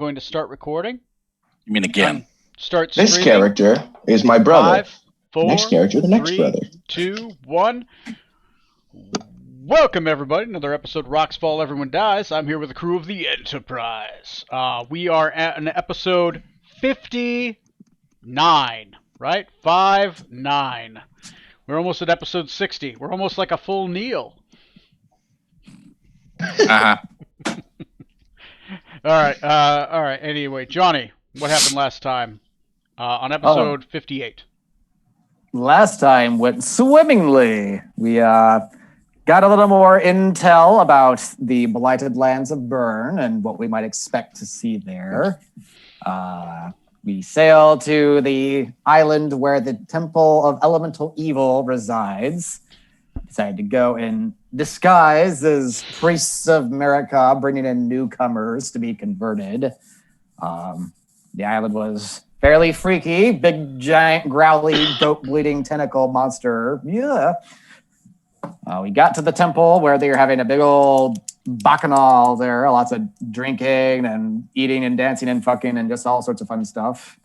Going to start recording. You mean again? Start This streaming. character is my In brother. five, Next four, character, the next three, brother. 2, 1. Welcome everybody, another episode of Rocks Fall, Everyone Dies. I'm here with the crew of the Enterprise. We are at an episode 59, right? 59. We're almost at episode 60. We're almost like a full Neil. Uh-huh. All right. Anyway, Johnny, what happened last time on episode 58? Last time went swimmingly. We got a little more intel about the blighted lands of Byrne and what we might expect to see there. We sailed to the island where the Temple of Elemental Evil resides. Decided to go in disguise as priests of Marika, bringing in newcomers to be converted. The island was fairly freaky, big, giant, growly, goat-bleeding tentacle monster. Yeah. We got to the temple where they were having a big old bacchanal there, lots of drinking and eating and dancing and fucking and just all sorts of fun stuff.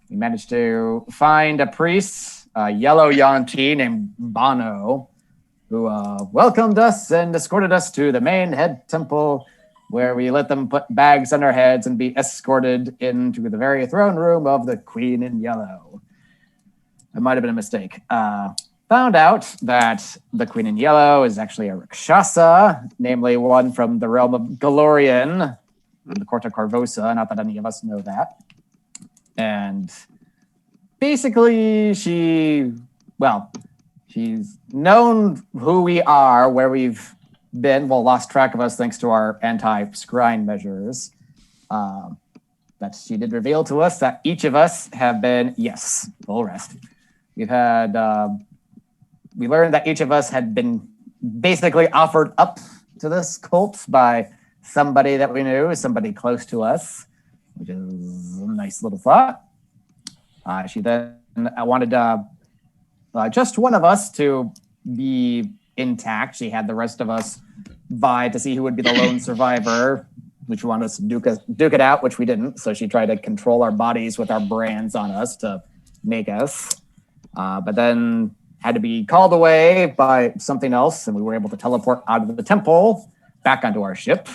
We managed to find a priest, a yellow Yuan-ti named Bono, who welcomed us and escorted us to the main head temple, where we let them put bags on our heads and be escorted into the very throne room of the Queen in Yellow. It might have been a mistake. Found out that the Queen in Yellow is actually a Rakshasa, namely one from the realm of Galorian, the court of Corvosa, not that any of us know that. And basically she's known who we are, where we've been, lost track of us thanks to our anti-scrying measures. But she did reveal to us that each of us have been, yes, full rest. We learned that each of us had been basically offered up to this cult by somebody that we knew, somebody close to us, which is a nice little thought. She then wanted just one of us to be intact. She had the rest of us vie to see who would be the lone survivor, which wanted us to duke it out, which we didn't. So she tried to control our bodies with our brands on us to make us. But then had to be called away by something else, and we were able to teleport out of the temple back onto our ship.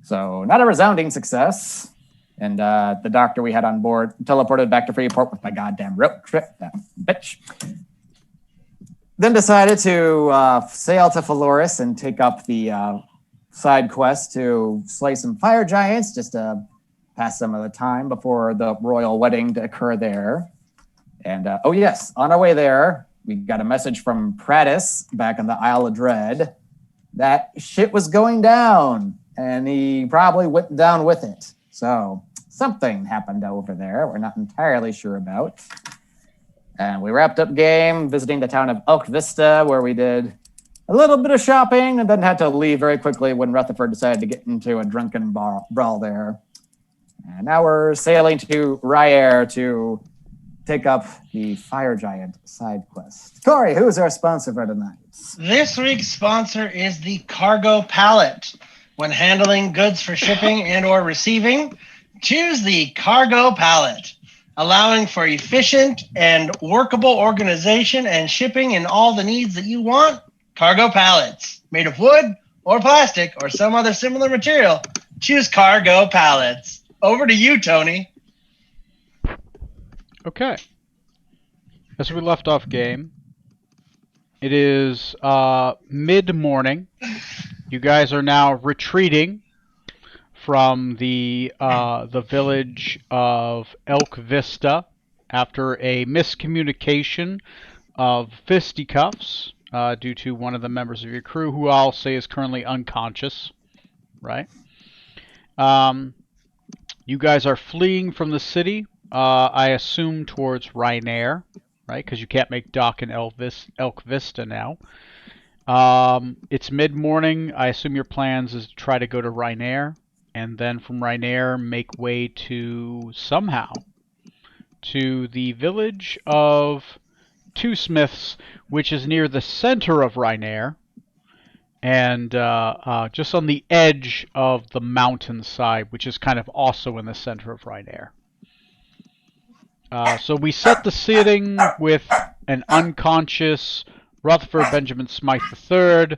So not a resounding success. And the doctor we had on board teleported back to Freeport with my goddamn rope trip, that bitch. Then decided to sail to Phaloris and take up the side quest to slay some fire giants, just to pass some of the time before the royal wedding to occur there. And oh yes, on our way there, we got a message from Pratis back in the Isle of Dread that shit was going down, and he probably went down with it. So something happened over there we're not entirely sure about. And we wrapped up game visiting the town of Elk Vista, where we did a little bit of shopping and then had to leave very quickly when Rutherford decided to get into a drunken brawl there. And now we're sailing to R'yr to take up the Fire Giant side quest. Corey, who's our sponsor for tonight? This week's sponsor is the Cargo Pallet. When handling goods for shipping and or receiving, choose the Cargo Pallet, allowing for efficient and workable organization and shipping in all the needs that you want. Cargo Pallets, made of wood or plastic or some other similar material. Choose Cargo Pallets. Over to you, Tony. Okay. As we left off game, it is mid-morning. You guys are now retreating from the village of Elk Vista after a miscommunication of fisticuffs due to one of the members of your crew, who I'll say is currently unconscious. Right? You guys are fleeing from the city. I assume towards R'yr, right? Because you can't make dock in Elk Vista now. It's mid-morning. I assume your plans is to try to go to R'yr, and then from R'yr make way to the village of Two Smiths, which is near the center of R'yr, and just on the edge of the mountainside, which is kind of also in the center of Ryanair. So we set the setting with an unconscious Rutherford Benjamin Smythe III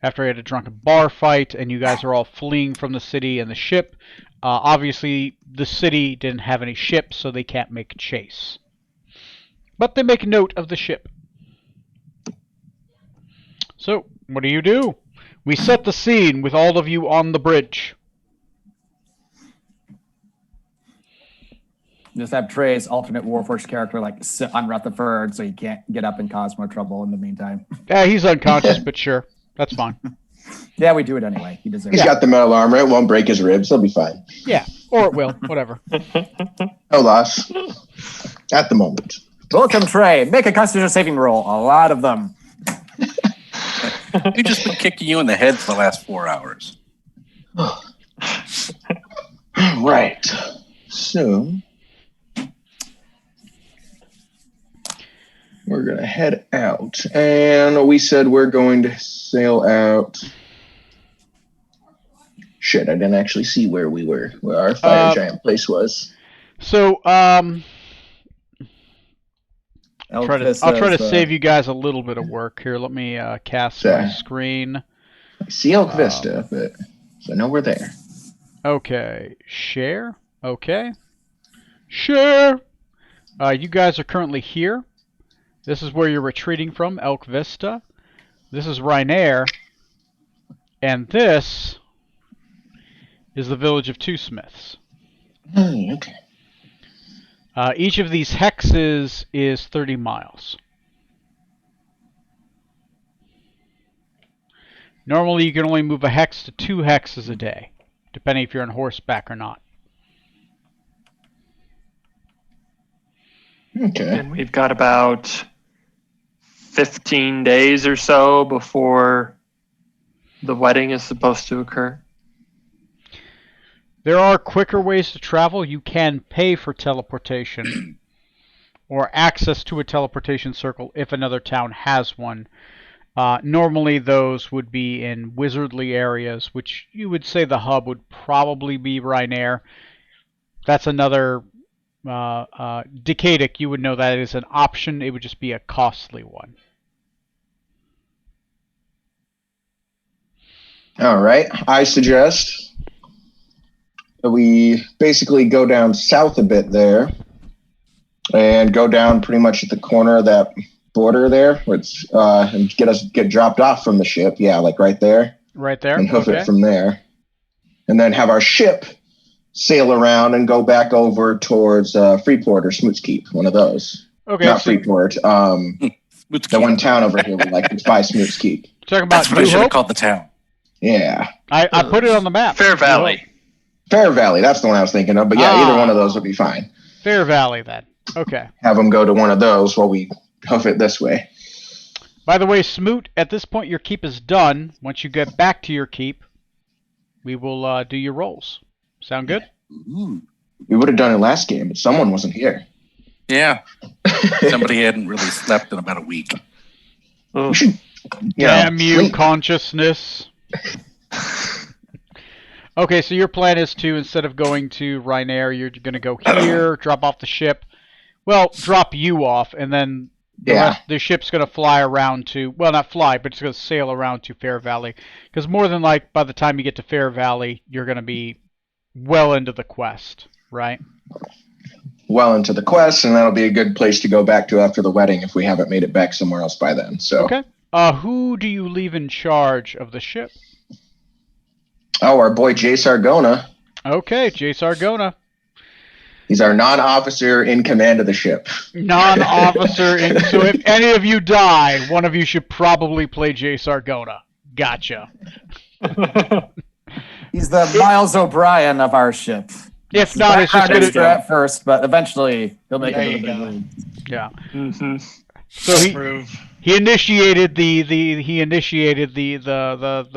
after he had a drunken bar fight, and you guys are all fleeing from the city and the ship. Obviously, the city didn't have any ships, so they can't make a chase. But they make note of the ship. So, what do? We set the scene with all of you on the bridge. Just have Trey's alternate Warforged character like sit on Rutherford so he can't get up and cause more trouble in the meantime. Yeah, he's unconscious, but sure. That's fine. Yeah, we do it anyway. He deserves He's it. got the metal armor. It won't break his ribs. He'll be fine. Yeah, or it will. Whatever. No loss. At the moment. Welcome, Trey. Make a Constitution saving roll. A lot of them. We've just been kicking you in the head for the last 4 hours. Right. So we're gonna head out, and we said we're going to sail out. Shit, I didn't actually see where we were, where our fire giant place was. So, I'll try to Elvis save you guys a little bit of work here. Let me cast my screen. I see Elk Vista, but so I know we're there. Okay, share. Okay, share. You guys are currently here. This is where you're retreating from, Elk Vista. This is Ryanair, and this is the village of Two Smiths. Okay. Each of these hexes is 30 miles. Normally, you can only move a hex to 2 hexes a day, depending if you're on horseback or not. Okay. And we've got about 15 days or so before the wedding is supposed to occur. There are quicker ways to travel. You can pay for teleportation or access to a teleportation circle if another town has one. Normally those would be in wizardly areas, which you would say the hub would probably be Ryanair. That's another Decadic, you would know that is an option. It would just be a costly one. All right. I suggest that we basically go down south a bit there and go down pretty much at the corner of that border there, where it's, and get dropped off from the ship. Yeah, like right there. Right there. And hoof Okay. it from there. And then have our ship sail around and go back over towards Freeport or Smoots Keep, one of those. Okay. Not So Freeport. The one town over here with like it's by Smoots Keep. talking about That's what I New should have Hope. called the town. Yeah. I put it on the map. Fair New Valley. Hope. Fair Valley, that's the one I was thinking of. But yeah, either one of those would be fine. Fair Valley then. Okay. Have them go to one of those while we hoof it this way. By the way, Smoot, at this point your keep is done. Once you get back to your keep, we will do your rolls. Sound good? Ooh. We would have done it last game, but someone wasn't here. Yeah. Somebody hadn't really slept in about a week. Oh, We should, Damn you, sleep. consciousness. Okay, so your plan is to, instead of going to Ryanair, you're going to go here, drop off the ship. Well, drop you off, and then the ship's going to fly around to, well, not fly, but it's going to sail around to Fair Valley. Because more than like, by the time you get to Fair Valley, you're going to be well into the quest, right? Well into the quest, and that'll be a good place to go back to after the wedding if we haven't made it back somewhere else by then. So, Okay. Who do you leave in charge of the ship? Oh, our boy Jay Sargona. Okay, Jay Sargona. He's our non-officer in command of the ship. Non-officer. So if any of you die, one of you should probably play Jay Sargona. Gotcha. He's the Miles O'Brien of our ship. If not, it's just Background extra gonna. at first, but eventually he'll make There it you a big go. league. Yeah. mhm. So he Prove. initiated the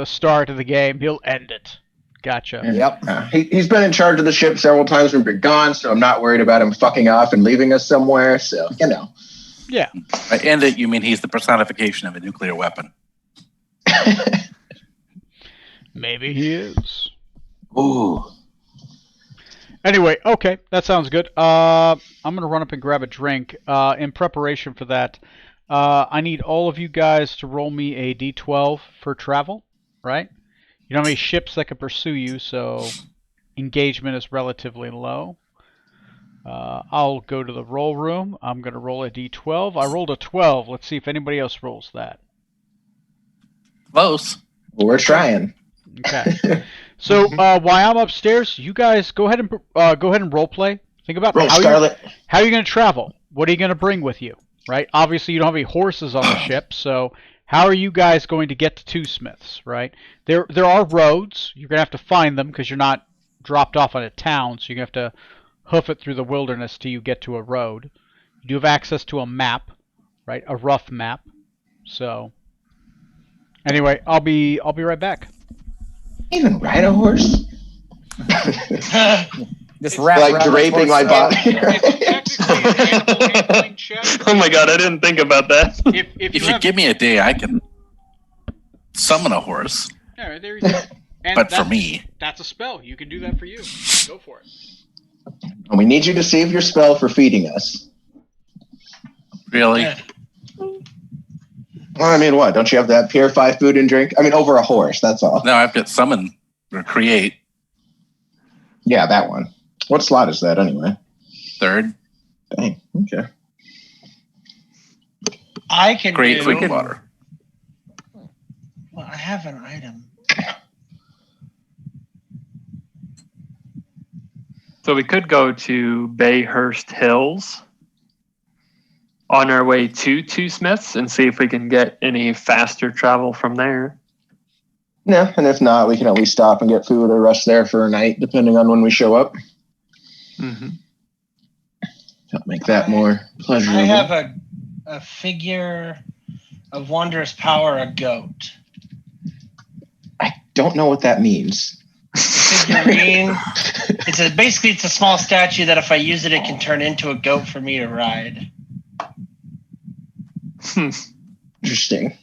start of the game. He'll end it. Gotcha. Yep. He's been in charge of the ship several times when we've been gone, so I'm not worried about him fucking off and leaving us somewhere. So, you know. Yeah. By end it, you mean he's the personification of a nuclear weapon. Maybe he is. Ooh. Anyway, okay, that sounds good. I'm gonna run up and grab a drink. In preparation for that, I need all of you guys to roll me a d12 for travel. Right? You don't have any ships that can pursue you, so engagement is relatively low. I'll go to the roll room. I'm gonna roll a d12. I rolled a 12. Let's see if anybody else rolls that. Close. Well, we're trying. Okay. So while I'm upstairs, you guys go ahead and role play. Think about Roll, how Scarlet. you're going to travel. What are you going to bring with you? Right. Obviously, you don't have any horses on the ship, so how are you guys going to get to Two Smiths? Right. There are roads. You're going to have to find them because you're not dropped off on a town, so you're going to have to hoof it through the wilderness till you get to a road. You do have access to a map, right? A rough map. So anyway, I'll be right back. Even ride a horse? Just wrap Like around the draping my torso. body. It's technically an animal handling check. Oh my god, I didn't think about that. If you give me a day, I can summon a horse. Yeah, there you go. And But for me, that's a spell. You can do that for you. Go for it. And we need you to save your spell for feeding us. really, Yeah. Well, I mean, what? Don't you have that purify food and drink? I mean, over a horse, that's all. no, I've got summon or create Yeah, that one. What slot is that anyway? third. Dang, okay. I can Create do. food and water. Well, I have an item. So we could go to Bayhurst Hills on our way to Two Smiths and see if we can get any faster travel from there. Yeah, and if not, we can at least stop and get food or rest there for a night, depending on when we show up. Mm-hmm. That'll make that more pleasurable. I have a figure of wondrous power, a goat. I don't know what that means. Figurine. Basically it's a small statue that if I use it, it can turn into a goat for me to ride. Interesting.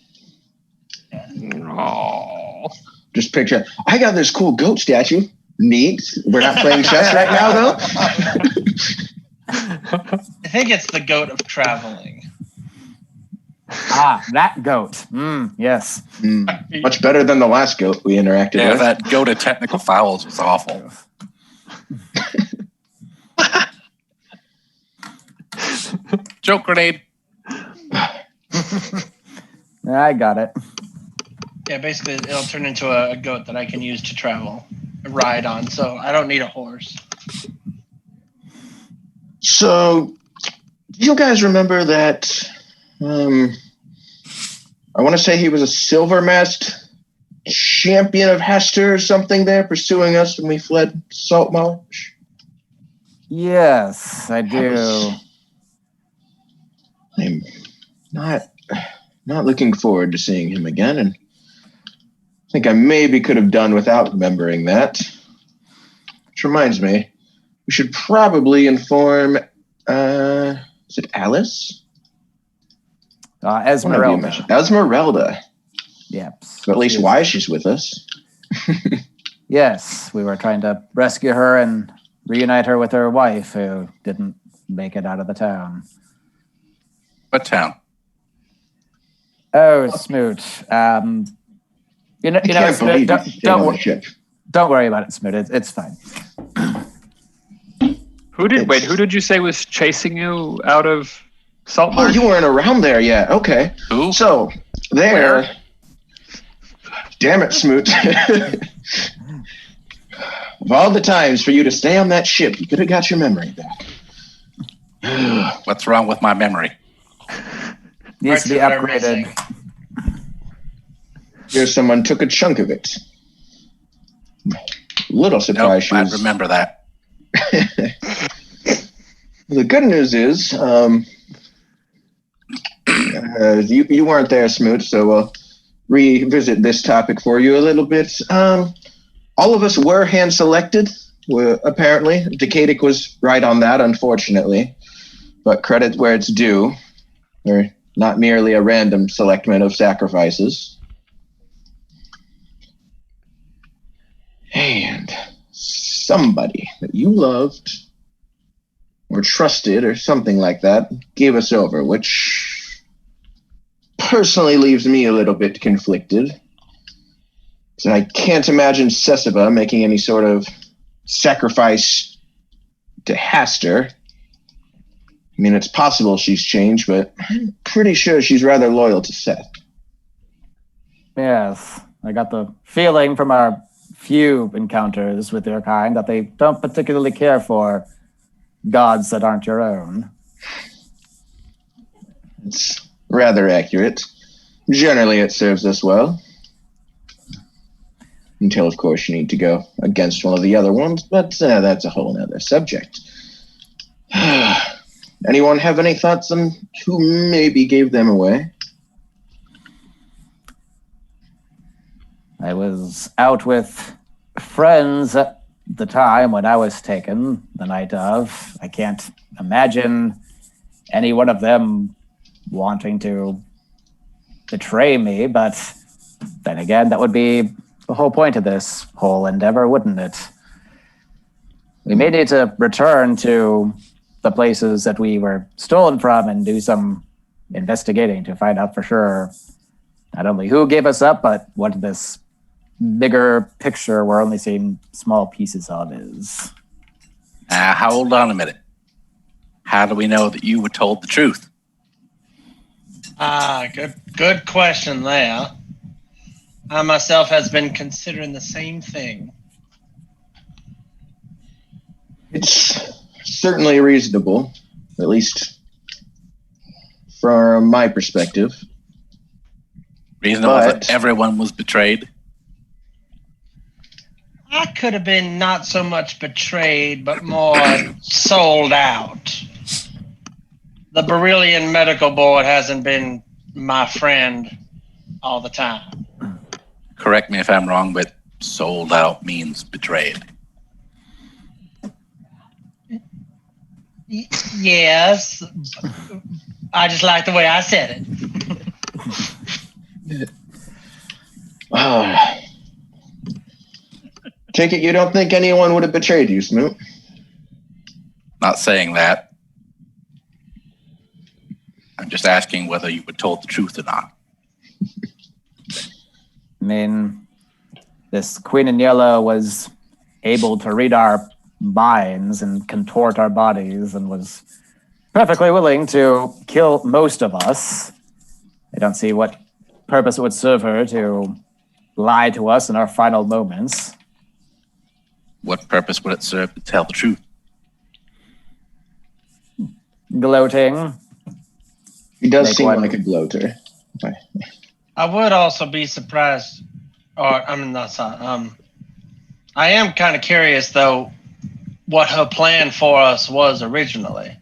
Oh. Just picture, I got this cool goat statue. Neat. We're not playing chess right now, though. I think it's the goat of traveling. Ah, that goat. Yes. Much better than the last goat we interacted Yeah, with. that go to technical fouls was awful. Joke grenade. I got it. Yeah, basically it'll turn into a goat that I can use to travel, ride on. So I don't need a horse. So, do you guys remember that? I want to say he was a silver masked champion of Hester or something there, pursuing us when we fled Salt Marsh. Yes, I do. I'm not looking forward to seeing him again, and I think I maybe could have done without remembering that. Which reminds me, we should probably inform. Is it Alice? Esmeralda. Esmeralda. Yep. But at least why she's with us. Yes, we were trying to rescue her and reunite her with her wife, who didn't make it out of the town. What town? Oh, Smoot. You know, I can't Smoot, believe don't, you stayed on the ship. don't worry about it, Smoot. It's fine. Who did you say was chasing you out of Salt Oh, Marsh? you weren't around there yet. Okay. Who? So, there. Where? Damn it, Smoot. Of all the times for you to stay on that ship, you could have got your memory back. What's wrong with my memory? Needs to be Parts of it are upgraded. missing. Here's someone took a chunk of it. Little Nope, surprise. I remember that. The good news is, you weren't there, Smoot, so we'll revisit this topic for you a little bit. All of us were hand selected, apparently. Decadic was right on that, unfortunately. But credit where it's due. We're not merely a random selectment of sacrifices. And somebody that you loved or trusted or something like that gave us over, which personally leaves me a little bit conflicted. So I can't imagine Sesiba making any sort of sacrifice to Haster. I mean, it's possible she's changed, but I'm pretty sure she's rather loyal to Seth. Yes, I got the feeling from our few encounters with their kind that they don't particularly care for gods that aren't your own. It's rather accurate. Generally, it serves us well. Until, of course, you need to go against one of the other ones, but that's a whole other subject. Anyone have any thoughts on who maybe gave them away? I was out with friends at the time when I was taken, the night of. I can't imagine any one of them wanting to betray me, but then again, that would be the whole point of this whole endeavor, wouldn't it? We may need to return to the places that we were stolen from and do some investigating to find out for sure not only who gave us up, but what this bigger picture we're only seeing small pieces of is. Hold on a minute. How do we know that you were told the truth? Good question there. I myself has been considering the same thing. It's certainly reasonable, at least from my perspective. Reasonable But- that everyone was betrayed? I could have been not so much betrayed, but more sold out. The Beryllian Medical Board hasn't been my friend all the time. Correct me if I'm wrong, but sold out means betrayed. Yes. I just like the way I said it. Take it you don't think anyone would have betrayed you, Smoot? Not saying that. I'm just asking whether you were told the truth or not. I mean, this Queen in Yellow was able to read our minds and contort our bodies and was perfectly willing to kill most of us. I don't see what purpose it would serve her to lie to us in our final moments. What purpose would it serve to tell the truth? Gloating. He does Make seem one. like a gloater. I would also be surprised, or I mean, not sorry. I am kind of curious though, what her plan for us was originally.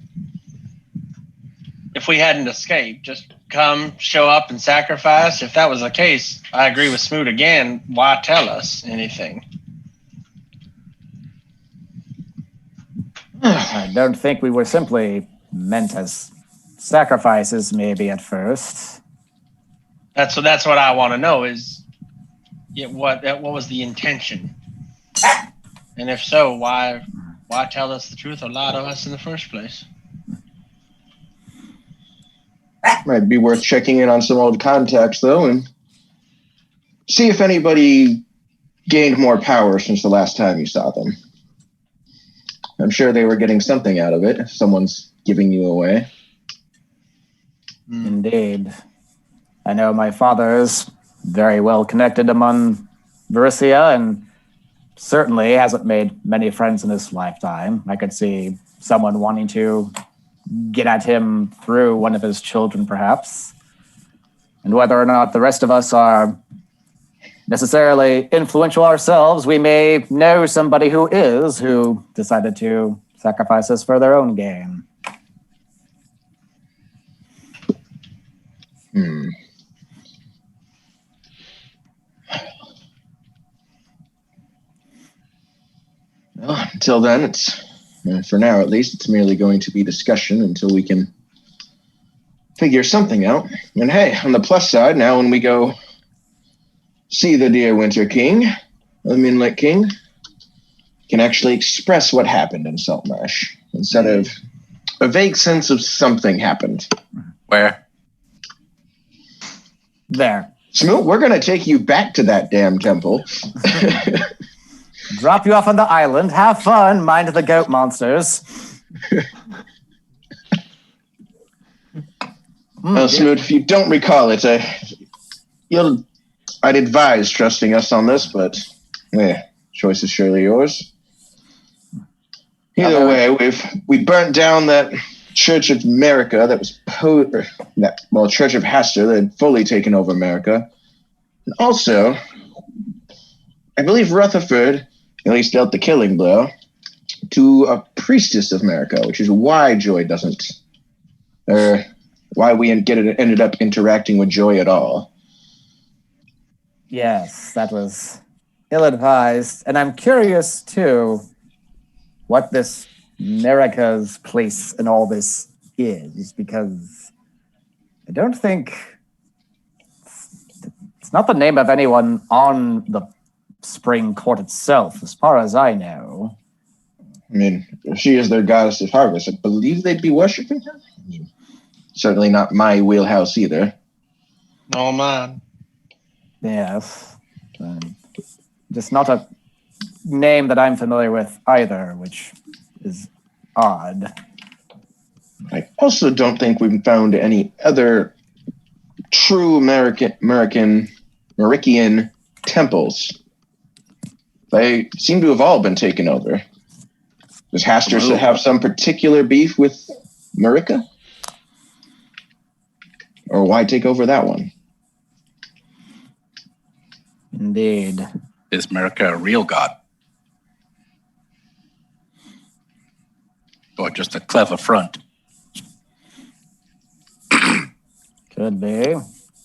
If we hadn't escaped, just come, show up, and sacrifice. If that was the case, I agree with Smoot again. Why tell us anything? I don't think we were simply meant as sacrifices, maybe at first. That's what I want to know is, what was the intention? And if so, why tell us the truth or lie to us in the first place? Might be worth checking in on some old contacts, though, and see if anybody gained more power since the last time you saw them. I'm sure they were getting something out of it if someone's giving you away. Indeed. I know my father is very well connected among Varissia and certainly hasn't made many friends in his lifetime. I could see someone wanting to get at him through one of his children, perhaps. And whether or not the rest of us are necessarily influential ourselves, we may know somebody who is, who decided to sacrifice us for their own gain. Well, until then, it's for now at least, it's merely going to be discussion until we can figure something out. And hey, on the plus side, now when we go see the dear Winter King, the Moonlit King, can actually express what happened in Saltmarsh instead of a vague sense of something happened. Where? There. Smoot, we're going to take you back to that damn temple. Drop you off on the island. Have fun. Mind the goat monsters. Well, Smoot, if you don't recall it, I'd advise trusting us on this, but choice is surely yours. Either way, we burnt down that Church of America that was Church of Hastur that had fully taken over America. And also, I believe Rutherford at least dealt the killing blow to a priestess of America, which is why Joy doesn't, why we ended up interacting with Joy at all. Yes, that was ill-advised. And I'm curious, too, what this America's place in all this is, because I don't think it's not the name of anyone on the Spring Court itself, as far as I know. I mean, if she is their goddess of harvest, I believe they'd be worshiping her. I mean, certainly not my wheelhouse either. Oh, man. Yes. Just not a name that I'm familiar with either, which is odd. I also don't think we've found any other true Marician temples. They seem to have all been taken over. Does Hastur have some particular beef with Marika? Or why take over that one? Indeed. Is America a real god? Or just a clever front? Could be.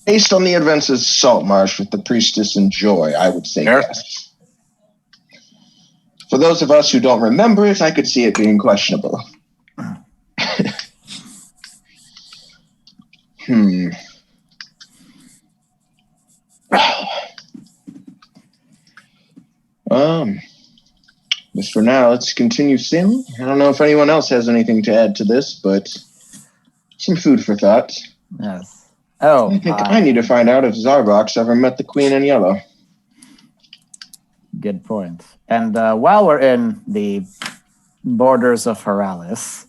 Based on the events of Saltmarsh with the priestess and Joy, I would say yes. For those of us who don't remember it, I could see it being questionable. Just for now, let's continue sailing. I don't know if anyone else has anything to add to this, but some food for thought. Yes. Oh, I think I need to find out if Zarbox ever met the Queen in Yellow. Good point. And while we're in the borders of Horalis,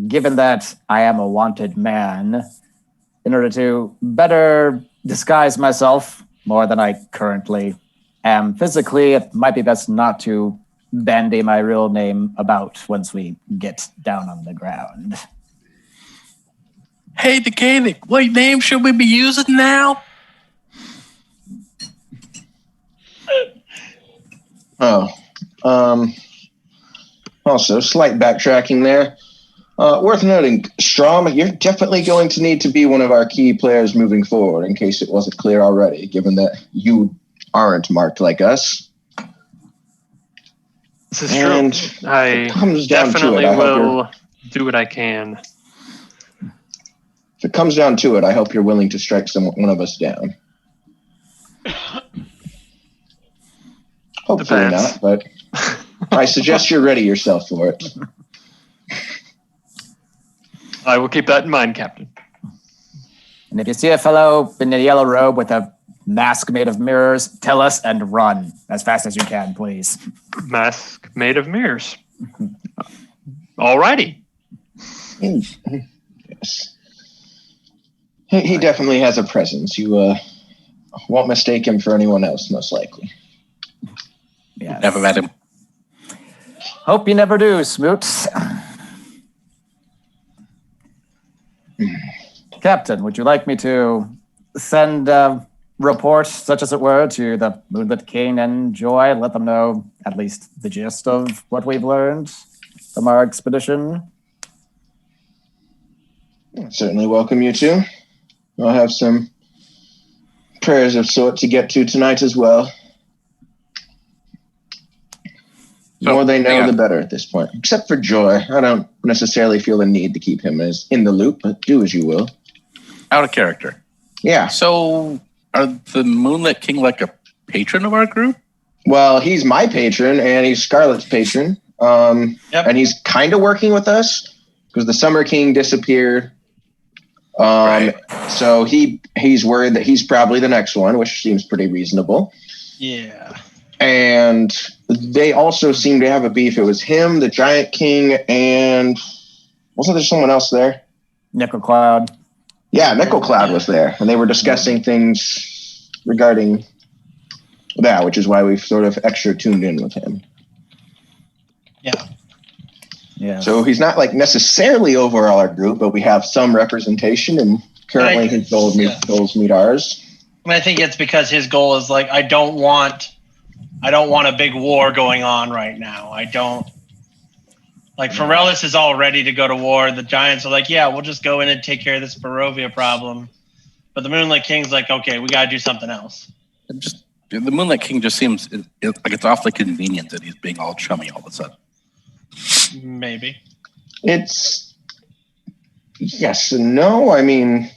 given that I am a wanted man, in order to better disguise myself more than I currently am physically, it might be best not to bandy my real name about once we get down on the ground. Hey, Decanic, what name should we be using now? Also, slight backtracking there. Worth noting, Strom, you're definitely going to need to be one of our key players moving forward, in case it wasn't clear already, given that you aren't marked like us. This is true. I definitely will do what I can. If it comes down to it, I hope you're willing to strike one of us down. Hopefully Depends. not, but I suggest you're ready yourself for it. I will keep that in mind, Captain. And if you see a fellow in a yellow robe with a mask made of mirrors, tell us and run as fast as you can, please. Mask made of mirrors. Alrighty. Yes. He definitely has a presence. You won't mistake him for anyone else, most likely. Yes. Never met him. Hope you never do, Smoot. Captain, would you like me to send a report, such as it were, to the Moonlit King and Joy, let them know at least the gist of what we've learned from our expedition? Certainly welcome you to. I'll have some prayers of sort to get to tonight as well. The more they know, the better at this point. Except for Joy. I don't necessarily feel the need to keep him as in the loop, but do as you will. Out of character. Yeah. So, are the Moonlit King like a patron of our group? Well, he's my patron, and he's Scarlet's patron. Yep. And he's kind of working with us because the Summer King disappeared. Right. So he's worried that he's probably the next one, which seems pretty reasonable. Yeah. And they also seem to have a beef. It was him, the Giant King, and wasn't there someone else there? Nickel Cloud. Yeah, Nickel Cloud was there, and they were discussing things regarding that, which is why we've sort of extra tuned in with him. Yeah. So he's not like necessarily overall our group, but we have some representation, and currently his goals meet ours. And I think it's because his goal is like, I don't want a big war going on right now. I don't like Pharrellis is all ready to go to war. The Giants are like, yeah, we'll just go in and take care of this Barovia problem. But the Moonlit King's like, okay, we got to do something else. The Moonlight King just seems like it's awfully convenient that he's being all chummy all of a sudden. Maybe. It's yes and no. I mean,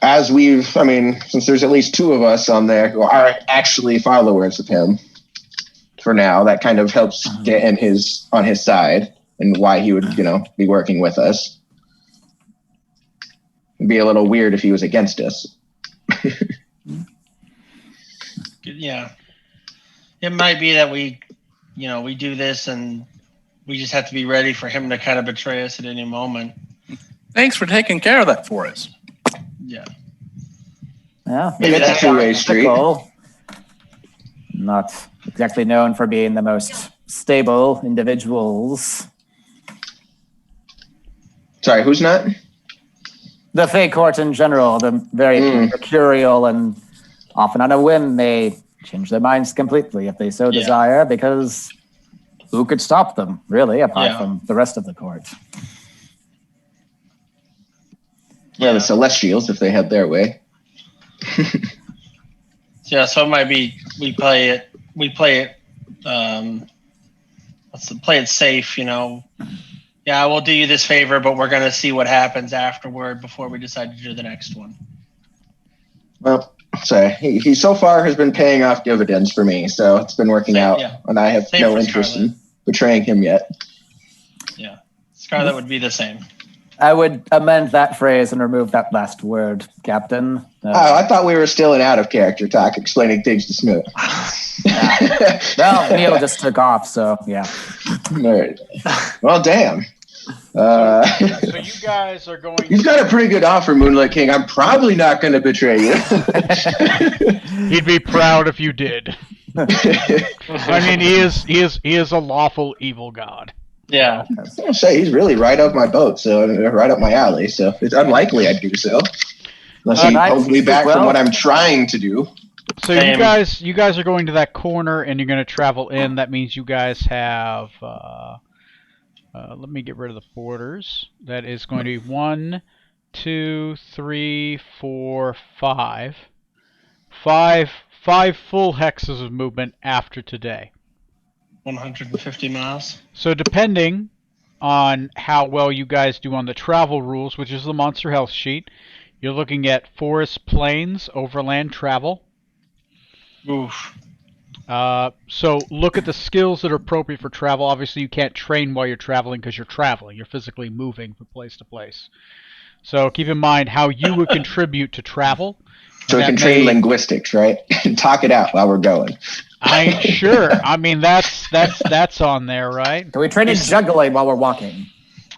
since there's at least two of us on there who are actually followers of him for now, that kind of helps get on his side and why he would, be working with us. It'd be a little weird if he was against us. Yeah. It might be that we do this and we just have to be ready for him to kind of betray us at any moment. Thanks for taking care of that for us. Yeah. Yeah. Maybe that's a two-way street. Nickel, not exactly known for being the most stable individuals. Sorry, who's not? The Fey Court in general, the very mercurial and often on a whim may change their minds completely if they so desire, because who could stop them, really, apart from the rest of the court? Yeah, the Celestials, if they had their way. Yeah, so it might be play it safe, Yeah, we'll do you this favor, but we're gonna see what happens afterward before we decide to do the next one. Well, so he so far has been paying off dividends for me, so it's been working out, and I have no interest in betraying him yet. Yeah, Scarlet would be the same. I would amend that phrase and remove that last word, Captain. I thought we were still in out of character talk, explaining things to Snoot. Well, Neil just took off, so yeah. All right. Well, damn. So you guys are going. You've got a pretty good offer, Moonlight King. I'm probably not going to betray you. He'd be proud if you did. I mean, he is a lawful evil god. Yeah. I'll say he's really right up my boat, so right up my alley. So it's unlikely I'd do so, unless he holds me back from what I'm trying to do. So you guys are going to that corner, and you're going to travel in. That means you guys have. Let me get rid of the borders. That is going to be 1, 2, 3, 4, 5. Five full hexes of movement after today. 150 miles. So depending on how well you guys do on the travel rules, which is the Monster Health sheet, you're looking at forest, plains, overland travel. Oof. So look at the skills that are appropriate for travel. Obviously, you can't train while you're traveling because you're traveling. You're physically moving from place to place. So keep in mind how you would contribute to travel. So we can train linguistics, right? Talk it out while we're going. I ain't sure. I mean, that's on there, right? Can we train in juggling while we're walking?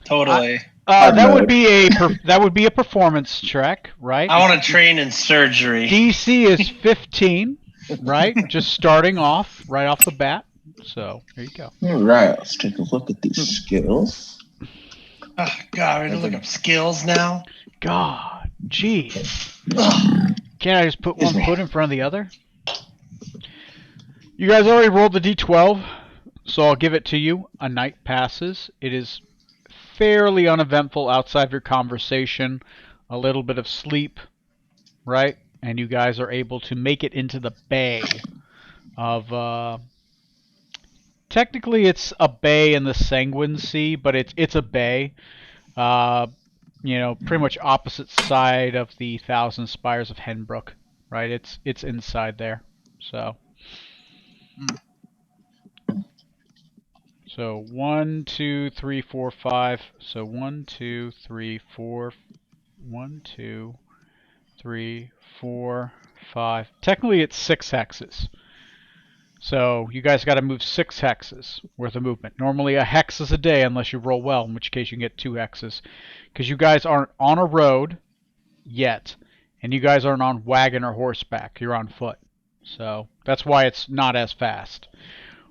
Totally. That would be a performance check, right? I want to train in surgery. DC is 15. Right? Just starting off, right off the bat. So, there you go. All right, let's take a look at these skills. Oh, God, we're going to look up skills now? God, geez. Can't I just put one foot in front of the other? You guys already rolled the D12, so I'll give it to you. A night passes. It is fairly uneventful outside of your conversation. A little bit of sleep, right? And you guys are able to make it into the bay of, technically it's a bay in the Sanguine Sea, but it's a bay, pretty much opposite side of the Thousand Spires of Henbrook, right? It's inside there, so. So 1, 2, 3, 4, 5. So 1, 2, 3, 4. 1, 2, 3, 4, 5. Technically, it's 6 hexes. So you guys got to move 6 hexes worth of movement. Normally, a hex is a day unless you roll well, in which case you can get 2 hexes. Because you guys aren't on a road yet, and you guys aren't on wagon or horseback. You're on foot. So that's why it's not as fast.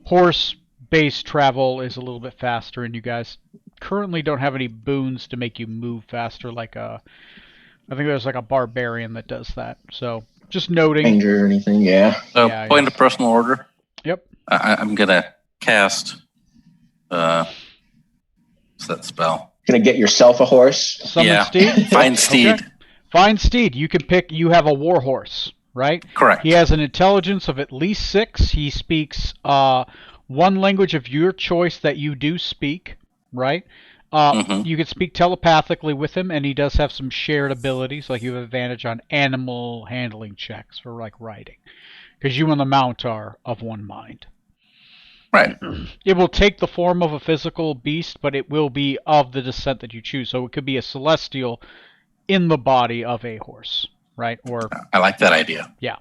Horse-based travel is a little bit faster, and you guys currently don't have any boons to make you move faster. Like I think there's like a barbarian that does that. So just noting. Ranger or anything, yeah. So, Yeah, point yeah. of personal order. Yep. I'm gonna cast. What's that spell? Gonna get yourself a horse. Summon Yeah. steed. Find steed. Okay. Find steed. You can pick. You have a war horse, right? Correct. He has an intelligence of at least 6. He speaks one language of your choice that you do speak, right? Mhm. You can speak telepathically with him, and he does have some shared abilities, like you have advantage on animal handling checks for like riding, because you and the mount are of one mind. Right. It will take the form of a physical beast, but it will be of the descent that you choose. So it could be a celestial in the body of a horse, right? Or I like that idea. yeah.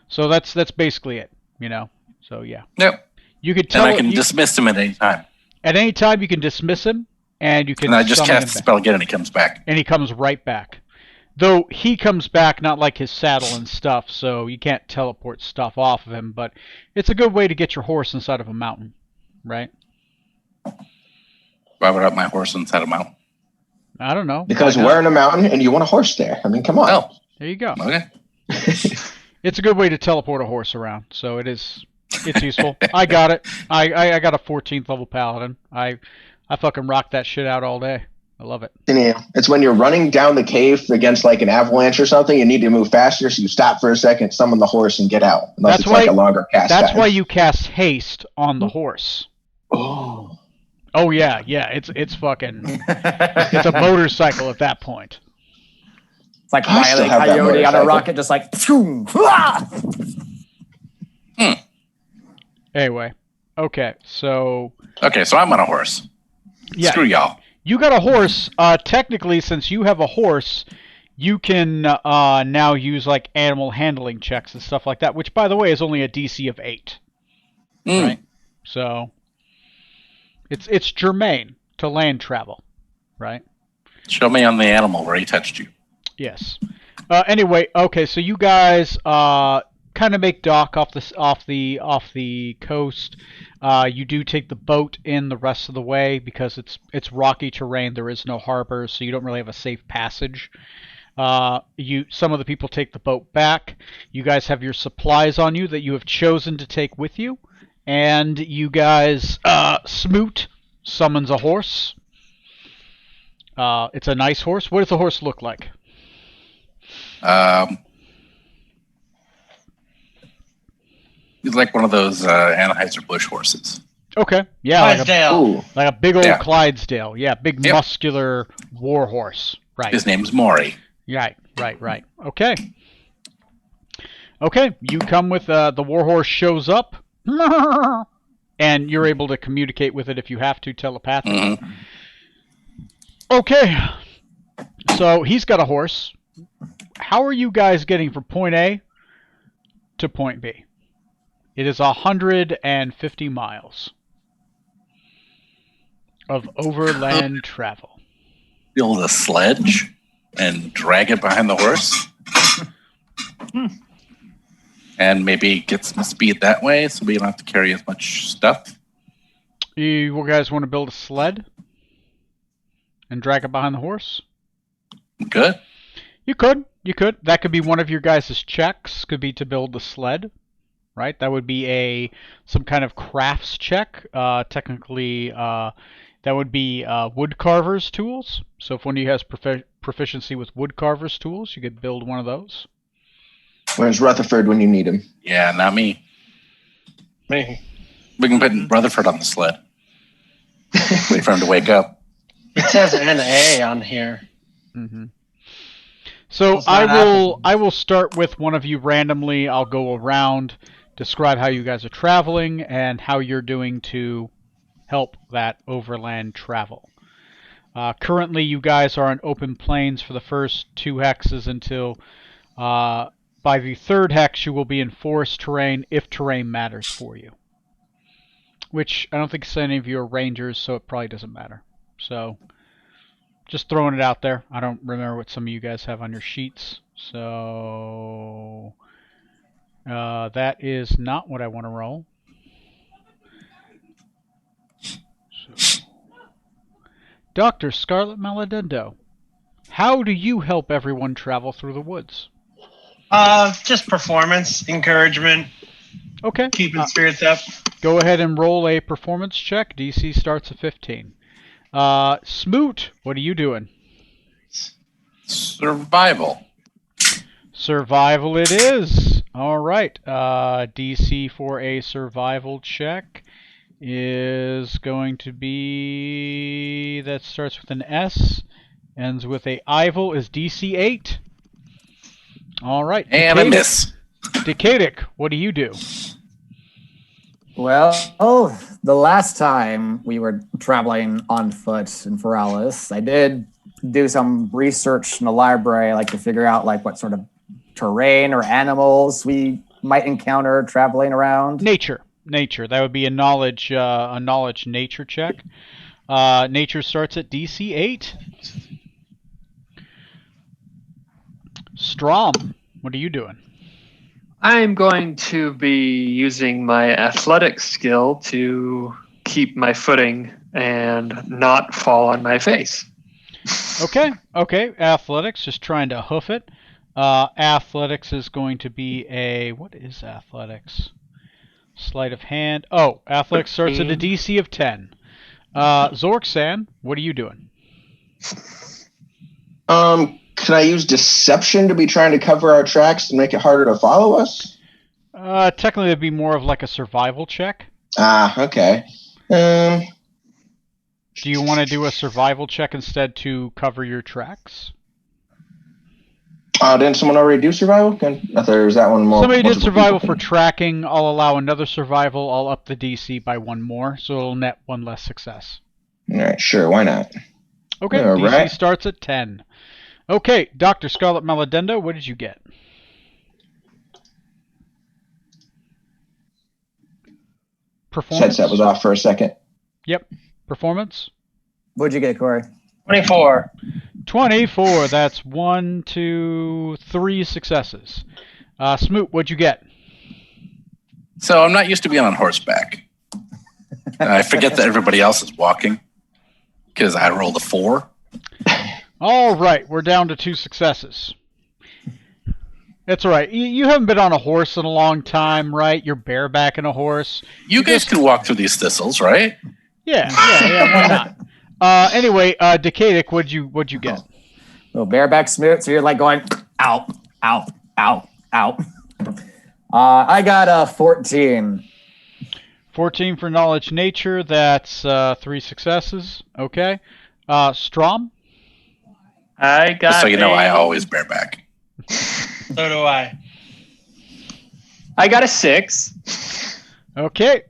So that's basically it, you know. So yeah, Yep. you could And tell I can dismiss him at any time. at any time you can dismiss him, and you can And I just summon cast him the back. spell again, and he comes back. And he comes right back. Though he comes back not like his saddle and stuff, so you can't teleport stuff off of him, but it's a good way to get your horse inside of a mountain, right? Why would I have my horse inside a mountain? I don't know. Because Why not? we're in a mountain and you want a horse there. I mean, come on. Oh, There you go. okay. It's a good way to teleport a horse around, so it's useful. I got it. I got a 14th level paladin. I fucking rock that shit out all day. I love it. It's when you're running down the cave against like an avalanche or something, you need to move faster, so you stop for a second, summon the horse, and get out. Unless That's it's like why- a longer cast That's time. why you cast haste on the horse. Oh. Oh yeah. It's fucking it's a motorcycle at that point. It's like I still Wile E. have that Coyote on a motorcycle. rocket, just like, phew, ah! Anyway, okay, so Okay, so I'm on a horse. yeah, Screw y'all. you got a horse. Technically, since you have a horse, you can now use like animal handling checks and stuff like that. Which, by the way, is only a DC of 8. Mm. Right. So it's germane to land travel, right? Show me on the animal where he touched you. Yes. Anyway, okay, so you guys kind of make dock off the coast. You do take the boat in the rest of the way because it's rocky terrain. There is no harbor, so you don't really have a safe passage. Some of the people take the boat back. You guys have your supplies on you that you have chosen to take with you, and you guys Smoot summons a horse. It's a nice horse. What does the horse look like? He's like one of those Anheuser-Busch horses. Okay, yeah, Clydesdale. Ooh. like a big old Yeah. Clydesdale. Yeah, big Yep. muscular war horse. Right. His name's Maury. Right. Okay. Okay, you come with the warhorse shows up, and you're able to communicate with it if you have to telepathically. Mhm. Okay, so he's got a horse. How are you guys getting from point A to point B? It is 150 miles of overland travel. Build a sledge and drag it behind the horse. And maybe get some speed that way so we don't have to carry as much stuff. You guys want to build a sled and drag it behind the horse? Good. You could. That could be one of your guys' checks. Could be to build the sled, right? That would be some kind of crafts check. Technically, that would be wood carver's tools. So if one of you has proficiency with wood carver's tools, you could build one of those. Where's Rutherford when you need him? Yeah, not me. Me. We can put Rutherford on the sled. Wait for him to wake up. It says NA on here. Mm-hmm. So It's not I will start with one of you randomly. I'll go around describe how you guys are traveling and how you're doing to help that overland travel. Currently, you guys are on open plains for the first 2 hexes until by the 3rd hex you will be in forest terrain if terrain matters for you. Which I don't think any of you are rangers, so it probably doesn't matter. So, just throwing it out there. I don't remember what some of you guys have on your sheets. So, that is not what I want to roll. So, Dr. Scarlet Maledendo, how do you help everyone travel through the woods? Just performance, encouragement, Okay. keeping spirits up. Go ahead and roll a performance check. DC starts at 15. Smoot, what are you doing? Survival. Survival it is. All right. DC for a survival check is going to be... That starts with an S, ends with a Ival, is DC 8. All right. And a miss. Decadic, what do you do? Well, the last time we were traveling on foot in Feralis, I did do some research in the library, like to figure out like what sort of terrain or animals we might encounter traveling around. Nature. That would be a knowledge nature check. Nature starts at DC 8. Strom, what are you doing? I'm going to be using my athletics skill to keep my footing and not fall on my face. Okay. Athletics, just trying to hoof it. Athletics is going to be a... What is athletics? Sleight of hand. Oh, athletics starts at a DC of 10. Zorksan, what are you doing? Can I use deception to be trying to cover our tracks and make it harder to follow us? Technically, it'd be more of like a survival check. Okay. Do you want to do a survival check instead to cover your tracks? Didn't someone already do survival? There's that one more. Somebody did survival for tracking. I'll allow another survival. I'll up the DC by 1 more, so it'll net 1 less success. All right, sure, why not? Okay, All DC right. starts at 10. Okay, Dr. Scarlet Maledendo, what did you get? Performance? Headset was off for a second. Yep. Performance? What'd you get, Corey? 24. 24. That's 1, 2, 3 successes. Smoot, what'd you get? So I'm not used to being on horseback. I forget that everybody else is walking because I rolled a 4. All right, we're down to 2 successes. That's all right. You haven't been on a horse in a long time, right? You're barebacking a horse. You guys can walk through these thistles, right? Yeah, why not? Anyway, Decadic, what'd you get? Little bareback Smoot, so you're like going, ow, ow, ow, ow. I got a 14. 14 for knowledge nature. That's 3 successes. Okay. Strom? I got Just so you know, I always bareback. So do I. I got a 6. Okay.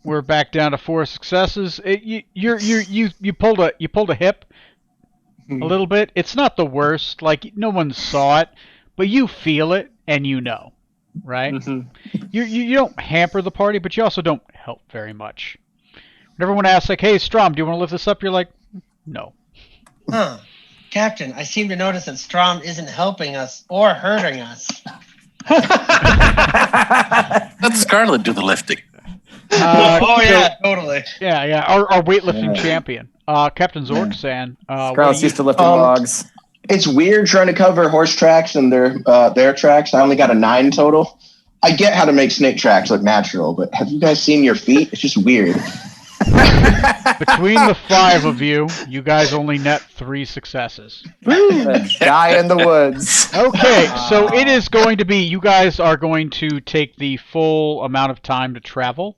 We're back down to 4 successes. You pulled a hip a little bit. It's not the worst. Like, no one saw it, but you feel it and you know, right? Mm-hmm. You don't hamper the party, but you also don't help very much. When everyone asks, like, "Hey, Strom, do you want to lift this up?" You're like, "No." Huh. Captain, I seem to notice that Strom isn't helping us or hurting us. Let Scarlet do the lifting. Totally. Yeah. Our weightlifting champion, Captain Zorksan. Scarlet's used to lifting logs. It's weird trying to cover horse tracks and their tracks. I only got a 9 total. I get how to make snake tracks look natural, but have you guys seen your feet? It's just weird. Between the 5 of you, you guys only net 3 successes. Die in the woods. Okay, so it is going to be, you guys are going to take the full amount of time to travel,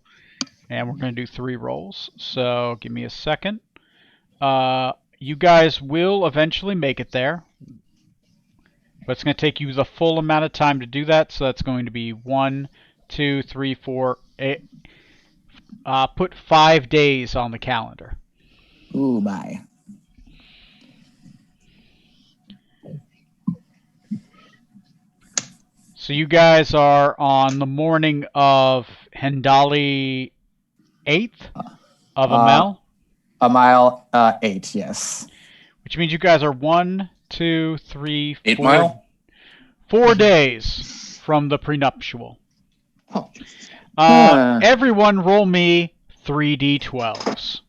and we're going to do 3 rolls. So give me a second. You guys will eventually make it there, but it's going to take you the full amount of time to do that. So that's going to be 1, 2, 3, 4. Put 5 days on the calendar. Ooh, bye. So you guys are on the morning of Hendali 8th of Amel, A mile 8, yes. which means you guys are 1, 2, 3, 8 4, mile? 4 days from the prenuptial. Oh. Everyone roll me 3d12s.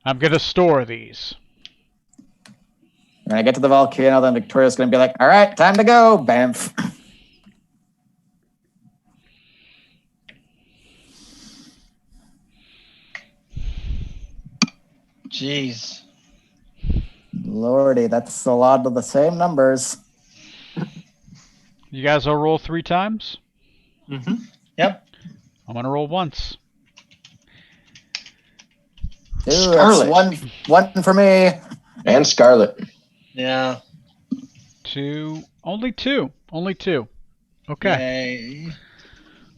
I'm going to store these. When I get to the volcano, then Victoria's going to be like, all right, time to go, Bamf. Jeez. Lordy, that's a lot of the same numbers. You guys will roll 3 times? Mm-hmm. Yep. I'm going to roll once. Ooh, Scarlet. that's one for me. And Scarlet. Yeah. 2. Only 2. Only 2. Okay. Yay.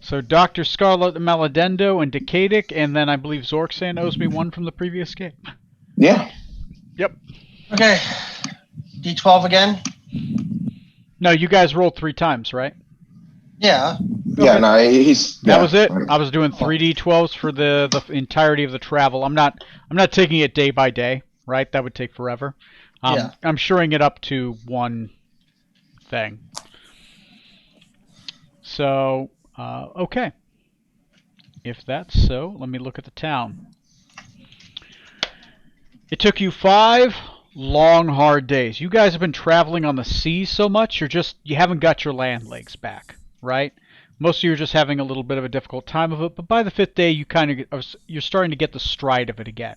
So Dr. Scarlet Maladendo and Decadic, and then I believe Zorksan owes me 1 from the previous game. Yeah. Yep. Okay. D12 again? No, you guys rolled 3 times, right? Yeah. Yeah, no, he's... That yeah. was it. I was doing 3d12s for the entirety of the travel. I'm not taking it day by day, right? That would take forever. Yeah. I'm shoring it up to 1 thing. So, okay. If that's so, let me look at the town. It took you 5 long, hard days. You guys have been traveling on the sea so much, you haven't got your land legs back, right? Most of you are just having a little bit of a difficult time of it, but by the 5th day, you're starting to get the stride of it again.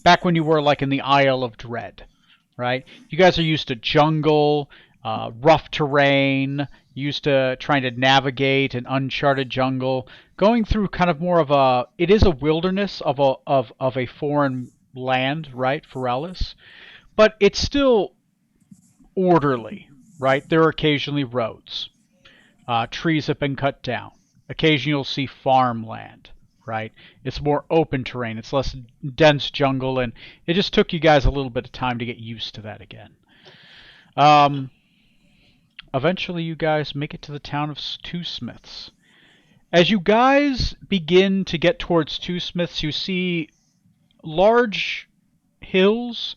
Back when you were like in the Isle of Dread, right? You guys are used to jungle, rough terrain, used to trying to navigate an uncharted jungle, going through kind of more of it is a wilderness of a foreign land, right, Forellis, but it's still orderly, right? There are occasionally roads. Trees have been cut down. Occasionally you'll see farmland, right? It's more open terrain. It's less dense jungle, and it just took you guys a little bit of time to get used to that again. Eventually you guys make it to the town of Two Smiths. As you guys begin to get towards Two Smiths, you see large hills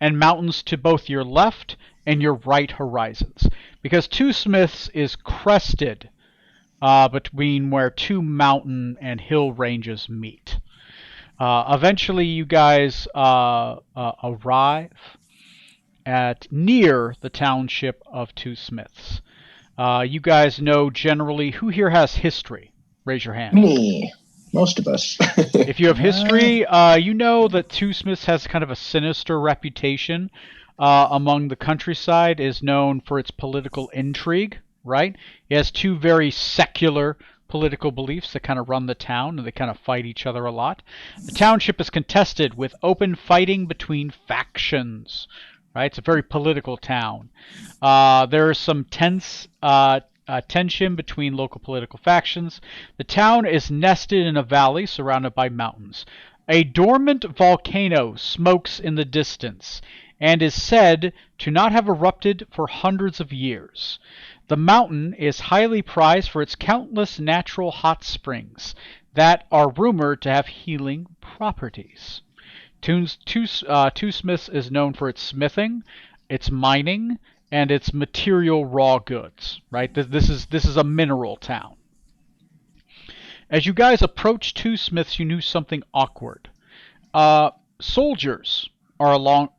and mountains to both your left and your right horizons, because Two Smiths is crested between where 2 mountain and hill ranges meet. Eventually you guys arrive at near the township of Two Smiths. You guys know generally who here has history. Raise your hand. Me. Most of us. If you have history, you know that Two Smiths has kind of a sinister reputation among the countryside, is known for its political intrigue, right? It has 2 very secular political beliefs that kind of run the town, and they kind of fight each other a lot. The township is contested with open fighting between factions, right? It's a very political town. There is some tense tension between local political factions. The town is nested in a valley surrounded by mountains. A dormant volcano smokes in the distance and is said to not have erupted for hundreds of years. The mountain is highly prized for its countless natural hot springs that are rumored to have healing properties. Two Smiths is known for its smithing, its mining, and its material raw goods, right? This is a mineral town. As you guys approach Two Smiths, you knew something awkward. Soldiers are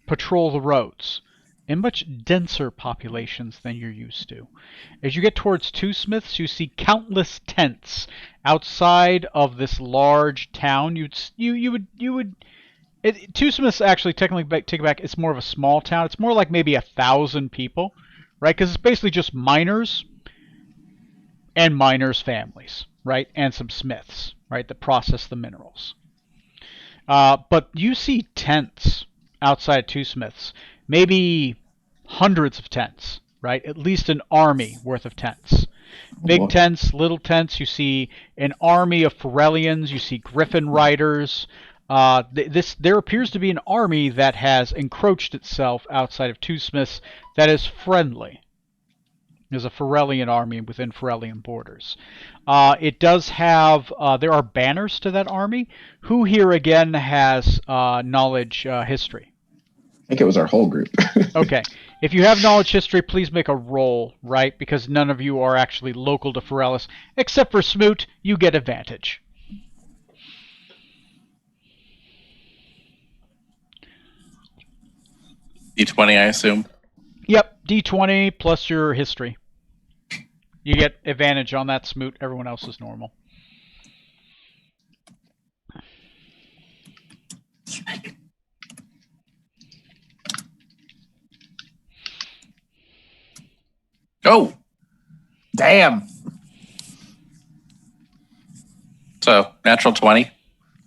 patrol the roads in much denser populations than you're used to. As you get towards Two Smiths, you see countless tents outside of this large town. Two Smiths actually technically take it back. It's more of a small town. It's more like maybe 1,000 people, right? Because it's basically just miners and miners' families, right? And some smiths, right, that process the minerals. But you see tents outside Two Smiths, maybe hundreds of tents, right? At least an army worth of tents. Big Whoa. tents, little tents. You see an army of Ferellians. You see Griffin riders. There appears to be an army that has encroached itself outside of Two Smiths that is friendly. There's a Ferellian army within Ferellian borders. It does have, there are banners to that army. Who here again has knowledge history? I think it was our whole group. Okay. If you have knowledge history, please make a roll, right? Because none of you are actually local to Ferellis. Except for Smoot, you get advantage. D20, I assume. Yep, D20 plus your history. You get advantage on that, Smoot. Everyone else is normal. Oh, Damn. so natural 20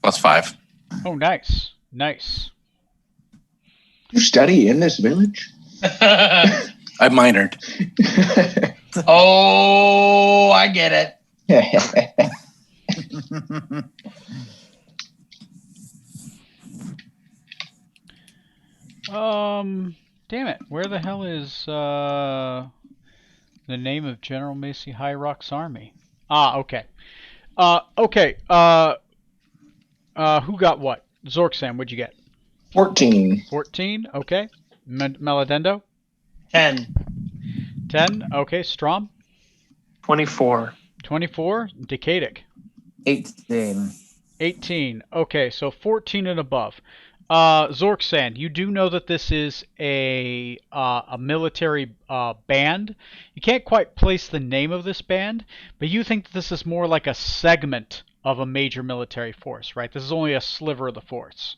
plus 5. Oh, nice. Nice. You study in this village? I minored. Oh, I get it. Damn it. Where the hell is the name of General Macy High Rock's army? Ah, okay. Okay. Who got what? Zorksam, what'd you get? 14. 14. Okay. Meladendo. 10. 10. Okay. Strom. 24. 24. Decadic. 18. 18. Okay, so 14 and above. Zorksan, you do know that this is a military band. You can't quite place the name of this band, but you think that this is more like a segment of a major military force, right? This is only a sliver of the force,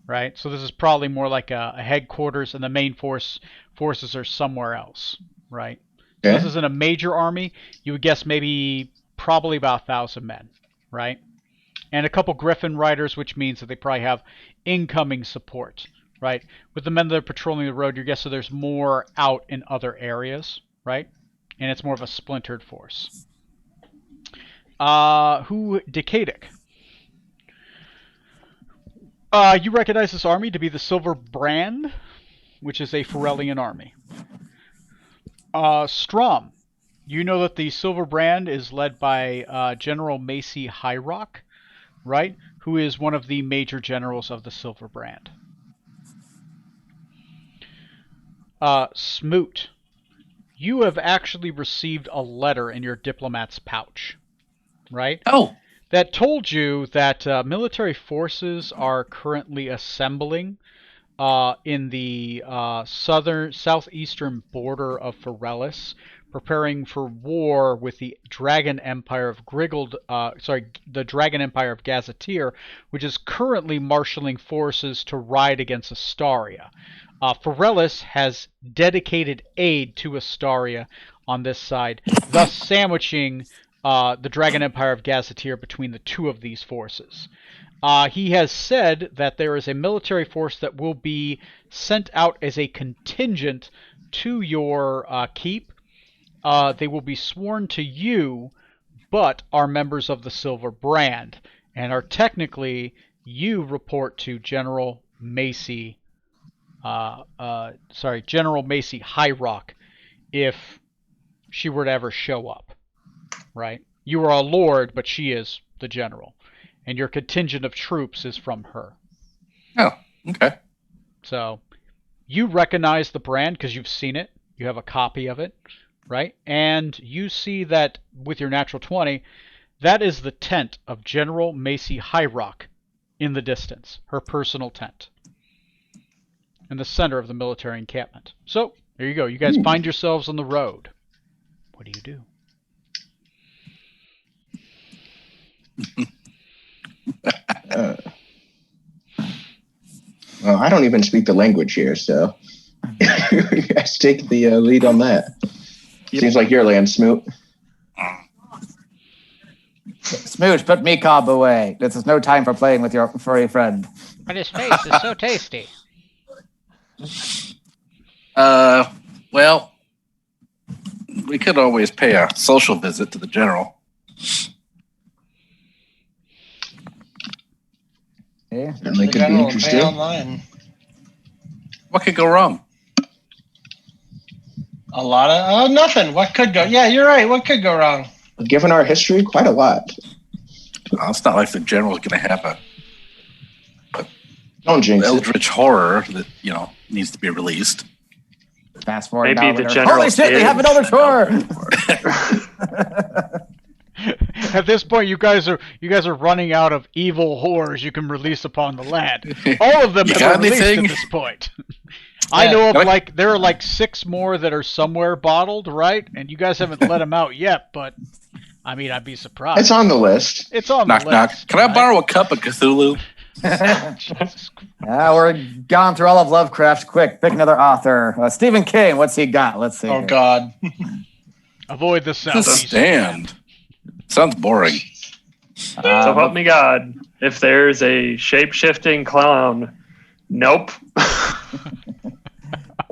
right? So this is probably more like a headquarters, and the main forces are somewhere else, right? So Okay. this isn't a major army. You would guess probably about 1,000 men, right? And a couple Griffin riders, which means that they probably have incoming support, right? With the men that are patrolling the road, your guess is there's more out in other areas, right? And it's more of a splintered force. Decadic. You recognize this army to be the Silver Brand, which is a Ferellian army. Strom. You know that the Silver Brand is led by General Macy Highrock, right? Who is one of the major generals of the Silver Brand. Smoot. You have actually received a letter in your diplomat's pouch, right? Oh, That told you that military forces are currently assembling in the southeastern border of Ferellis, preparing for war with the Dragon Empire of the Dragon Empire of Gazetteer, which is currently marshaling forces to ride against Astaria. Ferellis has dedicated aid to Astaria on this side, thus sandwiching the Dragon Empire of Gazetteer between the two of these forces. He has said that there is a military force that will be sent out as a contingent to your keep. They will be sworn to you, but are members of the Silver Brand, and are technically, you report to General Macy, General Macy Highrock, if she were to ever show up, right? You are a lord, but she is the general, and your contingent of troops is from her. oh, okay. So, you recognize the brand because you've seen it. You have a copy of it, right? And you see that with your natural 20, that is the tent of General Macy Highrock in the distance, her personal tent, in the center of the military encampment. So, there you go. You guys find yourselves on the road. What do you do? Well, I don't even speak the language here, so you guys take the lead on that. Seems like your land, Smoot. Smooch, put me cob away. This is no time for playing with your furry friend. But his face is so tasty. Well, We could always pay a social visit to the general. Yeah. And they The could be general will pay interested. online. What could go wrong? A lot of nothing. What could go? Yeah, you're right. What could go wrong? Given our history, quite a lot. Well, it's not like the general's going to have a Don't jinx it. eldritch horror that needs to be released. Fast forward. Maybe now the later. general Holy shit! They have is another an tour. At this point, you guys are running out of evil horrors you can release upon the land. All of them You have got been released anything? at this point. I Yeah. know of Like- there are 6 more that are somewhere bottled, right? And you guys haven't let them out yet, but I mean, I'd be surprised. It's on the list. It's on Knock, the knock. list. Can I right? borrow a cup of Cthulhu? Jesus We're gone through all of Lovecraft. Quick, pick another author. Stephen King. What's he got? Let's see. Oh here. God. Avoid the The southeast. Stand. Sounds boring. So help me God. If there's a shape-shifting clown, nope.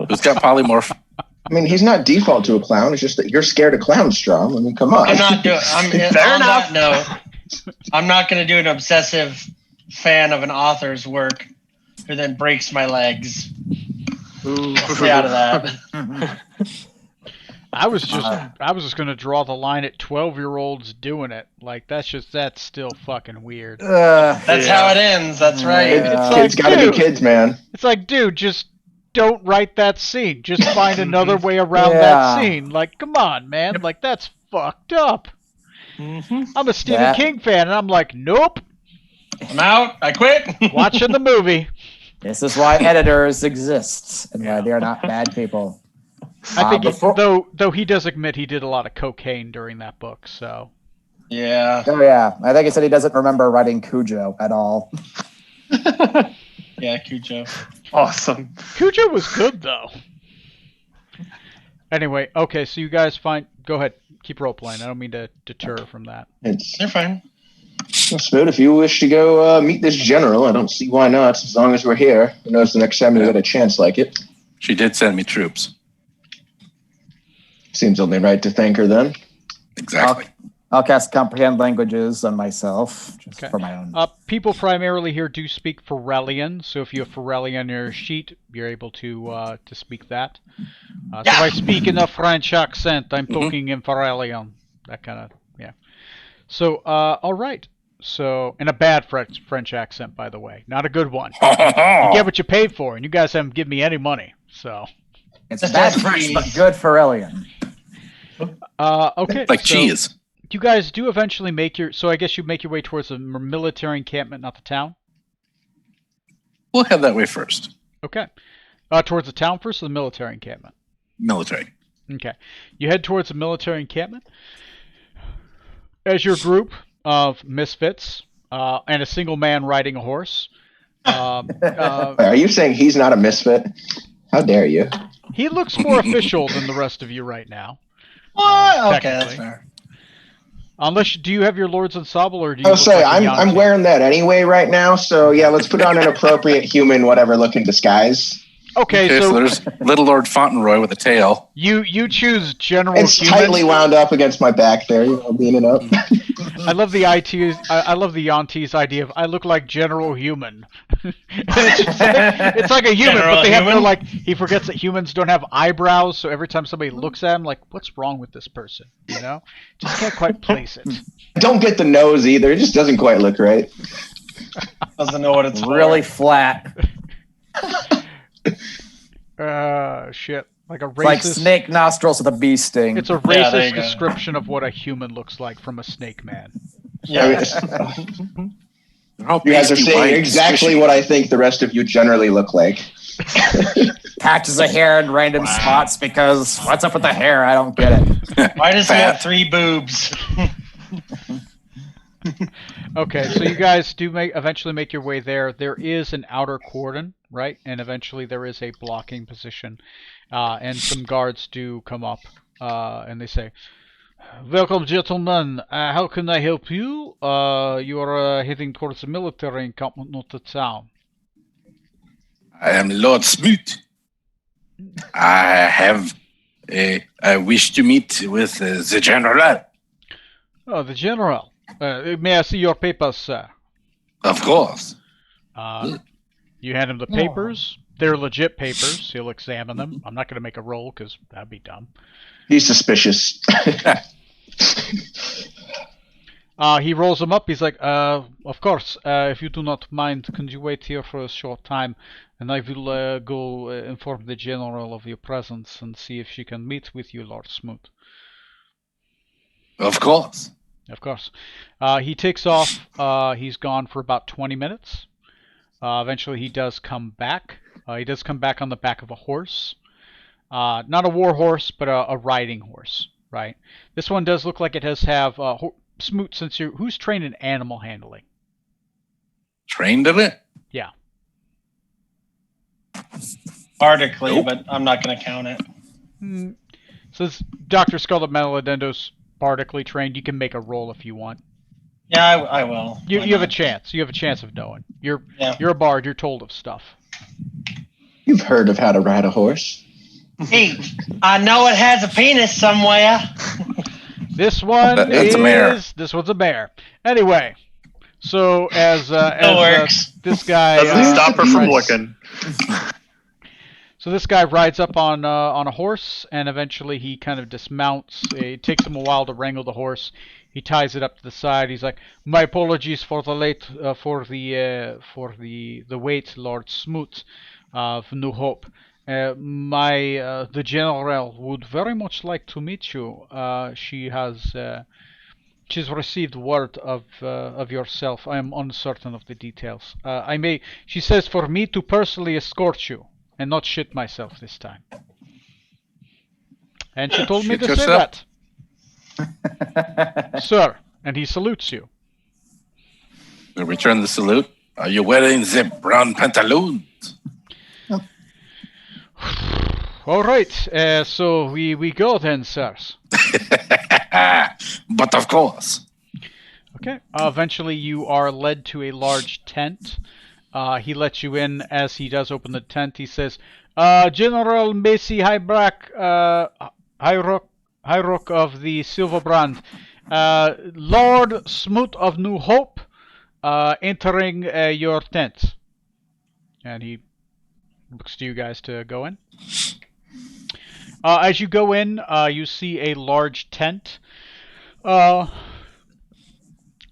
Who's got polymorph? I mean, he's not default to a clown. It's just that you're scared of clowns, Strom. I mean, come on. I'm not doing. Fair On enough. that note, I'm not going to do an obsessive fan of an author's work who then breaks my legs. I'll stay out of that. I was just gonna draw the line at 12-year-olds doing it. Like that's still fucking weird. That's how it ends. That's right. Yeah. Kids like, gotta dude. be kids, man. It's like, dude, just don't write that scene. Just find another way around Yeah. that scene. Like, come on, man. Like that's fucked up. I'm a Stephen That- King fan, and I'm like, nope. I'm out. I quit. Watching the movie. This is why editors exist and why they are not bad people. I think before- though he does admit he did a lot of cocaine during that book. So Yeah. Oh yeah, I think he said he doesn't remember writing Cujo at all. Yeah, Cujo. Awesome. Cujo was good though. Anyway, okay, so you guys go ahead, keep role playing. I don't mean to deter from that. It's They're fine. Smooth. If you wish to go meet this general, I don't see why not. As long as we're here, who knows the next time we get a chance like it. She did send me troops. Seems only right to thank her then. Exactly. I'll cast Comprehend Languages on myself, just Okay. for my own. People primarily here do speak Ferellian, so if you have Ferellian on your sheet, you're able to speak that. So if I speak in a French accent, I'm talking in Ferellian. That kind of, yeah. So, all right. So, in a bad French accent, by the way. Not a good one. You get what you paid for, and you guys haven't given me any money, so. It's That's bad just French, free. but good for Elian. Okay. Like so cheese. You guys do eventually make so I guess you make your way towards the military encampment, not the town? We'll head that way first. Okay. Towards the town first or the military encampment? Military. Okay. You head towards the military encampment. As your group of misfits and a single man riding a horse. Are you saying he's not a misfit? How dare you? He looks more official than the rest of you right now. What? Okay, that's Technically. fair. Unless, do you have your Lord's Ensemble or do you I'll look say like a I'm Yankee? wearing that anyway right now. So yeah, let's put on an appropriate human whatever looking disguise. Okay, Okay, so so there's Little Lord Fauntleroy with a tail. you choose General It's Human. tightly wound up against my back there, leaning up. I love the I love the Yantee's idea of I look like General Human. It's like a human, General but they have no Human? he forgets that humans don't have eyebrows, so every time somebody looks at him, like, what's wrong with this person? You know, just can't quite place it. Don't get the nose either. It just doesn't quite look right. Doesn't know what it's for. Really flat. Shit, like a It's like racist. snake nostrils with a bee sting. It's a Yeah, there racist you go. description of what a human looks like from a snake man. Yeah. They're all You guys are pasty saying white, exactly squishy. what I think the rest of you generally look like. Patches of hair in random spots because what's up with the hair? I don't get it. Why does he Fat. have 3 boobs? Okay, so you guys do eventually make your way there. There is an outer cordon, right? And eventually there is a blocking position. And some guards do come up and they say, "Welcome, gentlemen. How can I help you? You are heading towards the military encampment, not the town." I am Lord Smoot. I have I wish to meet with the general. Oh, the general. May I see your papers, sir? Of course. You hand him the papers. They're legit papers. He'll examine them. I'm not going to make a roll because that'd be dumb. He's suspicious. He rolls them up. He's like, of course, if you do not mind, can you wait here for a short time? And I will go inform the general of your presence and see if she can meet with you, Lord Smoot. Of course. Of course. He takes off. He's gone for about 20 minutes. Eventually, he does come back. He does come back on the back of a horse. Not a war horse, but a riding horse, right? This one does look like it does have... Smoot, since who's trained in animal handling? Trained in it? Yeah. Bardically, Nope. but I'm not going to count it. Says Dr. Scarlet Meladendo's bardically trained. You can make a roll if you want. Yeah, I will. You Why have a not? chance. You have a chance of knowing. You're Yeah. a bard. You're told of stuff. You've heard of how to ride a horse. Hey, I know it has a penis somewhere. This one That's a mare. This one's a bear. Anyway, so as works. this guy Doesn't stop her from rides- looking. So this guy rides up on a horse, and eventually he kind of dismounts. It takes him a while to wrangle the horse. He ties it up to the side. He's like, "My apologies for the wait, Lord Smoot of New Hope. The general would very much like to meet you. She's received word of yourself. I am uncertain of the details. She says for me to personally escort you and not shit myself this time. And she told me Shit to yourself? say that, sir." And he salutes you. We return the salute. Are you wearing the brown pantaloons? All right, so we go then, sirs. But of course. Okay. Eventually, you are led to a large tent. He lets you in. As he does open the tent, he says, "General Macy Hyrock of the Silverbrand, Lord Smoot of New Hope, entering your tent." And he looks to you guys to go in. As you go in, you see a large tent.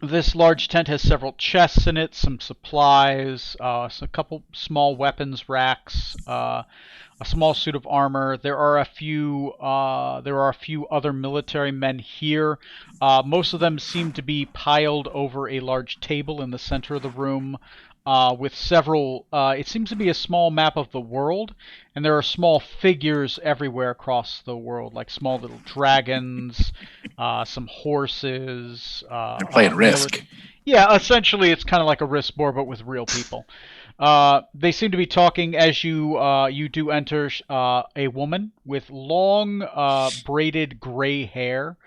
This large tent has several chests in it, some supplies, a couple small weapons racks, a small suit of armor. There are a few other military men here. Most of them seem to be piled over a large table in the center of the room. With several, it seems to be a small map of the world, and there are small figures everywhere across the world, like small little dragons, some horses. They're playing Risk. Yeah, essentially it's kind of like a Risk board, but with real people. They seem to be talking as you do enter. A woman with long braided gray hair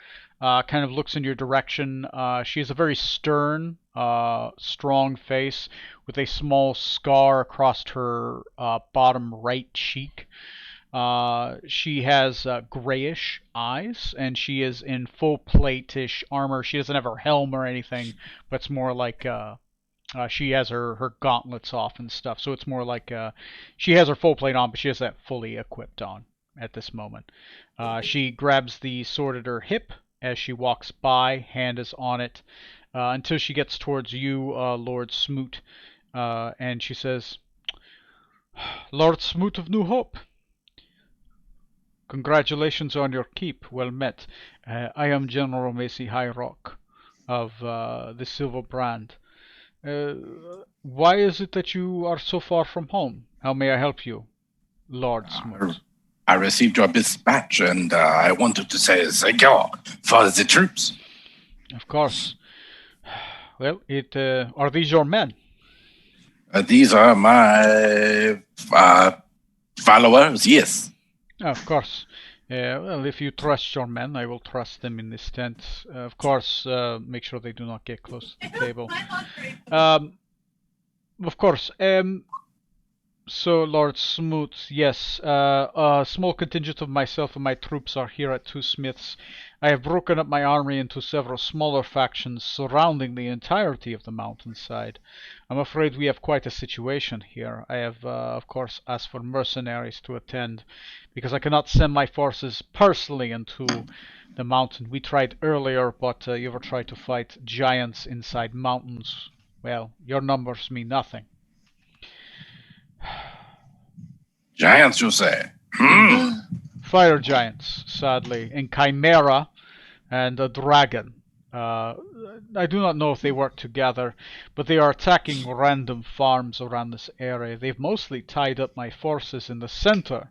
kind of looks in your direction. She has a very stern, strong face with a small scar across her bottom right cheek. She has grayish eyes, and she is in full plate-ish armor. She doesn't have her helm or anything, but it's more like she has her gauntlets off and stuff. So it's more like she has her full plate on, but she has that fully equipped on at this moment. She grabs the sword at her hip as she walks by, hand is on it, until she gets towards you, Lord Smoot, and she says, "Lord Smoot of New Hope, congratulations on your keep. Well met. I am General Macy Hyrock of the Silver Brand. Why is it that you are so far from home? How may I help you, Lord Smoot?" I received your dispatch, and I wanted to say thank you for the troops. Of course. Well, are these your men? These are my followers, yes. Of course. Well, if you trust your men, I will trust them in this tent. Of course, make sure they do not get close to the table. Of course. So, Lord Smoot, yes, a small contingent of myself and my troops are here at Two Smiths. I have broken up my army into several smaller factions surrounding the entirety of the mountainside. I'm afraid we have quite a situation here. I have, of course, asked for mercenaries to attend, because I cannot send my forces personally into the mountain. We tried earlier, but you ever tried to fight giants inside mountains? Well, your numbers mean nothing. Giants, you say? Fire giants, sadly, and chimera and a dragon. I do not know if they work together, but they are attacking random farms around this area. They've mostly tied up my forces in the center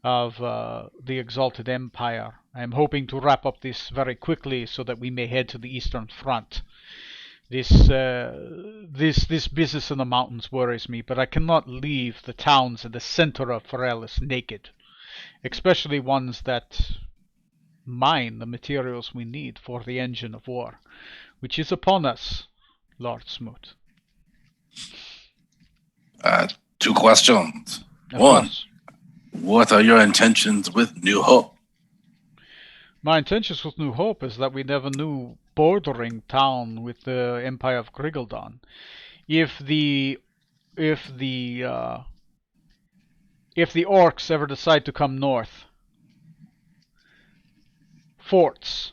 of the Exalted Empire. I am hoping to wrap up this very quickly so that we may head to the Eastern Front. This business in the mountains worries me, but I cannot leave the towns in the center of Forellis naked, especially ones that mine the materials we need for the engine of war, which is upon us, Lord Smoot. 2 questions. Of One, course. what are your intentions with New Hope? My intentions with New Hope is that we have a new bordering town with the Empire of Grigaldon. If the orcs ever decide to come north, forts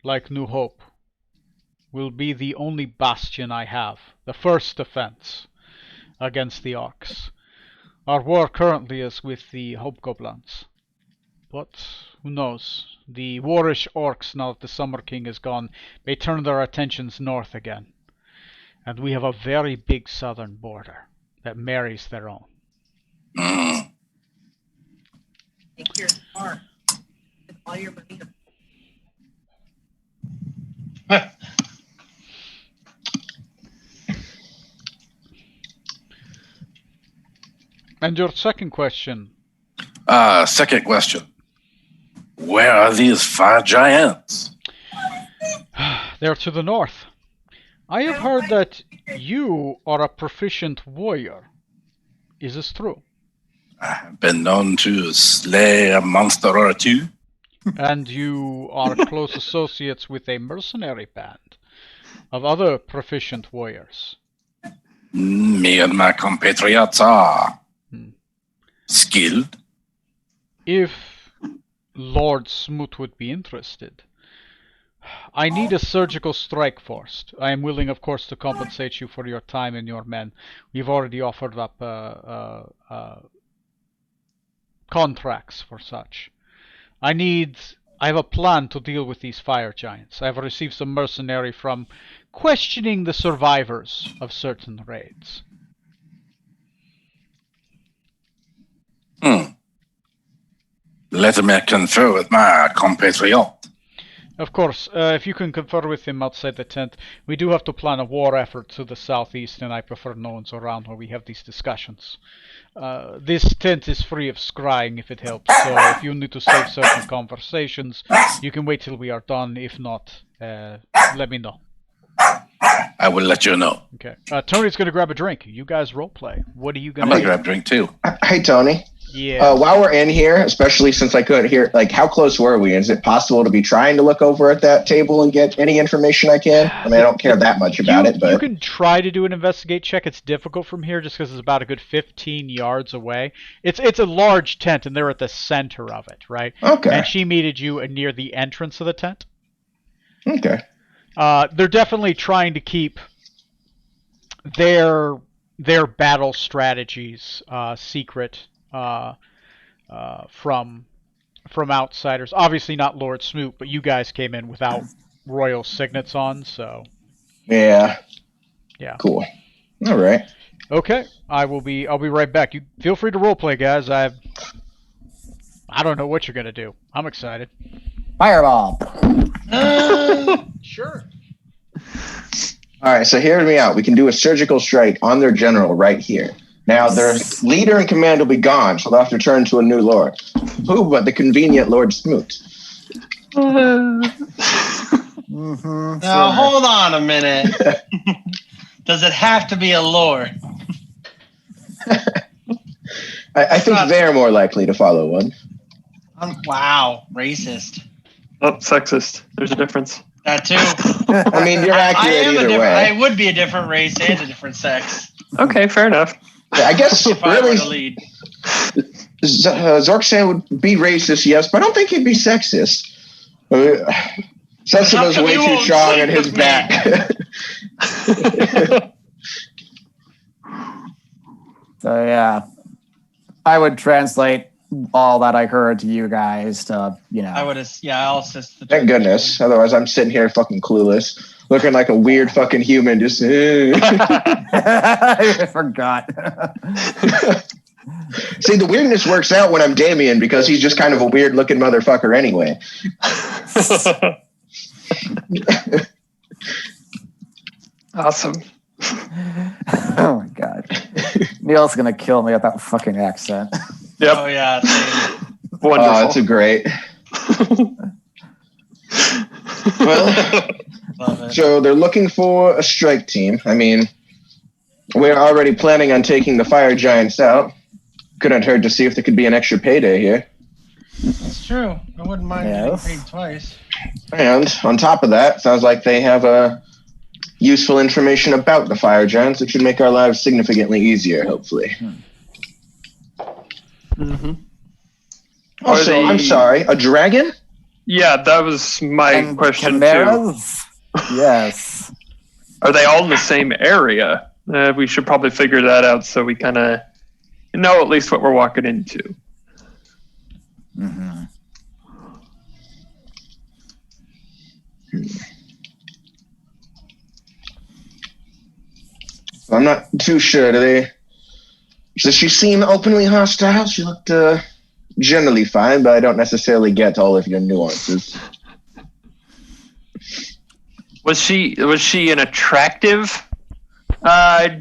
like New Hope will be the only bastion I have, the first defense against the orcs. Our war currently is with the hobgoblins, but who knows? The warish orcs, now that the Summer King is gone, may turn their attentions north again. And we have a very big southern border that marries their own. Mm. Take your car. Get all your money. And your second question? Second question. Where are these 5 giants? They're to the north. I have heard that you are a proficient warrior. Is this true? I've been known to slay a monster or 2. And you are close associates with a mercenary band of other proficient warriors. Me and my compatriots are skilled. If Lord Smoot would be interested, I need a surgical strike force. I am willing, of course, to compensate you for your time and your men. We've already offered up contracts for such. I have a plan to deal with these fire giants. I have received some mercenary from questioning the survivors of certain raids. Let me confer with my compatriot. Of course, if you can confer with him outside the tent, we do have to plan a war effort to the southeast, and I prefer no one's around while we have these discussions. This tent is free of scrying if it helps, so if you need to save certain conversations, you can wait till we are done. If not, let me know. I will let you know. Okay. Tony's going to grab a drink. You guys roleplay. What are you going I'm to going do? to grab a drink too. Hey, Tony. Yeah. While we're in here, especially since I couldn't hear, like, how close were we? Is it possible to be trying to look over at that table and get any information I can? I mean, I don't care that much about it, but you can try to do an investigate check. It's difficult from here just because it's about a good 15 yards away. It's a large tent, and they're at the center of it, right? Okay. And she meted you near the entrance of the tent. Okay. They're definitely trying to keep their battle strategies secret from outsiders. Obviously not Lord Smoot, but you guys came in without royal signets on, so Yeah. yeah. Cool. All right. Okay, I'll be right back. You feel free to roleplay, guys. I don't know what you're gonna do. I'm excited. Fireball. Sure. All right, so hear me out. We can do a surgical strike on their general right here. Now, their leader and command will be gone, so they'll have to turn to a new lord. Who but the convenient Lord Smoot? Now, hold on a minute. Does it have to be a lord? I think they're more likely to follow one. Wow, racist. Oh, sexist. There's a difference. That too. I mean, you're I accurate am a either different. way. I would be a different race and a different sex Okay, fair enough. Yeah, I guess if I were really to lead. Zorksan would be racist, yes, but I don't think he'd be sexist. Sensitive How is come way you too won't strong sleep in his with me? back. So yeah, I would translate all that I heard to you guys to, I would. Yeah, I'll assist. The Thank goodness. Otherwise, I'm sitting here fucking clueless, looking like a weird fucking human. Just I forgot. see, the weirdness works out when I'm Damien because he's just kind of a weird looking motherfucker anyway. Awesome. Oh my god, Neil's gonna kill me with that fucking accent. Yep. Oh yeah. Same. Wonderful. Oh, that's a great. Well, Love it. so they're looking for a strike team. I mean, we're already planning on taking the fire giants out. Couldn't hurt to see if there could be an extra payday here. That's true. I wouldn't mind Yes. getting paid twice. And on top of that, sounds like they have useful information about the fire giants that should make our lives significantly easier, hopefully. Mm-hmm. Also, they- I'm sorry, a dragon? Yeah, that was my And question too. chimeras? Yes. Are they all in the same area? We should probably figure that out so we kind of know at least what we're walking into. Mm-hmm. I'm not too sure. Does she seem openly hostile? She looked generally fine, but I don't necessarily get all of your nuances. Was she an attractive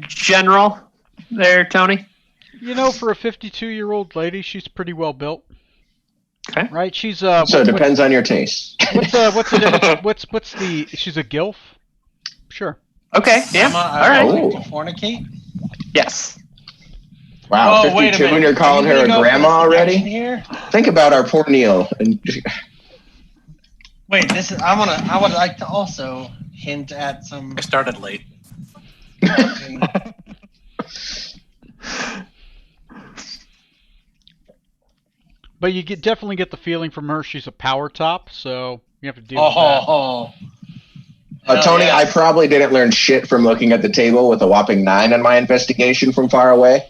general there, Tony? You know, for a 52-year-old lady, she's pretty well built. Okay. Right? She's So it depends on your taste. what's the difference? What's the? She's a gilf. Sure. Okay. Yeah. All right. Oh. To fornicate. Yes. Wow, Oh, wait a 52 and minute. you're calling Are you her a gonna go grandma for this direction already? Here? Think about our poor Neil. And Wait, this is. I would like to also hint at some. I started late. But you definitely get the feeling from her she's a power top, so you have to deal with that. Oh. Hell Tony, yeah. I probably didn't learn shit from looking at the table with a whopping 9 on my investigation from far away,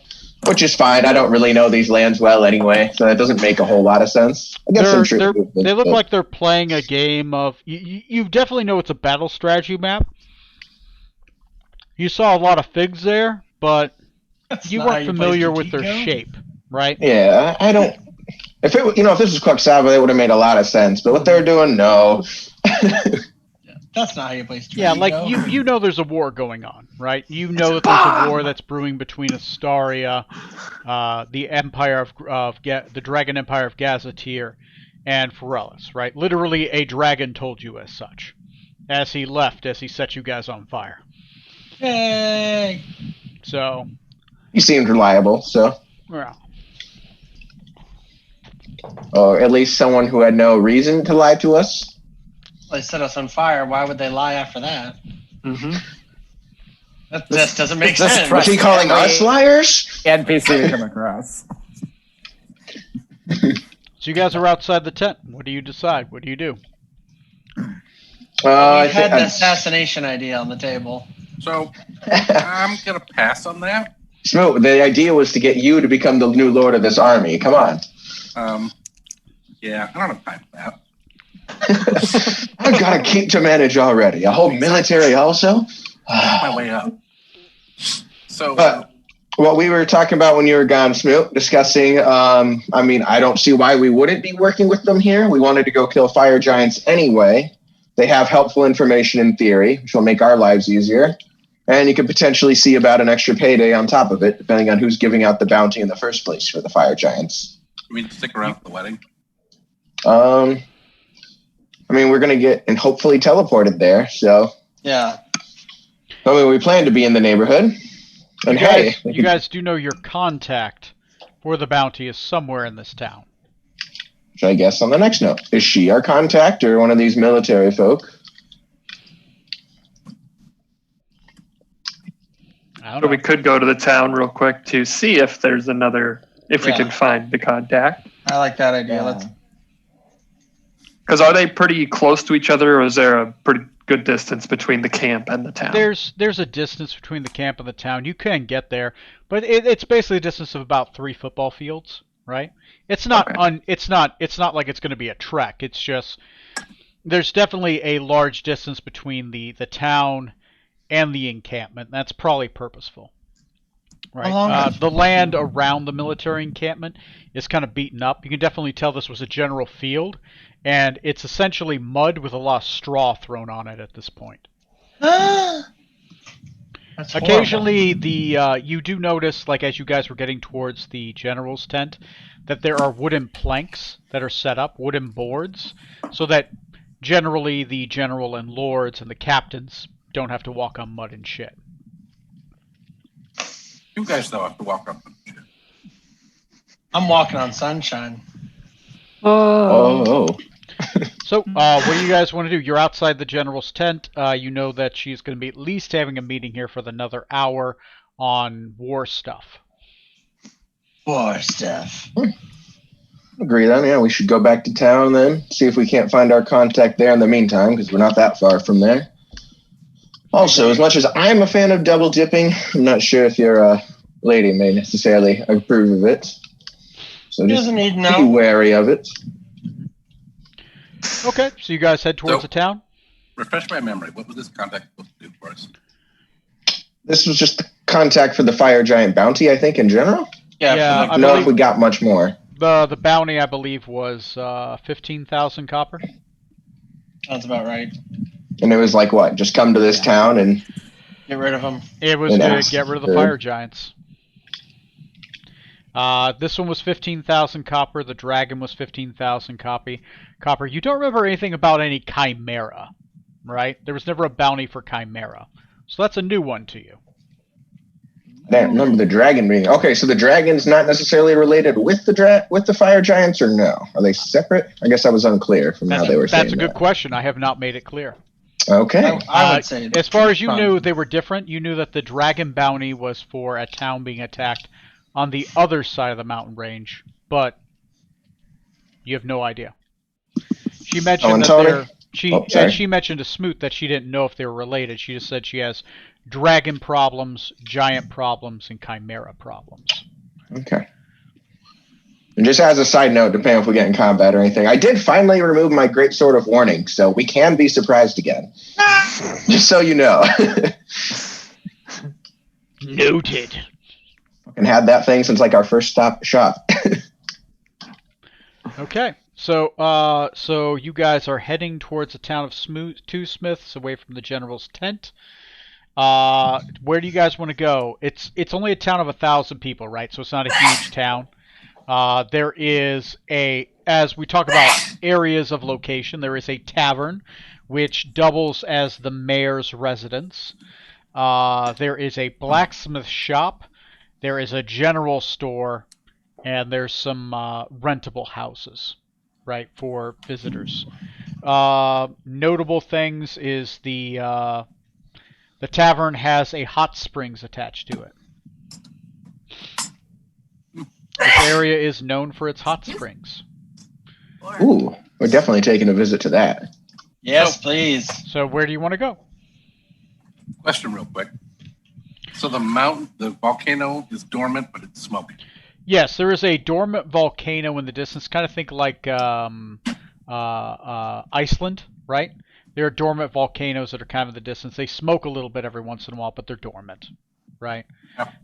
which is fine. I don't really know these lands well anyway, so that doesn't make a whole lot of sense. I guess some truth to it, They look but- like they're playing a game of. You definitely know it's a battle strategy map. You saw a lot of figs there, but That's you not how weren't play familiar with their Strategico. shape, right? Yeah, I don't. If this was Quaxava, it would have made a lot of sense. But what they're doing, no. That's not how you play Strategico. Yeah, like you know there's a war going on, right? You know that there's a war that's brewing between Astaria, the Empire of the Dragon Empire of Gazetteer, and Forellis, right? Literally, a dragon told you as such, as he set you guys on fire. Yay! So, He seemed reliable, so. well, Or at least someone who had no reason to lie to us. They set us on fire. Why would they lie after that? Mm-hmm. That just doesn't make This sense. Was he calling us liars? NPC we come across. so you guys are outside the tent. What do you decide? What do you do? We I had think the assassination idea on the table. So I'm gonna pass on that. Smoot, the idea was to get you to become the new lord of this army. Come on. Yeah, I don't have time for that. I've got a king to manage already. A whole military also. My way up. So But what we were talking about when you were gone, Smoot, discussing, I mean, I don't see why we wouldn't be working with them here. We wanted to go kill fire giants anyway. They have helpful information in theory, which will make our lives easier. And you could potentially see about an extra payday on top of it, depending on who's giving out the bounty in the first place for the fire giants. we stick around for the wedding. I mean, we're going to get and hopefully teleported there. So, Yeah. I mean, we plan to be in the neighborhood. And You hey, guys do know your contact for the bounty is somewhere in this town. Which I guess on the next note. Is she our contact or one of these military folk? I don't So know. we could go to the town real quick to see if there's another, if we Yeah. can find the contact. I like that idea. Yeah. Let's. Because are they pretty close to each other, or is there a pretty good distance between the camp and the town? There's a distance between the camp and the town. You can get there, but it's basically a distance of about 3 football fields, right? It's not Okay. it's not like it's going to be a trek. It's just there's definitely a large distance between the town and the encampment. That's probably purposeful. Right. How long- The land around the military encampment is kind of beaten up. You can definitely tell this was a general field, and it's essentially mud with a lot of straw thrown on it at this point. That's horrible. Occasionally, you do notice, like as you guys were getting towards the general's tent, that there are wooden planks that are set up, wooden boards, so that generally the general and lords and the captains don't have to walk on mud and shit. You guys though have to walk up. I'm walking on sunshine. Oh. So, what do you guys want to do? You're outside the general's tent. You know that she's going to be at least having a meeting here for another hour on war stuff. War stuff. Agree then. Yeah, we should go back to town then. See if we can't find our contact there in the meantime, because we're not that far from there. Also, as much as I'm a fan of double dipping, I'm not sure if your lady may necessarily approve of it. So He just doesn't need to be know. wary of it. Okay, so you guys head towards So- the town? Refresh my memory. What was this contact supposed to do for us? This was just the contact for the Fire Giant bounty, I think, in general. Yeah, I I don't know if believe- we got much more. The bounty, I believe, was 15,000 copper. That's about right. And it was like, what? Just come to this town and Get rid of them. It was And to ask get rid of the for- fire giants. This one was 15,000 copper. The dragon was 15,000 copper. You don't remember anything about any chimera, right? There was never a bounty for chimera. So that's a new one to you. I don't remember the dragon being okay. So the dragon's not necessarily related with the fire giants, or no? Are they separate? I guess I was unclear from how they were saying That's a good that. question. I have not made it clear. Okay. I would say. As far as you Probably. knew, they were different. You knew that the dragon bounty was for a town being attacked on the other side of the mountain range, but you have no idea. She mentioned and that Tony? they're Sorry. she mentioned to Smoot that she didn't know if they were related. She just said she has dragon problems, giant problems, and chimera problems. Okay. And just as a side note, depending if we get in combat or anything, I did finally remove my great sword of warning, so we can be surprised again. Just so you know. Noted. And had that thing since like our first shop. Okay, so you guys are heading towards the town of Two Smiths, away from the general's tent. Where do you guys want to go? It's only a town of 1,000 people, right? So it's not a huge town. There is as we talk about areas of location, there is a tavern, which doubles as the mayor's residence. There is a blacksmith shop. There is a general store, and there's some rentable houses, right, for visitors. Notable things is the tavern has a hot springs attached to it. This area is known for its hot springs. Ooh, we're definitely taking a visit to that. Yes, please. So where do you want to go? Question real quick. So the volcano is dormant, but it's smoking. Yes, there is a dormant volcano in the distance. Kind of think like Iceland, right? There are dormant volcanoes that are kind of in the distance. They smoke a little bit every once in a while, but they're dormant, right? Yep.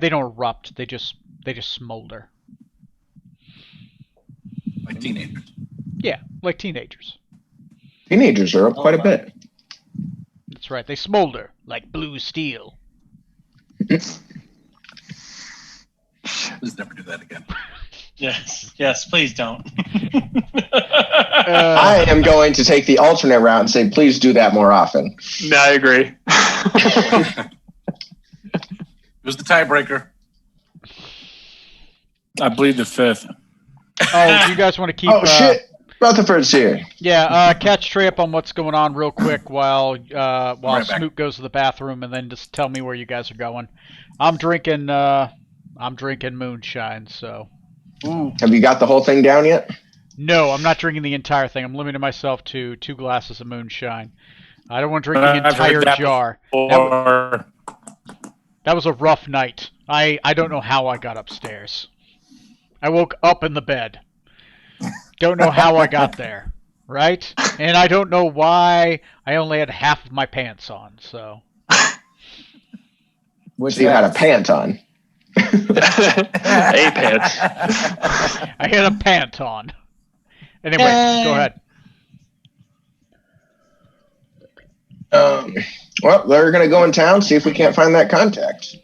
They don't erupt. They just smolder. Like teenagers. Yeah, like teenagers. Teenagers are up quite a bit. That's right. They smolder like blue steel. Please never do that again. Yes, please don't. I am going to take the alternate route and say, please do that more often. No, I agree. It was the tiebreaker. I believe the 5th. Oh, do you guys want to keep? Oh shit! Rutherford's here. Yeah, catch Trey up on what's going on real quick while Right back. Smoot goes to the bathroom, and then just tell me where you guys are going. I'm drinking moonshine, so. Have you got the whole thing down yet? No, I'm not drinking the entire thing. I'm limiting myself to 2 glasses of moonshine. I don't want to drink the I've heard entire that jar. Or That was a rough night. I don't know how I got upstairs. I woke up in the bed. Don't know how I got there, right? And I don't know why I only had half of my pants on, so. Which So you had a pant on. A pants. I had a pant on. Anyway, go ahead. Well, they're gonna go in town, see if we can't find that contact.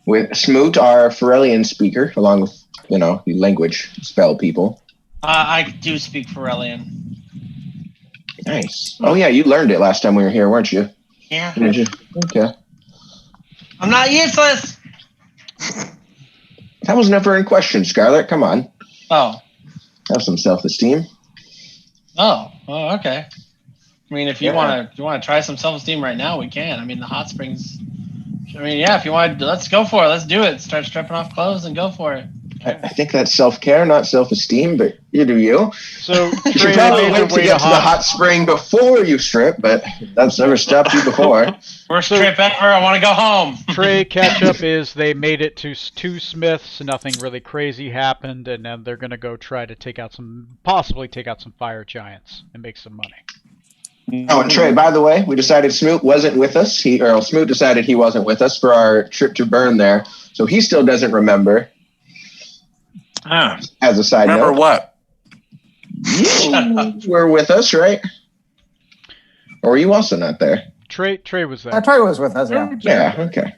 With Smoot, our Ferellian speaker, along with the language spell people. I do speak Ferellian. Nice. Oh yeah, you learned it last time we were here, weren't you? Yeah. Did you? Okay. I'm not useless. That was never in question, Scarlet. Come on, Oh. have some self-esteem. Oh. Oh. Okay. I mean, if you Yeah. want to try some self-esteem right now, we can. I mean, the hot springs. I mean, yeah. If you want, let's go for it. Let's do it. Start stripping off clothes and go for it. I think that's self-care, not self-esteem, but you do you. So, You Trey, probably they made went their to way get to to the hot spring before you strip, but that's never stopped you before. Worst So- trip ever. I want to go home. Trey, catch up is they made it to 2 Smiths. Nothing really crazy happened, and then they're gonna go try to possibly take out some fire giants and make some money. Oh, and Trey, by the way, we decided Smoot wasn't with us. Smoot decided he wasn't with us for our trip to Burn there, so he still doesn't remember. As a side Remember note, what? you were with us, right? Or were you also not there? Trey was there. Troy was with us, yeah. Yeah. Okay.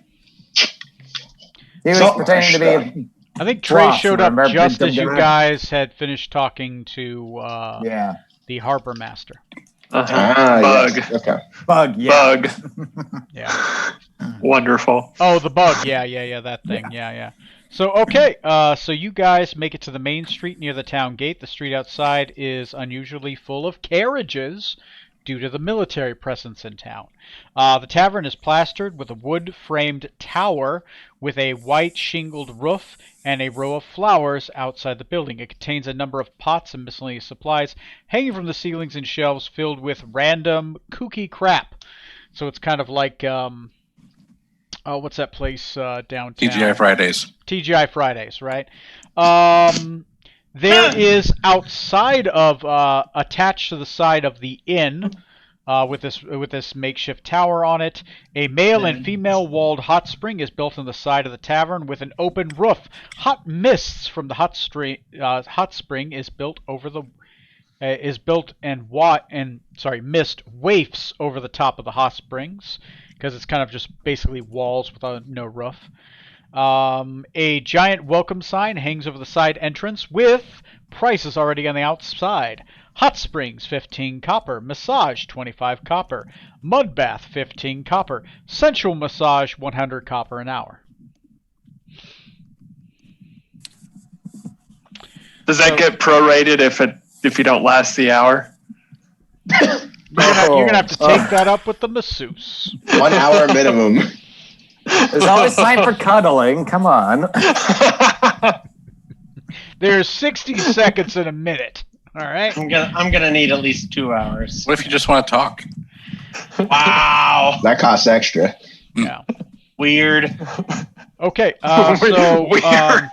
He was Salt pretending to marsh be, I think Trey Ross, showed up remember? just Big as you guy. guys had finished talking to yeah. the harbor master. Ah, Bug. yes. Okay. Bug, yeah. Bug. Yeah. Wonderful. Oh, the bug. Yeah, that thing. Yeah. So, okay, so you guys make it to the main street near the town gate. The street outside is unusually full of carriages due to the military presence in town. The tavern is plastered with a wood-framed tower with a white shingled roof and a row of flowers outside the building. It contains a number of pots and miscellaneous supplies hanging from the ceilings and shelves filled with random kooky crap. So it's kind of like, what's that place downtown? TGI Fridays. TGI Fridays, right? There is outside of, attached to the side of the inn, with this makeshift tower on it, a male and female walled hot spring is built on the side of the tavern with an open roof. Hot mists from the hot spring is built over the mist wafts over the top of the hot springs because it's kind of just basically walls with no roof. A giant welcome sign hangs over the side entrance with prices already on the outside. Hot springs, 15 copper. Massage, 25 copper. Mud bath, 15 copper. Sensual massage, 100 copper an hour. Does that get prorated if you don't last the hour? You're gonna have to take that up with the masseuse. 1 hour minimum. There's always time for cuddling. Come on. There's 60 seconds in a minute. All right. I'm gonna need at least 2 hours. What if you just want to talk? Wow. That costs extra. Yeah. Weird. Okay. So. Weird.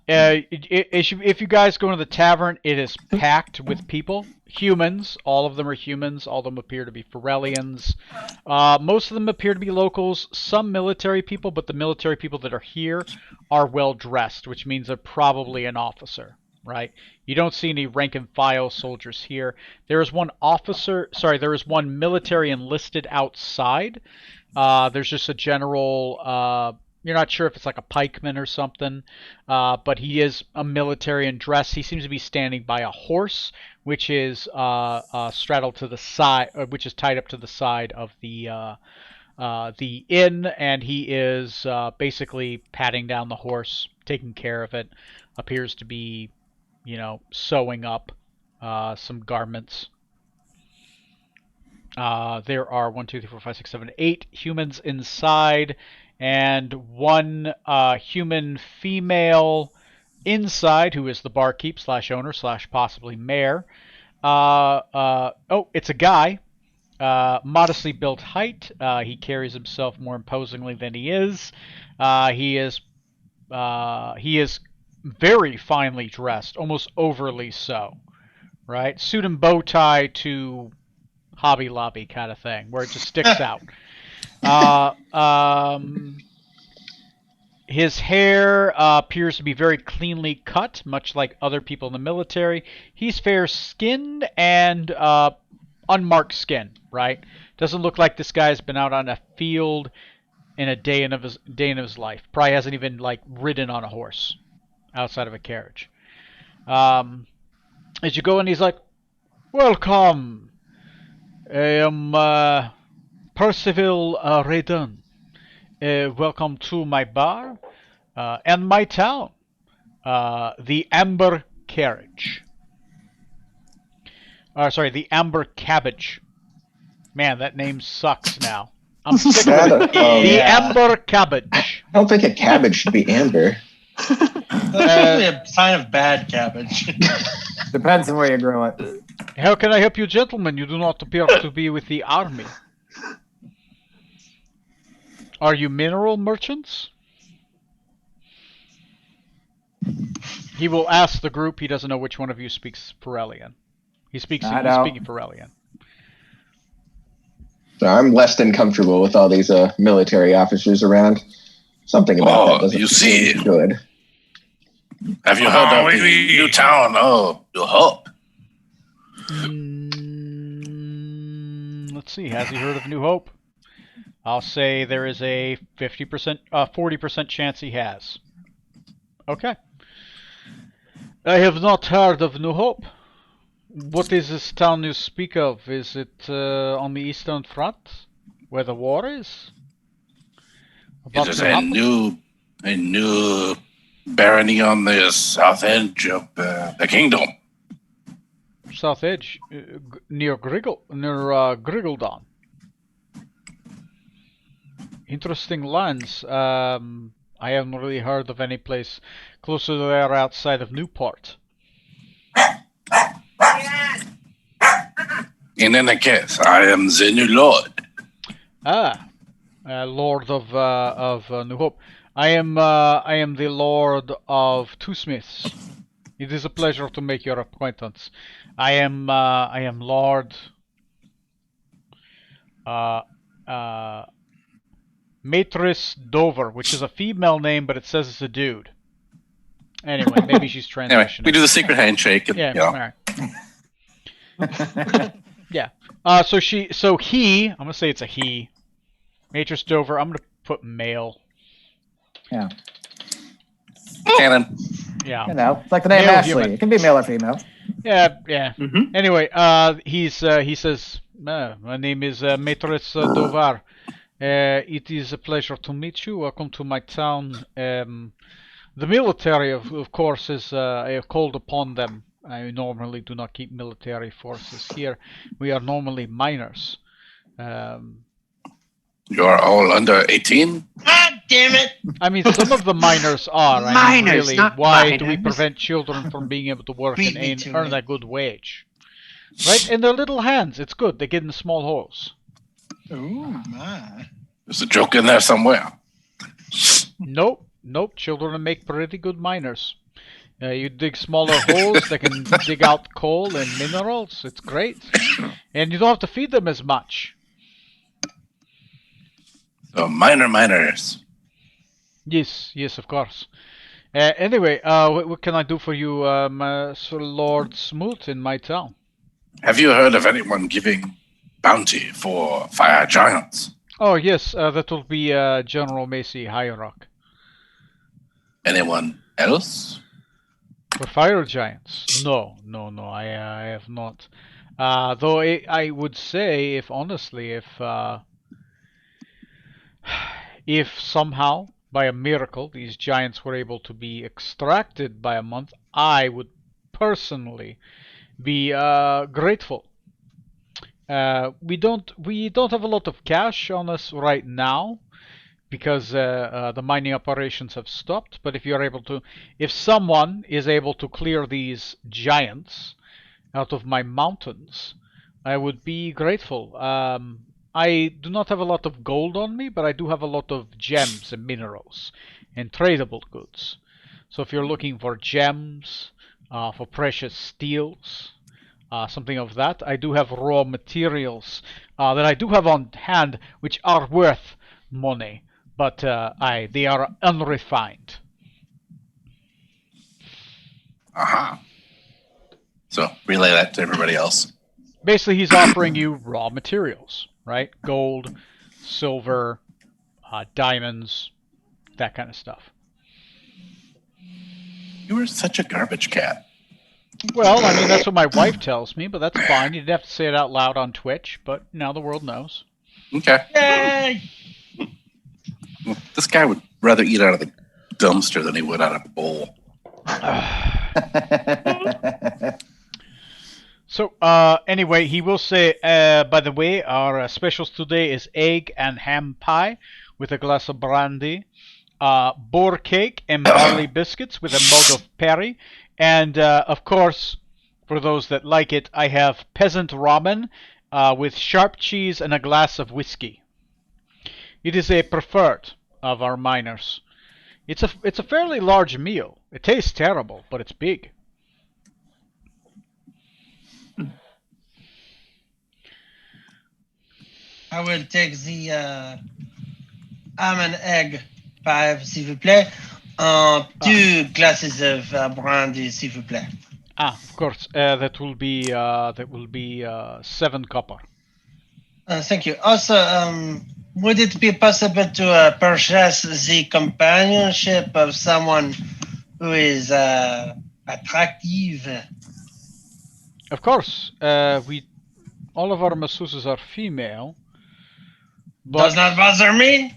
If you guys go to the tavern, it is packed with people. Humans. All of them are humans. All of them appear to be Ferellians. Most of them appear to be locals. Some military people, but the military people that are here are well dressed, which means they're probably an officer, right? You don't see any rank and file soldiers here. There is one military enlisted outside. There's just a general... You're not sure if it's like a pikeman or something, but he is a military in dress. He seems to be standing by a horse, which is straddled to the side, which is tied up to the side of the the inn, and he is basically patting down the horse, taking care of it. Appears to be, sewing up some garments. There are 1, 2, 3, 4, 5, 6, 7, 8 humans inside, and one human female inside, who is the barkeep / owner / possibly mayor. It's a guy. Modestly built height. He carries himself more imposingly than he is. He is very finely dressed, almost overly so. Right? Suit and bow tie to Hobby Lobby kind of thing, where it just sticks out. His hair appears to be very cleanly cut, much like other people in the military. He's fair-skinned and unmarked skin, right? Doesn't look like this guy's been out on a field in a day in his life. Probably hasn't even ridden on a horse outside of a carriage. As you go in, he's like, "Welcome. I am Percival Raydon. Welcome to my bar and my town, the Amber Carriage. The Amber Cabbage. Man, that name sucks now. I'm sick of it. The Amber Cabbage. I don't think a cabbage should be amber. That's usually a sign of bad cabbage. Depends on where you grow it. How can I help you, gentlemen? You do not appear to be with the army. Are you mineral merchants?" He will ask the group. He doesn't know which one of you speaks Ferellian. He's speaking Ferellian. So I'm less than comfortable with all these military officers around. Something about that doesn't seem good. Have you heard of the new town? Oh, New Hope. Let's see. Has he heard of New Hope? I'll say there is a 40% chance he has. Okay. I have not heard of New Hope. What is this town you speak of? Is it on the Eastern Front, where the war is? It is a new barony on the south edge of the kingdom. South edge, near Griggledon. Interesting lands. I haven't really heard of any place closer to there outside of Newport. In any case, I am the new lord. Lord of New Hope. I am the Lord of Two Smiths. It is a pleasure to make your acquaintance. I am Lord Matris Dover, which is a female name, but it says it's a dude. Anyway, maybe she's transitioning. Anyway, we do the secret handshake. And, yeah, all right. Yeah. So he. I'm gonna say it's a he. Matris Dover. I'm gonna put male. Yeah. Canon. Yeah. It's like the name Male Ashley. human. It can be male or female. Yeah. Mm-hmm. Anyway, he says, my name is Matris Dover. It is a pleasure to meet you. Welcome to my town. The military, of course, is I have called upon them. I normally do not keep military forces here. We are normally miners. You are all under 18? God damn it! I mean, some of the miners are. Miners, really, not why do we minors. prevent children from being able to work Beat me and to earn it. a good wage? Right? And their little hands, it's good. They get in the small holes. Ooh, my. There's a joke in there somewhere. Nope. Children make pretty good miners. You dig smaller holes, they can dig out coal and minerals. It's great. And you don't have to feed them as much. So miners. Yes, of course. Anyway, what can I do for you, Sir Lord Smoot in my town? Have you heard of anyone giving bounty for fire giants? Oh, yes, that will be General Macy Hierarch. Anyone else? For fire giants? No, I have not. Though I would say, if if somehow, by a miracle, these giants were able to be extracted by a month, I would personally be grateful. We don't have a lot of cash on us right now because the mining operations have stopped. But if someone is able to clear these giants out of my mountains, I would be grateful. I do not have a lot of gold on me, but I do have a lot of gems and minerals and tradable goods. So if you're looking for gems, for precious steels, something of that, I do have raw materials that I do have on hand, which are worth money, but they are unrefined. Aha. So relay that to everybody else. Basically, he's offering you raw materials, right? Gold, silver, diamonds, that kind of stuff. You were such a garbage cat. Well, I mean, that's what my wife tells me, but that's fine. You didn't have to say it out loud on Twitch, but now the world knows. Okay. Yay! This guy would rather eat out of the dumpster than he would out of a bowl. So, anyway, he will say, by the way, our specials today is egg and ham pie with a glass of brandy, boar cake and barley biscuits with a mug of perry, and, of course, for those that like it, I have peasant ramen with sharp cheese and a glass of whiskey. It is a preferred of our miners. It's a fairly large meal. It tastes terrible, but it's big. I will take the ham and egg pie, s'il vous plaît. 2 glasses of brandy, s'il vous plaît. Of course. That will be 7 copper. Thank you. Also, would it be possible to purchase the companionship of someone who is attractive? Of course. All of our masseuses are female. But, Does not bother me.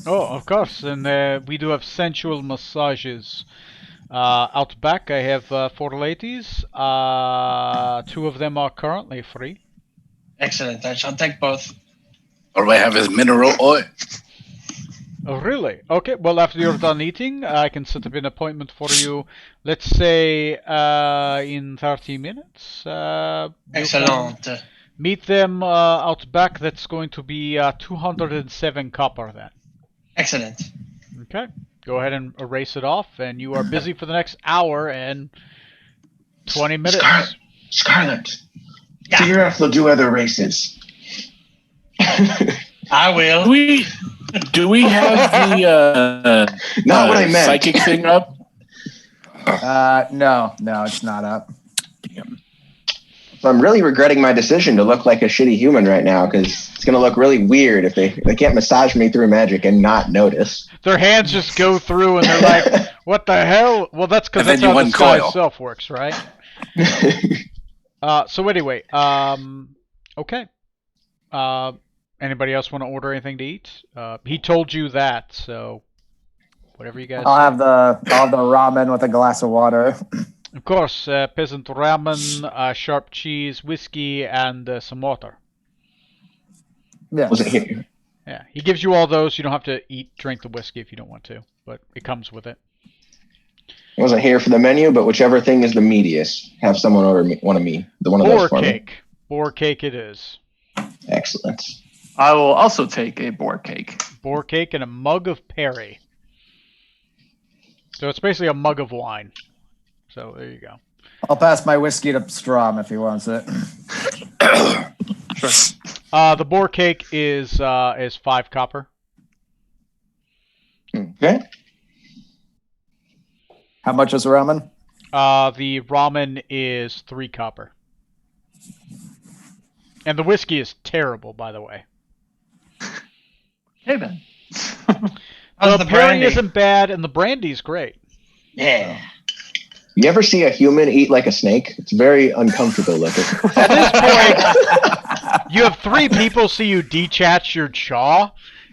oh, of course. And we do have sensual massages. Out back, I have 4 ladies. 2 of them are currently free. Excellent. I shall take both. All I have is mineral oil. Oh, really? Okay, well, after you're done eating, I can set up an appointment for you, let's say, in 30 minutes. You Excellent. can meet them out back. That's going to be 207 copper then. Excellent. Okay, go ahead and erase it off, and you are busy for the next hour and 20 minutes. Scarlet. Yeah. Figure out if they'll do other races. I will. Do we have the Not what I meant. psychic thing up? No, it's not up. So I'm really regretting my decision to look like a shitty human right now because it's going to look really weird if they can't massage me through magic and not notice. Their hands just go through, and they're like, "What the hell?" Well, that's because And that's then you how the uncoil. sky itself works, right? So anyway, okay. Anybody else want to order anything to eat? He told you that, so whatever you guys. I'll have the ramen with a glass of water. Of course, peasant ramen, sharp cheese, whiskey, and some water. Yeah. Was it here? Yeah, he gives you all those. You don't have to drink the whiskey if you don't want to, but it comes with it. I wasn't here for the menu, but whichever thing is the meatiest, have someone order one of those Boar for me. cake. Boar cake it is. Excellent. I will also take a boar cake. Boar cake and a mug of perry. So it's basically a mug of wine. So there you go. I'll pass my whiskey to Strom if he wants it. Sure. The boar cake is 5 copper. Okay. How much is the ramen? The ramen is 3 copper. And the whiskey is terrible, by the way. Hey then. How's The the perry brandy? isn't bad, and the brandy's great. Yeah. You ever see a human eat like a snake? It's very uncomfortable looking. At this point, you have 3 people see you detach your jaw,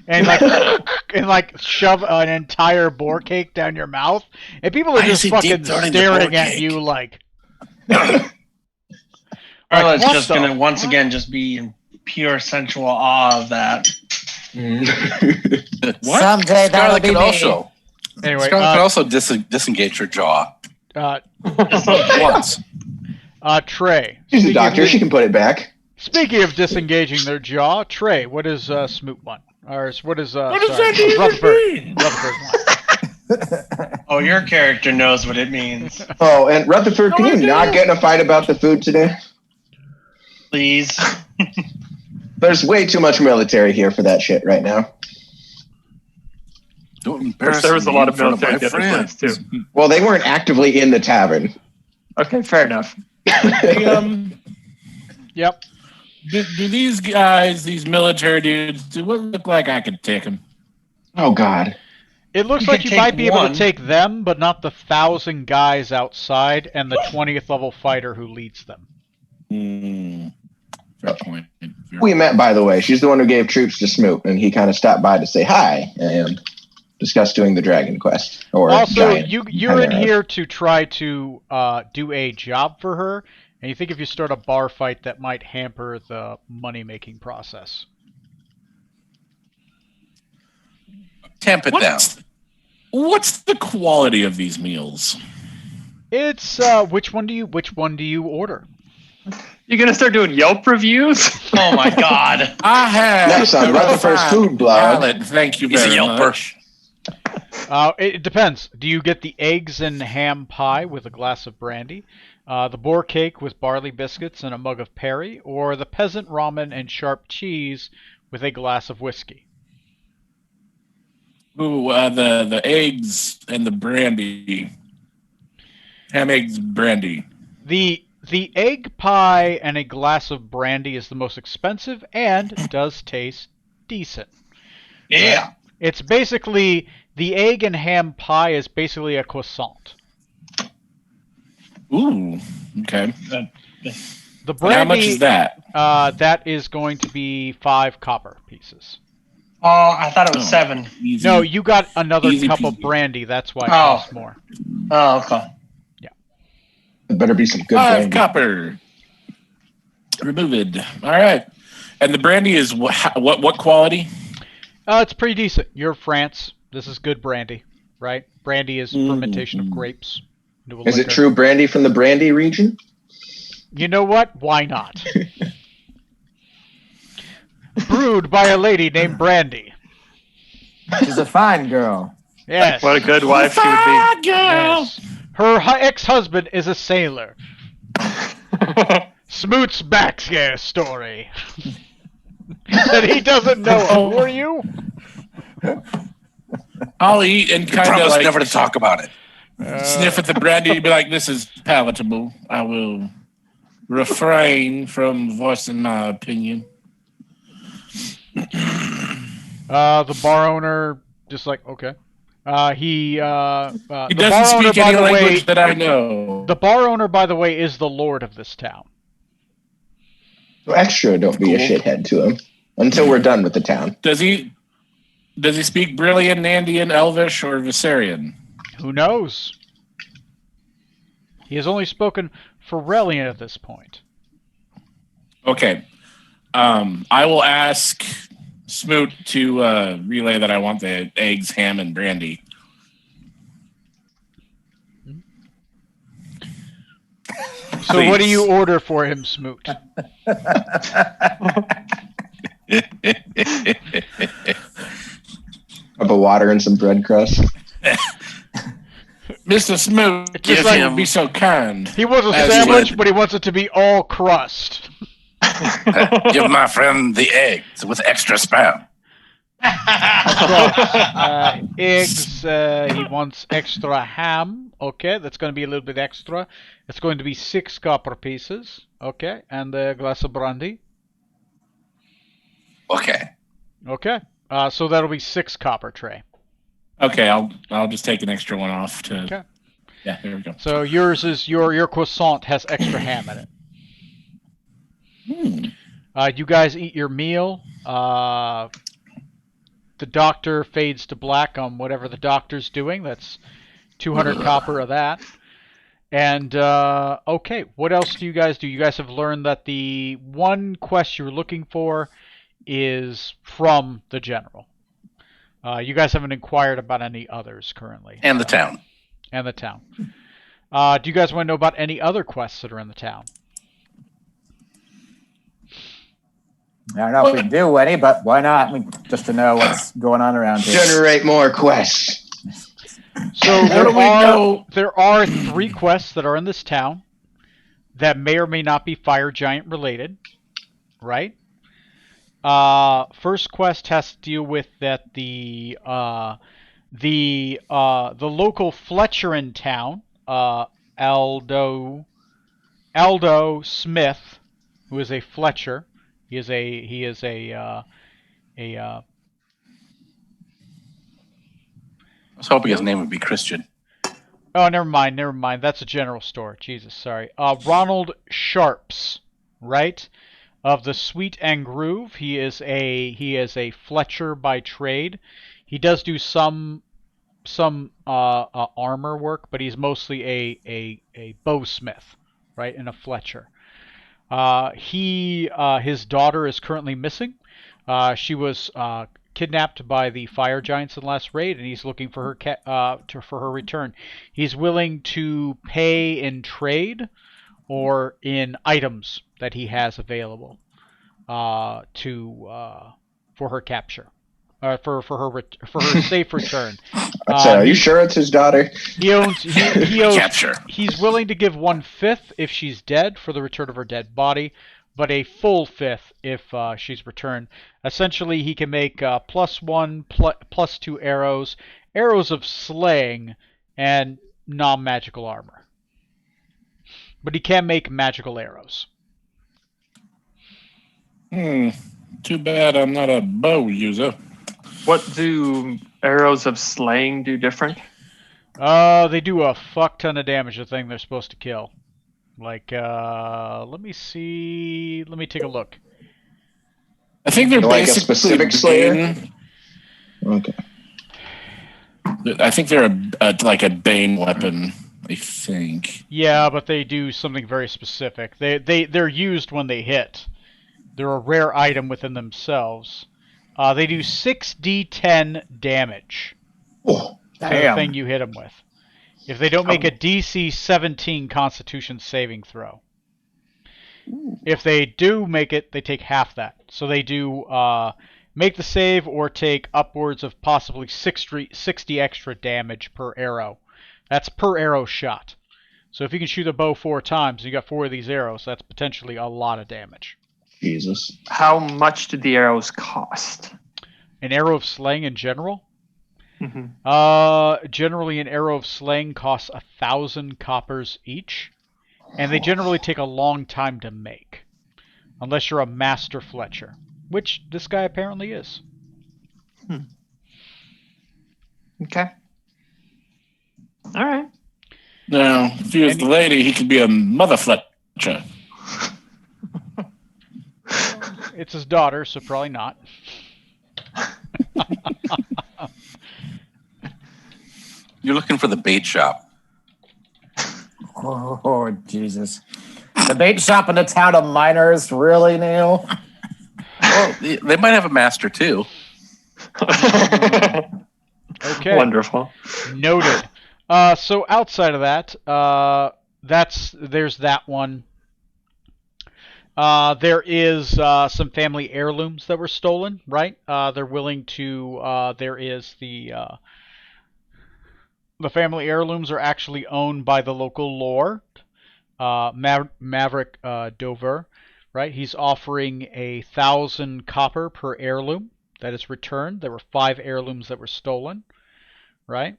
and like shove an entire boar cake down your mouth, and people are Why just is he fucking deep-throating the staring boar at cake? you like. Carla's what just the gonna once fuck? again just be in pure sensual awe of that. What? Someday that'll Scarlet be could me. also. Anyway, Scarlet could also disengage her jaw once. Trey. She's a speaking doctor. of- She can put it back. Speaking of disengaging their jaw, Trey, what does Smoot want? Or what is What does sorry, that even Rutherford? mean? Rutherford want? Oh, your character knows what it means. Oh, and Rutherford, can No, I you not do. get in a fight about the food today? Please. There's way too much military here for that shit right now. Don't There embarrass was a me lot in of front military my at the other place friends. too. Well, they weren't actively in the tavern. Okay, fair enough. Hey, Yep. do these guys, these military dudes, do what look like I could take them? Oh God. It looks You like could you take might be able one. to take them, but not the 1,000 guys outside and the 20th level fighter who leads them. Fair point. Fair We met, by the way. She's the one who gave troops to Smoot, and he kind of stopped by to say hi and discuss doing the Dragon Quest. Or Also, Giant you're in Chimera. here to try to do a job for her, and you think if you start a bar fight, that might hamper the money-making process. Tamp it down. What's the quality of these meals? It's which one do you order? You gonna start doing Yelp reviews? Oh my God. I have Next on a Rutherford's refined food blog. palate, thank you He's a very Yelper. much. It depends. Do you get the eggs and ham pie with a glass of brandy, the boar cake with barley biscuits and a mug of perry, or the peasant ramen and sharp cheese with a glass of whiskey? Ooh, the eggs and the brandy. Ham, eggs, brandy. The egg pie and a glass of brandy is the most expensive and does taste decent. Yeah. It's basically the egg and ham pie is basically a croissant. Ooh, okay. The And how much brandy is that? that is going to be 5 copper pieces. Oh, I thought it was 7. Easy. No, you got another Easy cup of peasy. brandy. That's why it Oh. costs more. Oh, okay. It better be some good 5 brandy. copper. Removed. All right. And the brandy is what quality? It's pretty decent. You're France. This is good brandy, right? Brandy is fermentation of grapes into a Is it liquor. true brandy from the Brandy region? You know what? Why not? Brewed by a lady named Brandy. She's a fine girl. Yes. What a good wife she would Ah, girl. Yes. Her ex-husband is a sailor. be. Smoot's backscare story. That he doesn't know. Who are you? I'll eat and kind of Promise like never to talk about it. sniff at the brandy and be like, this is palatable. I will refrain from voicing my opinion. The bar owner just like, okay. He The doesn't bar owner, speak by any the language way, that I know. the bar owner, by the way, is the lord of this town. So extra, don't be a Cool. shithead to him until we're done with the town. Does he speak Brilliant, Nandian, Elvish, or Viserion? Who knows? He has only spoken Ferellian at this point. Okay. I will ask Smoot to relay that I want the eggs, ham, and brandy. So what do Please. you order for him, Smoot? Cup of water and some bread crust. Mr. Smoot, Just if like- you would be so kind. He wants a As sandwich, would. but he wants it to be all crust. Give my friend the eggs with extra spam. Eggs, he wants extra ham. Okay, that's going to be a little bit extra. It's going to be 6 copper pieces. Okay, and a glass of brandy. Okay. Okay, so that'll be 6 copper, Trey. Okay, I'll just take an extra one off to. Okay. Yeah, there we go. So yours is your croissant has extra ham in it. You guys eat your meal. the doctor fades to black on whatever the doctor's doing. That's 200 copper of that. And okay, what else do you guys do? You guys have learned that the one quest you're looking for is from the general. You guys haven't inquired about any others currently. And the town. And the town. Do you guys want to know about any other quests that are in the town? I don't know if we do any, but why not? I mean, just to know what's going on around here. Generate more quests. So there are 3 quests that are in this town that may or may not be Fire Giant related, right? First quest has to deal with that the local Fletcher in town, Aldo Smith, who is a Fletcher. He is a I was hoping his name would be Christian. Oh, never mind. That's a general store. Jesus, sorry. Ronald Sharps, right? Of the Sweet and Groove. He is a Fletcher by trade. He does do some armor work, but he's mostly a bowsmith, right? And a Fletcher. His daughter is currently missing. She was kidnapped by the Fire Giants in the last raid, and he's looking for her return. He's willing to pay in trade or in items that he has available for her capture. For her safe return. Are you sure it's his daughter? He owns Capture. He's willing to give 1/5 if she's dead for the return of her dead body, but a full 5th if she's returned. Essentially, he can make +1, +2 arrows of slaying, and non-magical armor. But he can make magical arrows. Too bad I'm not a bow user. What do arrows of slaying do different? They do a fuck ton of damage to the thing they're supposed to kill. Like, let me see. Let me take a look. I think they're Like a basically specific slayer? Bane. Okay. I think they're like a Bane weapon. I think. Yeah, but they do something very specific. They're used when they hit. They're a rare item within themselves. They do 6d10 damage Oh, to the Damn. thing you hit them with. If they don't make a DC 17 Constitution saving throw. If they do make it, they take half that. So they do make the save or take upwards of possibly 60 extra damage per arrow. That's per arrow shot. So if you can shoot a bow 4 times, and you got 4 of these arrows, that's potentially a lot of damage. Jesus. How much do the arrows cost? An arrow of slaying in general? Mm-hmm. Generally an arrow of slaying costs 1,000 coppers each, and they generally take a long time to make, unless you're a master Fletcher, which this guy apparently is. Okay. All right. Now, if he was the lady, he could be a mother Fletcher. It's his daughter, so probably not. You're looking for the bait shop. Oh, Jesus. The bait shop in the town of Miners, really, Neil? Well, they might have a master too. Okay. Wonderful. Noted. So outside of that, there's that one. There is some family heirlooms that were stolen, right? They're willing to. There is the family heirlooms are actually owned by the local lord, Maverick Dover, right? He's offering 1,000 copper per heirloom that is returned. There were 5 heirlooms that were stolen, right?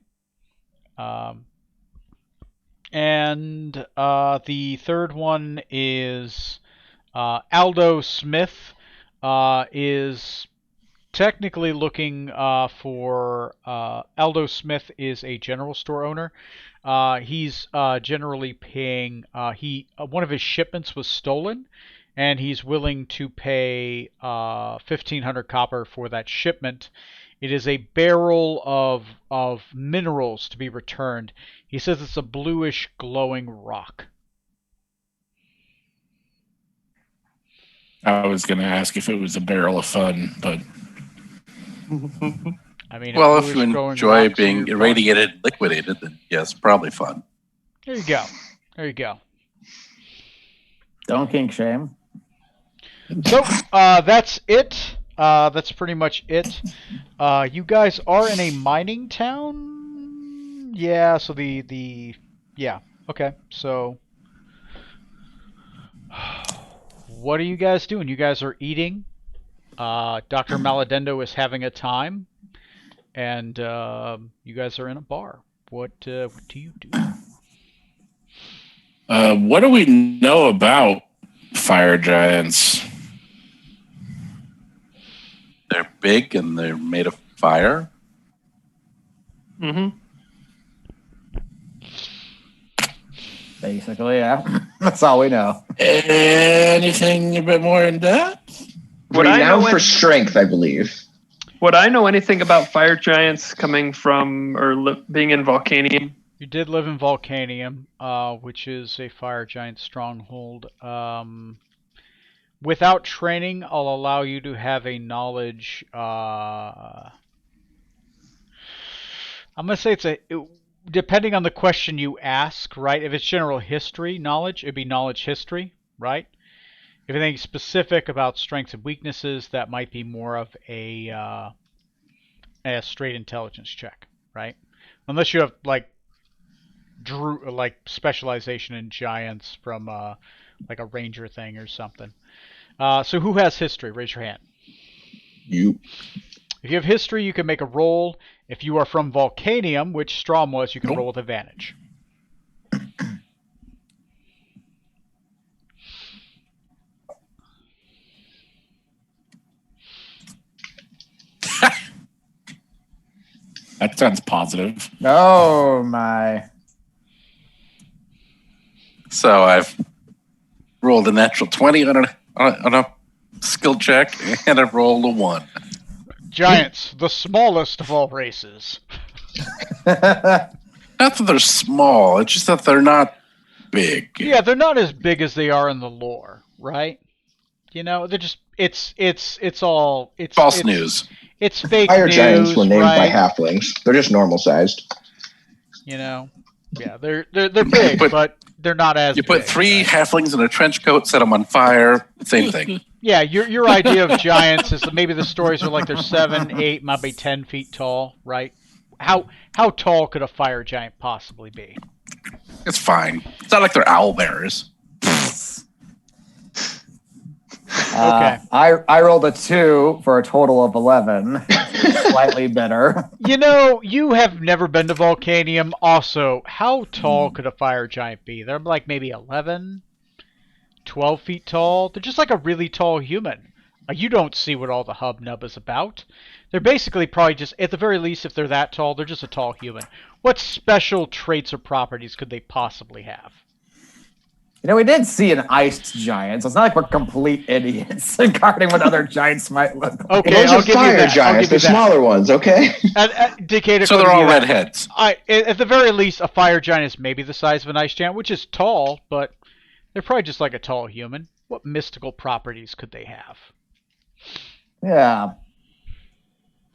And the third one is Aldo Smith is technically looking for Aldo Smith is a general store owner. He's generally paying one of his shipments was stolen, and he's willing to pay 1,500 copper for that shipment It is a barrel of minerals to be returned. He says it's a bluish glowing rock. I was going to ask if it was a barrel of fun, but I mean, Well, a if you bluish glowing enjoy rock's being your fun. irradiated, liquidated, then yes, probably fun. There you go. There you go. Don't kink shame. So that's it. That's pretty much it. You guys are in a mining town. Yeah. So yeah. Okay. So what are you guys doing? You guys are eating. Dr. Maladendo is having a time, and you guys are in a bar. What do you do? what do we know about fire giants? They're big and they're made of fire. Mm-hmm. Basically, yeah. That's all we know. Anything a bit more in depth? Would I know Renowned for any- strength, I believe. Would I know anything about fire giants coming from or being in Volcanium? You did live in Volcanium, which is a fire giant stronghold. Without training, I'll allow you to have a knowledge. I'm gonna say depending on the question you ask, right? If it's general history knowledge, it'd be knowledge history, right? If anything specific about strengths and weaknesses, that might be more of a straight intelligence check, right? Unless you have like specialization in giants from like a ranger thing or something. So who has history? Raise your hand. You. If you have history, you can make a roll. If you are from Volcanium, which Strom was, you can roll with advantage. That sounds positive. Oh my. So I've rolled a natural 20 on a skill check, and I've rolled a 1. Giants, the smallest of all races. Not that they're small, it's just that they're not big. Yeah, they're not as big as they are in the lore, right? You know, they're just it's False news. It's fake Fire news, giants were named by right? halflings. They're just normal sized. You know, yeah, they're big, but they're not as. You put big, 3 right? halflings in a trench coat, set them on fire, same thing. Yeah, your idea of giants is that maybe the stories are like they're 7, 8, might be 10 feet tall, right? How tall could a fire giant possibly be? It's fine. It's not like they're owl bears. Okay. I rolled a 2 for a total of 11. Slightly better. You know, you have never been to Volcanium. Also, how tall could a fire giant be? They're like maybe 11, 12 feet tall. They're just like a really tall human. You don't see what all the hubnub is about. They're basically probably just, at the very least, if they're that tall, they're just a tall human. What special traits or properties could they possibly have? You know, we did see an iced giant, so it's not like we're complete idiots regarding what other giants might look like. Okay, Those I'll are give you fire that. I'll giants. give you They're that. smaller ones, okay? Decatur, So they're all redheads. At the very least, a fire giant is maybe the size of an ice giant, which is tall, but they're probably just like a tall human. What mystical properties could they have? Yeah.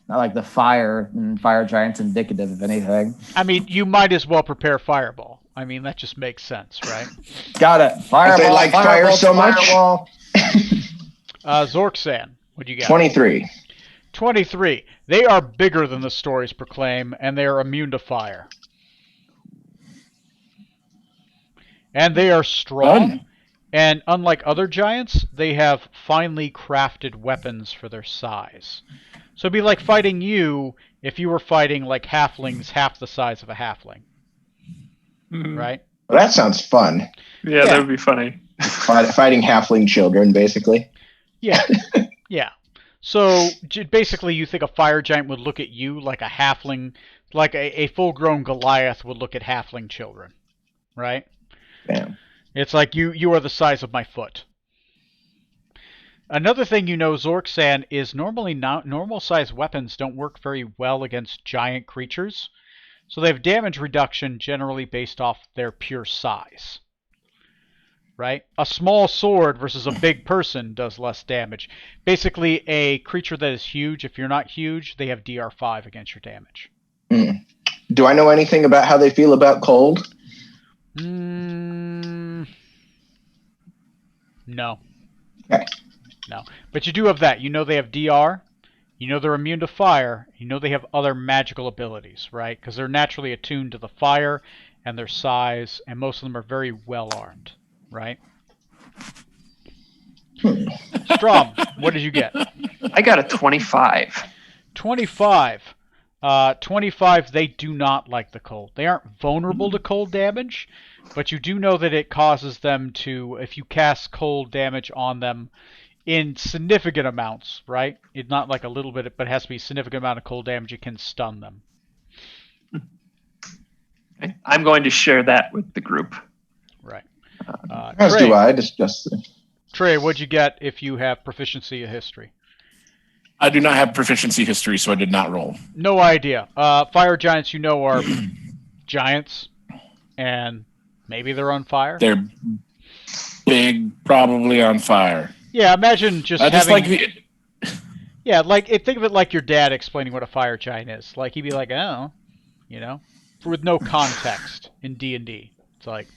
Not like the fire and fire giant's indicative of anything. I mean, you might as well prepare Fireball. I mean, that just makes sense, right? Got it. Fireball. If they like fire fireball, so much. fireball. Zorksan, what do you got? 23. 23. They are bigger than the stories proclaim, and they are immune to fire. And they are strong. Fun. And unlike other giants, they have finely crafted weapons for their size. So it'd be like fighting you if you were fighting like halflings half the size of a halfling, Mhm. right? Well, that sounds fun. Yeah, that would be funny. Fighting halfling children, basically. Yeah, yeah. So basically, you think a fire giant would look at you like a halfling, like a full-grown Goliath would look at halfling children, right? Yeah. It's like you are the size of my foot. Another thing you know, Zorksan, is normally normal sized weapons don't work very well against giant creatures. So they have damage reduction generally based off their pure size. Right? A small sword versus a big person does less damage. Basically, a creature that is huge, if you're not huge, they have DR5 against your damage. Do I know anything about how they feel about cold? No. Okay. No. But you do have that. You know they have DR. You know they're immune to fire. You know they have other magical abilities, right? Because they're naturally attuned to the fire and their size, and most of them are very well armed, right? Strom, what did you get? I got a 25. 25. 25, they do not like the cold. They aren't vulnerable to cold damage, but you do know that it causes them to, if you cast cold damage on them in significant amounts, right? It's not like a little bit, but it has to be a significant amount of cold damage, it can stun them. Okay. I'm going to share that with the group. Right. As Trey, do I. Just Trey, what'd you get if you have proficiency of history? I do not have proficiency history, so I did not roll. No idea. Fire giants, you know, are giants, and maybe they're on fire. They're big, probably on fire. Yeah, imagine just I just having... like the. Yeah, like think of it like your dad explaining what a fire giant is. Like he'd be like, "Oh, you know," with no context in D&D. It's like,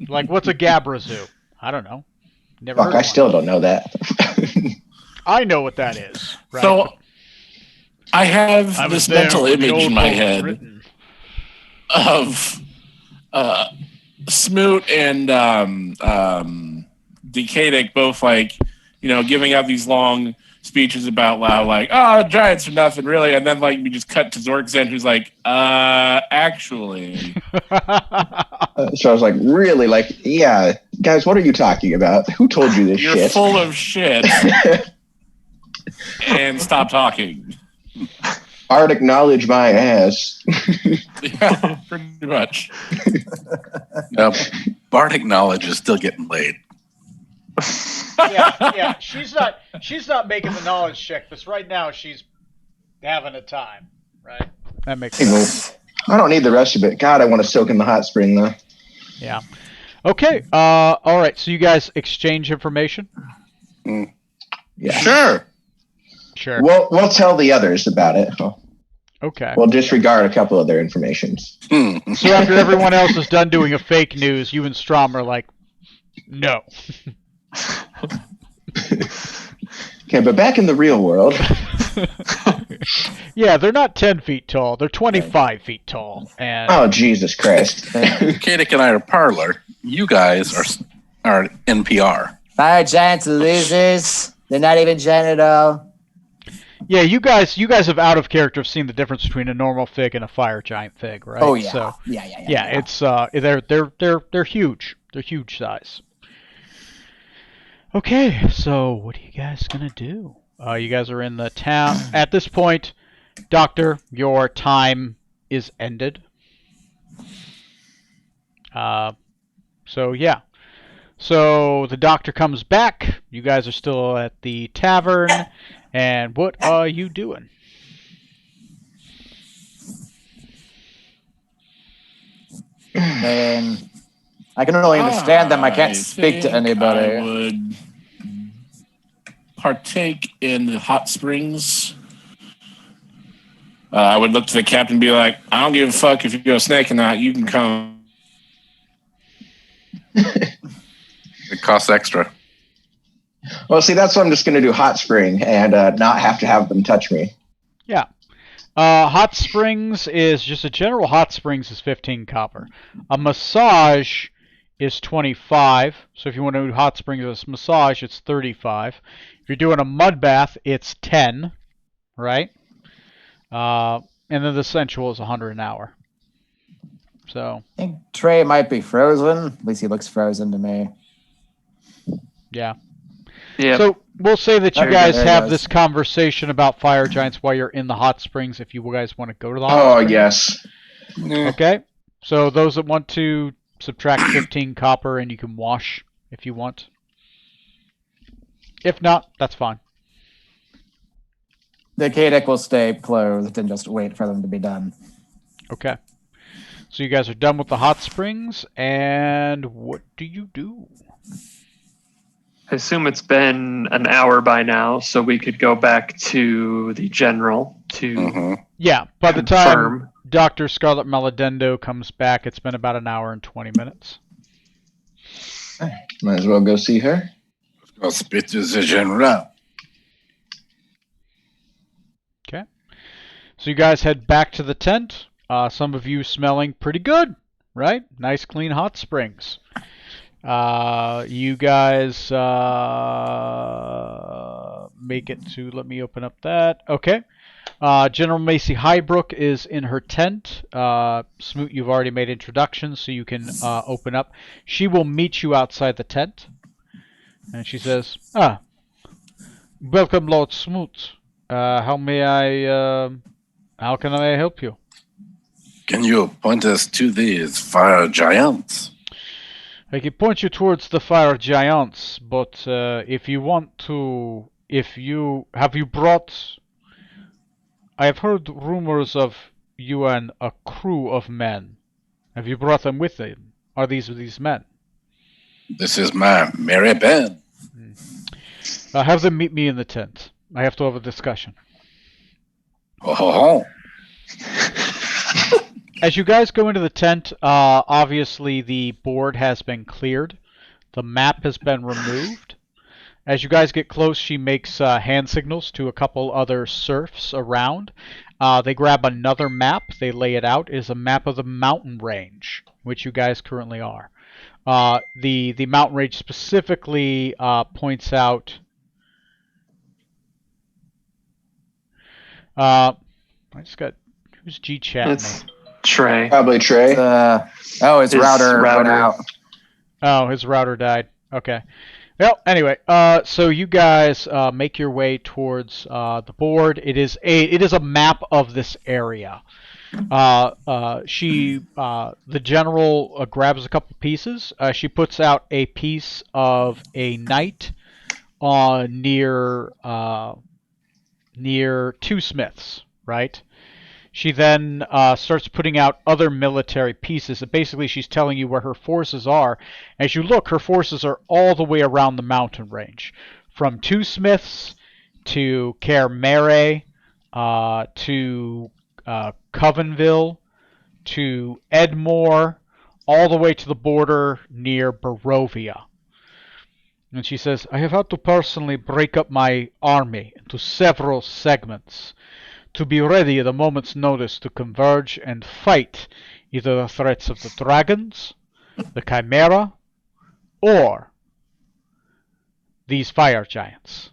like what's a Gabrazu? I don't know. Never heard fuck, of I one. still don't know that. I know what that is. Right? So I have I was this there mental when the image old in my book was head written. of Smoot and Decadic both like, you know, giving out these long speeches about how like, oh, giants are nothing really, and then like we just cut to Zorkzen who's like, actually. So I was like, really? Like, yeah, guys, what are you talking about? Who told you this You're shit? full of shit. And stop talking. Art acknowledge my ass. Yeah, pretty much. Nope. Bardic knowledge is still getting laid. yeah. She's not making the knowledge check. This right now, she's having a time. Right. That makes sense. I don't need the rest of it. God, I want to soak in the hot spring though. Yeah. Okay. All right. So you guys exchange information. Yeah. Sure. Sure. We'll tell the others about it. Okay. We'll disregard a couple of their informations. So after everyone else is done doing a fake news, you and Strom are like, no. Okay, but back in the real world. Yeah, they're not 10 feet tall. They're 25 feet tall. And Oh, Jesus Christ. Kadic and I are parlor. You guys are NPR. Fire giants are losers. They're not even giant at all. yeah, you guys have out of character seen the difference between a normal fig and a fire giant fig, right? Oh yeah. So Yeah. it's they're huge. They're huge size. Okay, so what are you guys gonna do? You guys are in the town at this point. Doctor, your time is ended. So yeah. So the doctor comes back. You guys are still at the tavern, and what are you doing? And I can only understand them. I can't speak to think anybody. I would partake in the hot springs. I would look to the captain and be like, I don't give a fuck if you go snake or not. You can come. It costs extra. Well, see, that's why I'm just going to do hot spring and not have to have them touch me. Yeah. Hot springs is just a general hot springs is 15 copper. A massage is 25. So if you want to do hot springs as a massage, it's 35. If you're doing a mud bath, it's 10, right? And then the sensual is 100 an hour. So I think Trey might be frozen. At least he looks frozen to me. yeah. Yeah. So we'll say that you There guys it have goes. this conversation about fire giants while you're in the hot springs. If you guys want to go to the hot Oh, springs. yes. Okay. So those that want to subtract 15 copper, and you can wash if you want. If not, that's fine. The Kadic will stay closed and just wait for them to be done. Okay. So you guys are done with the hot springs, and what do you do? I assume it's been an hour by now, so we could go back to the general to Mhm. Yeah, by the time confirm. Dr. Scarlet Maladendo comes back, it's been about an hour and 20 minutes. Might as well go see her. I'll speak to the general. Okay. So you guys head back to the tent. Some of you smelling pretty good, right? Nice, clean hot springs. You guys make it to, let me open up that. Okay. General Macy Highbrook is in her tent. Smoot, you've already made introductions, so you can open up. She will meet you outside the tent. And she says, welcome, Lord Smoot. How can I help you? Can you point us to these fire giants? I can point you towards the fire giants, but if you want to, have you brought? I have heard rumors of you and a crew of men. Have you brought them with you? Are these men? This is my merry band. Have them meet me in the tent. I have to have a discussion. Oh, ho, ho. As you guys go into the tent, obviously the board has been cleared. The map has been removed. As you guys get close, she makes hand signals to a couple other serfs around. They grab another map. They lay it out. It is a map of the mountain range, which you guys currently are. The mountain range specifically points out. I just got who's G chatting It's me? Trey. Probably Trey. His His router went router. out. Oh, his router died. Okay. Well, anyway, so you guys make your way towards the board. It is a map of this area. The general grabs a couple pieces. She puts out a piece of a knight near two smiths, right? She then starts putting out other military pieces. And basically, she's telling you where her forces are. As you look, her forces are all the way around the mountain range. From Two Smiths to Caer Mere to Covenville to Edmore, all the way to the border near Barovia. And she says, I have had to personally break up my army into several segments to be ready at a moment's notice to converge and fight either the threats of the dragons, the chimera, or these fire giants.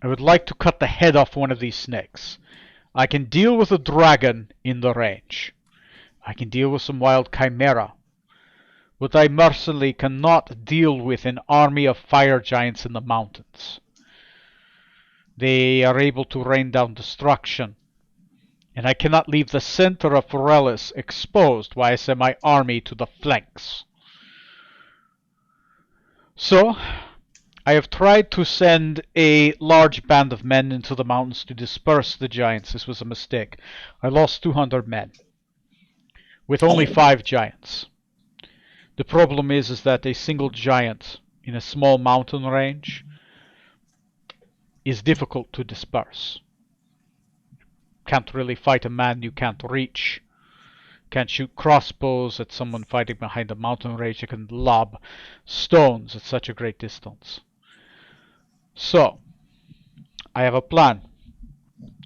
I would like to cut the head off one of these snakes. I can deal with a dragon in the range. I can deal with some wild chimera. But I mercifully cannot deal with an army of fire giants in the mountains. They are able to rain down destruction. And I cannot leave the center of Forellis exposed while I send my army to the flanks. So, I have tried to send a large band of men into the mountains to disperse the giants. This was a mistake. I lost 200 men. With only 5 giants. The problem is that a single giant in a small mountain range is difficult to disperse. Can't really fight a man you can't reach. Can't shoot crossbows at someone fighting behind a mountain range. You can lob stones at such a great distance. So, I have a plan.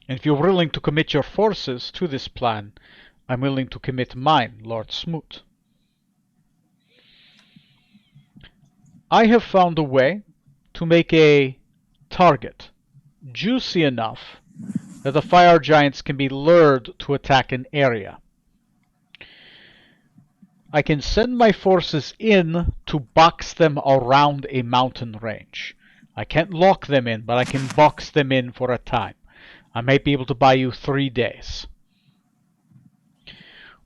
And if you're willing to commit your forces to this plan, I'm willing to commit mine, Lord Smoot. I have found a way to make a target juicy enough that the fire giants can be lured to attack an area. I can send my forces in to box them around a mountain range. I can't lock them in, but I can box them in for a time. I might be able to buy you 3 days.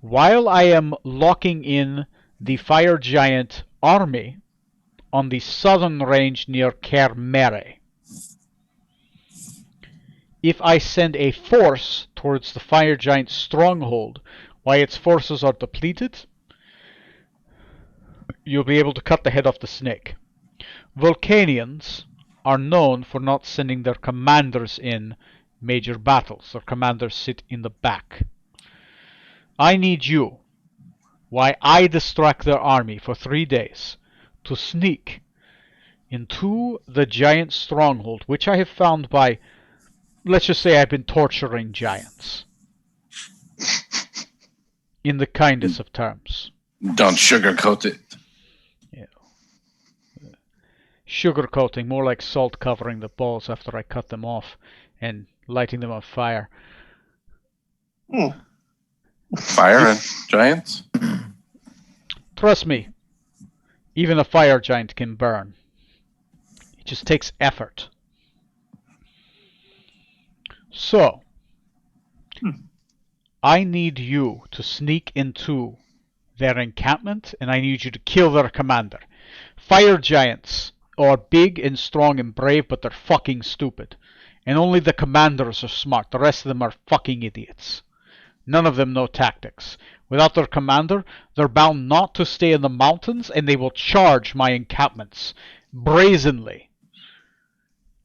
While I am locking in the fire giant army, on the southern range near Caer Mere. If I send a force towards the fire giant's stronghold while its forces are depleted, you'll be able to cut the head off the snake. Vulcanians are known for not sending their commanders in major battles. Their commanders sit in the back. I need you, while I distract their army for 3 days, to sneak into the giant stronghold, which I have found by, let's just say I've been torturing giants. In the kindest of terms. Don't sugarcoat it. Sugarcoating, more like salt covering the balls after I cut them off and lighting them on fire. Fire and giants? Trust me, even a fire giant can burn. It just takes effort. So, I need you to sneak into their encampment, and I need you to kill their commander. Fire giants are big and strong and brave, but they're fucking stupid. And only the commanders are smart. The rest of them are fucking idiots. None of them know tactics. Without their commander, they're bound not to stay in the mountains, and they will charge my encampments brazenly.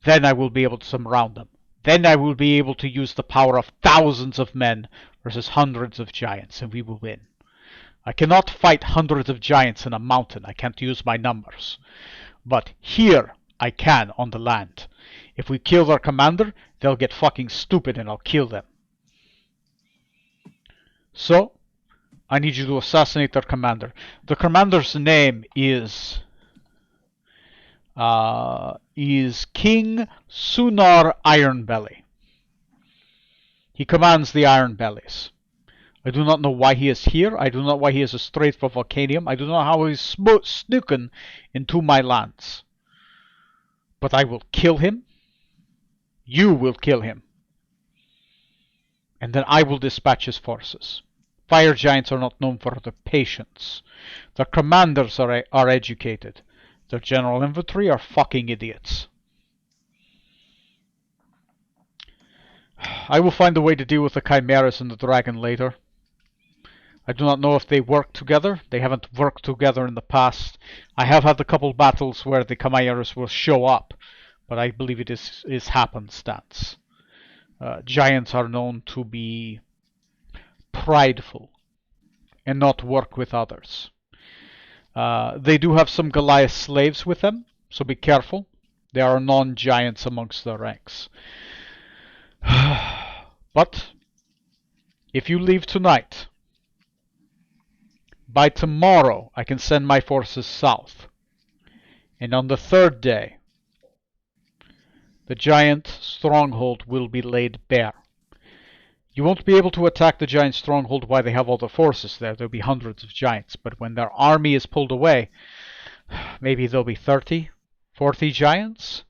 Then I will be able to surround them. Then I will be able to use the power of thousands of men versus hundreds of giants, and we will win. I cannot fight hundreds of giants in a mountain. I can't use my numbers. But here, I can on the land. If we kill their commander, they'll get fucking stupid and I'll kill them. So, I need you to assassinate their commander. The commander's name is King Sunar Ironbelly. He commands the Ironbellies. I do not know why he is here. I do not know why he is straight for Volcanium. I do not know how he's snooken into my lands. But I will kill him. You will kill him. And then I will dispatch his forces. Fire giants are not known for their patience. Their commanders are educated. Their general infantry are fucking idiots. I will find a way to deal with the chimeras and the dragon later. I do not know if they work together. They haven't worked together in the past. I have had a couple battles where the chimeras will show up, but I believe it is happenstance. Giants are known to be prideful and not work with others. They do have some Goliath slaves with them, so be careful. There are non-giants amongst their ranks. But if you leave tonight, by tomorrow I can send my forces south. And on the 3rd day, the giant stronghold will be laid bare. You won't be able to attack the giant stronghold while they have all the forces there. There'll be hundreds of giants. But when their army is pulled away, maybe there'll be 30, 40 giants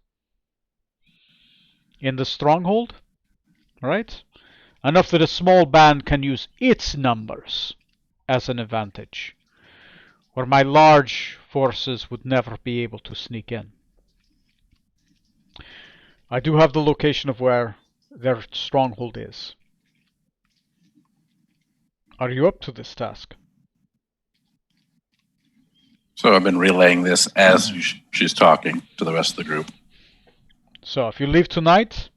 in the stronghold. Right? Enough that a small band can use its numbers as an advantage, where my large forces would never be able to sneak in. I do have the location of where their stronghold is. Are you up to this task? So I've been relaying this as she's talking to the rest of the group. So if you leave tonight,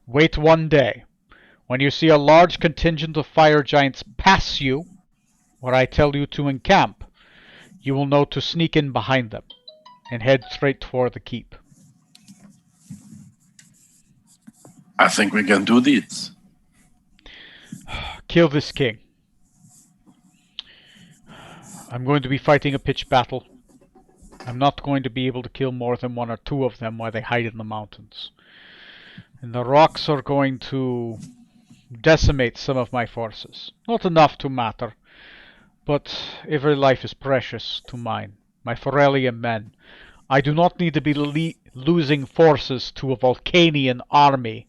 wait 1 day. When you see a large contingent of fire giants pass you, where I tell you to encamp, you will know to sneak in behind them and head straight toward the keep. I think we can do this. Kill this king. I'm going to be fighting a pitched battle. I'm not going to be able to kill more than 1 or 2 of them while they hide in the mountains. And the rocks are going to decimate some of my forces. Not enough to matter, but every life is precious to mine. My Forellian men. I do not need to be losing forces to a Vulcanian army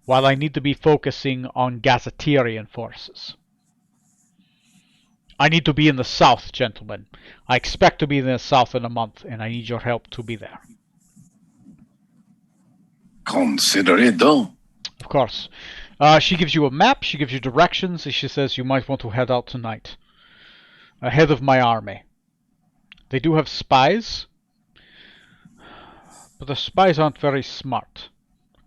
while I need to be focusing on Gazetarian forces. I need to be in the south, gentlemen. I expect to be in the south in a month, and I need your help to be there. Consider it done. Of course. She gives you a map, she gives you directions, and she says you might want to head out tonight. Ahead of my army. They do have spies, but the spies aren't very smart.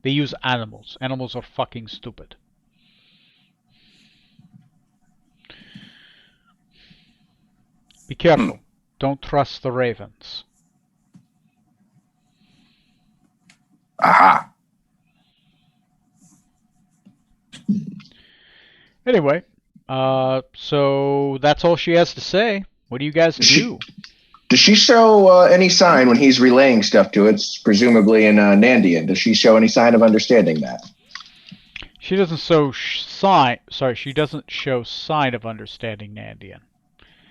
They use animals. Animals are fucking stupid. Be careful. Don't trust the ravens. Aha. Anyway, so that's all she has to say. What do you guys do? Does she show any sign when he's relaying stuff to it, presumably in Nandian? Does she show any sign of understanding that? She doesn't show sign. Sorry, she doesn't show sign of understanding Nandian.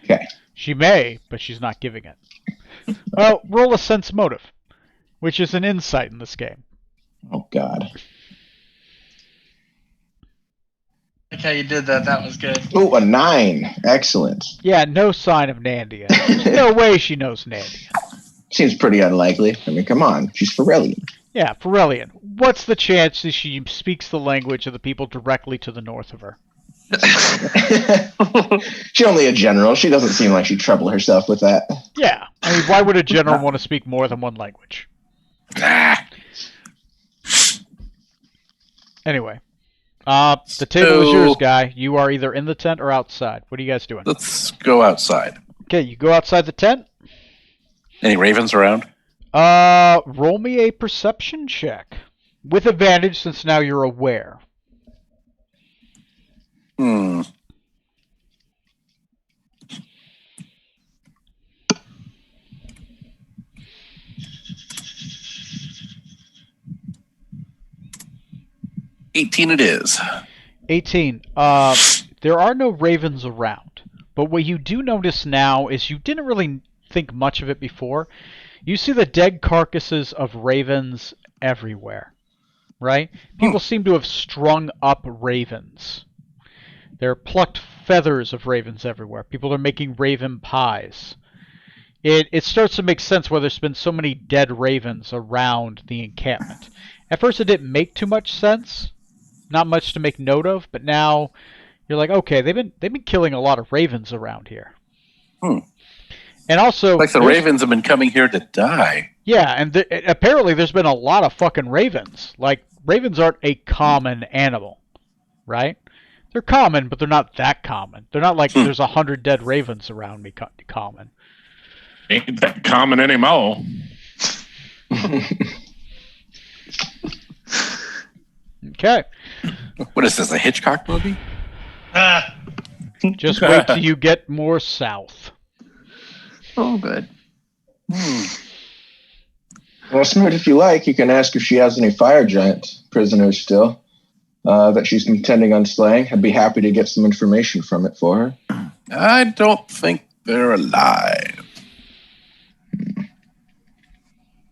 Okay. She may, but she's not giving it. Well, roll a sense motive, which is an insight in this game. Oh, God. Like how you did that. That was good. Oh, a 9. Excellent. Yeah, no sign of Nandian. There's no way she knows Nandian. Seems pretty unlikely. I mean, come on. She's Ferellian. Yeah, Ferellian. What's the chance that she speaks the language of the people directly to the north of her? She's only a general. She doesn't seem like she'd trouble herself with that. Yeah. I mean, why would a general want to speak more than one language? Ah. Anyway. The table is yours, guy. You are either in the tent or outside. What are you guys doing? Let's go outside. Okay, you go outside the tent. Any ravens around? Roll me a perception check. With advantage since now you're aware. Hmm. $18 it is. 18. There are no ravens around. But what you do notice now is you didn't really think much of it before. You see the dead carcasses of ravens everywhere. Right? People seem to have strung up ravens. There are plucked feathers of ravens everywhere. People are making raven pies. It starts to make sense why there's been so many dead ravens around the encampment. At first it didn't make too much sense. Not much to make note of, but now you're like, okay, they've been killing a lot of ravens around here. And also, Like the ravens have been coming here to die. yeah, and apparently there's been a lot of fucking ravens. Like, ravens aren't a common animal, right? They're common, but they're not that common. They're not like there's 100 dead ravens around me common. Ain't that common anymore. Okay, What is this, a Hitchcock movie? Ah, just wait till you get more south. Oh, good. Well, Smoot, if you like, you can ask if she has any fire giant prisoners still that she's intending on slaying. I'd be happy to get some information from it for her. I don't think they're alive.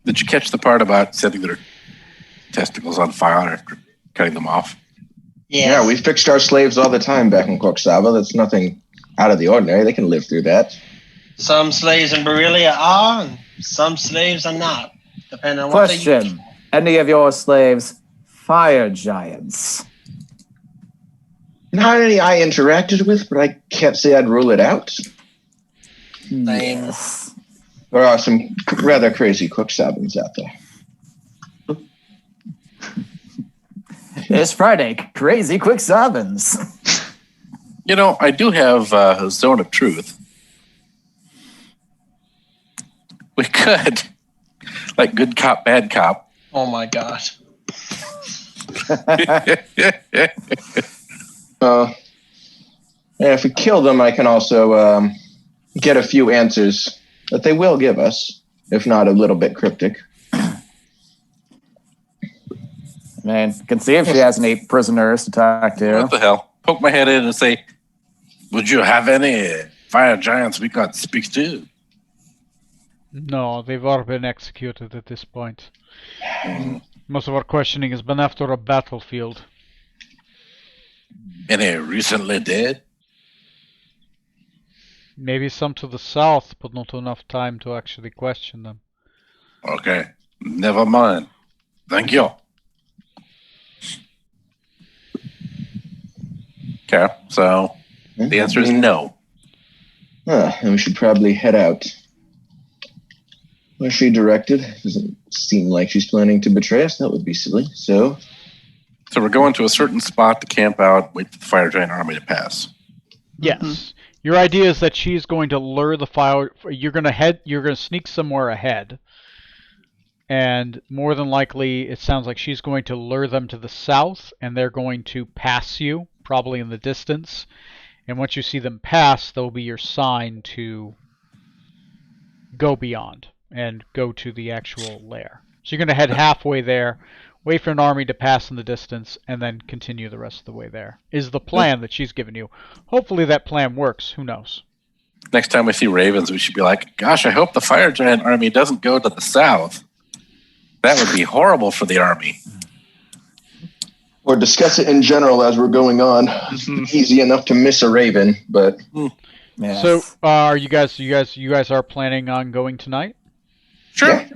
Did you catch the part about setting their testicles on fire after cutting them off? Yeah, we fixed our slaves all the time back in Quoxava. That's nothing out of the ordinary. They can live through that. Some slaves in Berelia are, and some slaves are not, depending on what they use. Question. Any of your slaves fire giants? Not any I interacted with, but I can't say I'd rule it out. Yes. There are some rather crazy Quoxavans out there. It's Friday. Crazy Quixavans. You know, I do have a zone of truth. We could, like good cop, bad cop. Oh my god. Yeah, if we kill them, I can also get a few answers that they will give us, if not a little bit cryptic. Man, can see if she has any prisoners to talk to. What the hell? Poke my head in and say, would you have any fire giants we could speak to? No, they've all been executed at this point. Most of our questioning has been after a battlefield. Any recently dead? Maybe some to the south, but not enough time to actually question them. Okay. Never mind. Thank you. Okay, so the answer is no. And we should probably head out. Where's she directed? Doesn't seem like she's planning to betray us. That would be silly. So we're going to a certain spot to camp out, wait for the fire giant army to pass. Yes. Your idea is that she's going to lure the fire. You're going to sneak somewhere ahead. And more than likely, it sounds like she's going to lure them to the south, and they're going to pass you, probably in the distance. And once you see them pass, there'll be your sign to go beyond and go to the actual lair. So you're going to head halfway there, wait for an army to pass in the distance, and then continue the rest of the way there. Is the plan that she's given you. Hopefully that plan works. Who knows? Next time we see ravens, we should be like, gosh, I hope the fire giant army doesn't go to the south. That would be horrible for the army. or discuss it in general as we're going on. Easy enough to miss a raven, but Yes. So, are you guys are planning on going tonight? Sure. yeah,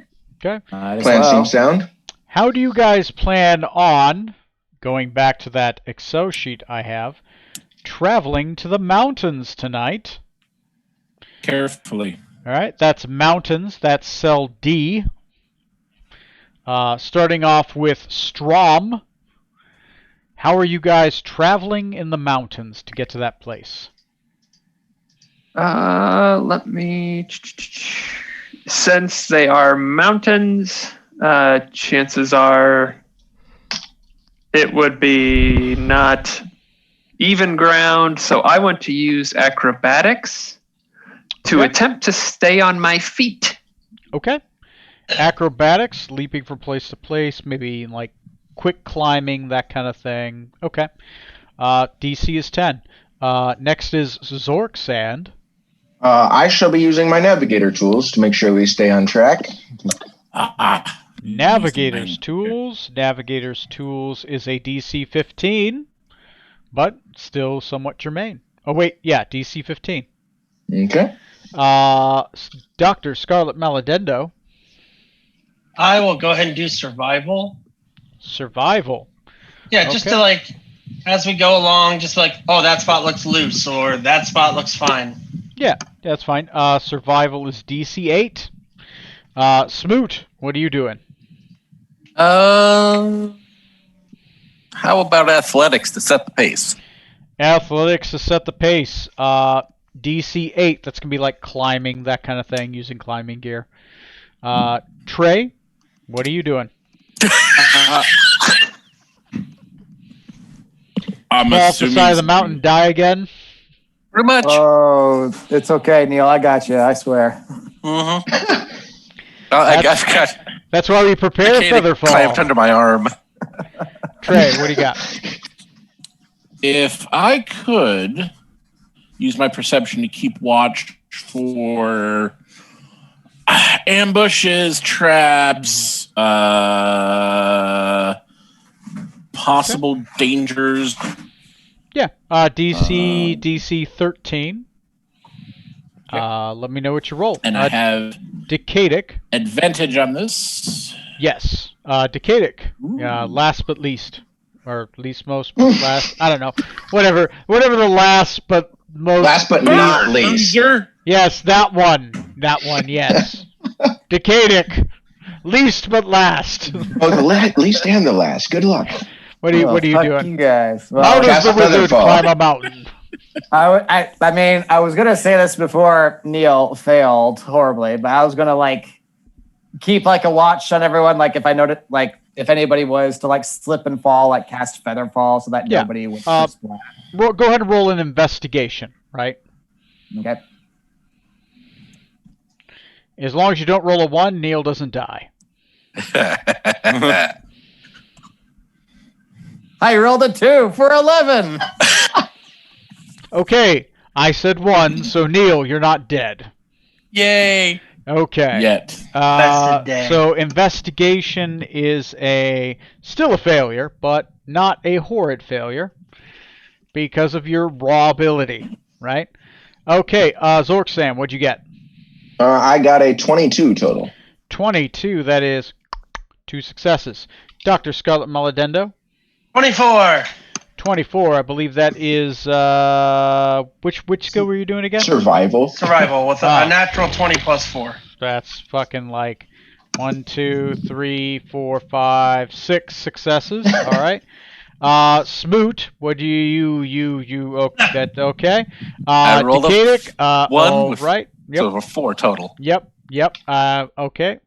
Okay. Might as plan well. seems sound. How do you guys plan on, going back to that Excel sheet I have, traveling to the mountains tonight? Carefully. All right, that's mountains. That's cell D. Starting off with Strom. How are you guys traveling in the mountains to get to that place? Let me. Since they are mountains, chances are it would be not even ground. So I want to use acrobatics to Okay. attempt to stay on my feet. Okay. Acrobatics, leaping from place to place, maybe like quick climbing, that kind of thing. Okay. DC is 10. Next is Zorksand. I shall be using my navigator tools to make sure we stay on track. Navigator's Tools. Navigator's Tools is a DC 15, but still somewhat germane. Oh, wait. Yeah, DC 15. Okay. Dr. Scarlet Maladendo. I will go ahead and do survival. Survival. Yeah, just Okay. to like, as we go along, just like, oh, that spot looks loose or that spot looks fine. Yeah, that's fine. Survival is DC 8. Smoot, what are you doing? How about athletics to set the pace? Athletics to set the pace. DC 8. That's going to be like climbing, that kind of thing, using climbing gear. Trey, what are you doing? I'm Fall off the assuming side of the mountain, die again? Pretty much. Oh, it's okay, Neil. I got you. I swear. I've got That's why we prepare Featherfall. clamped under my arm. Trey, what do you got? If I could use my perception to keep watch for ambushes, traps, possible dangers. Yeah, DC 13. Let me know what you roll. And I have Decadic. advantage on this. Yes. Decadic. Last but least. Or least most but last. I don't know. Whatever the last but most. Last but not least. Loser. Yes, that one. That one, yes. Decadic. Least but last. Oh, the least and the last. Good luck. What are you Fuck doing? you guys. How Well, does the Cast wizard Featherfall. climb a mountain? I mean, I was gonna say this before Neil failed horribly, but I was gonna like keep like a watch on everyone. Like if I noted, like if anybody was to like slip and fall, like cast Featherfall, so that Yeah. nobody would. Go ahead and roll an investigation, right? Okay. As long as you don't roll a 1, Neil doesn't die. I rolled a 2 for 11. Okay, I said 1, so Neil, you're not dead. Yay! Okay. Yet. Blessed day. So investigation is still a failure, but not a horrid failure because of your raw ability, right? Okay, Zork-san, what'd you get? I got a 22 total. 22, that is 2 successes. Dr. Scarlet Maladendo, 24. 24, I believe that is, which skill were you doing again? Survival. Survival with Ah. a natural 20 plus 4. That's fucking like 1, 2, 3, 4, 5, 6 successes. All right. Smoot, what do you okay? Okay. I rolled a Decadic, one all with- right. Yep. So 4 total. Yep. Okay.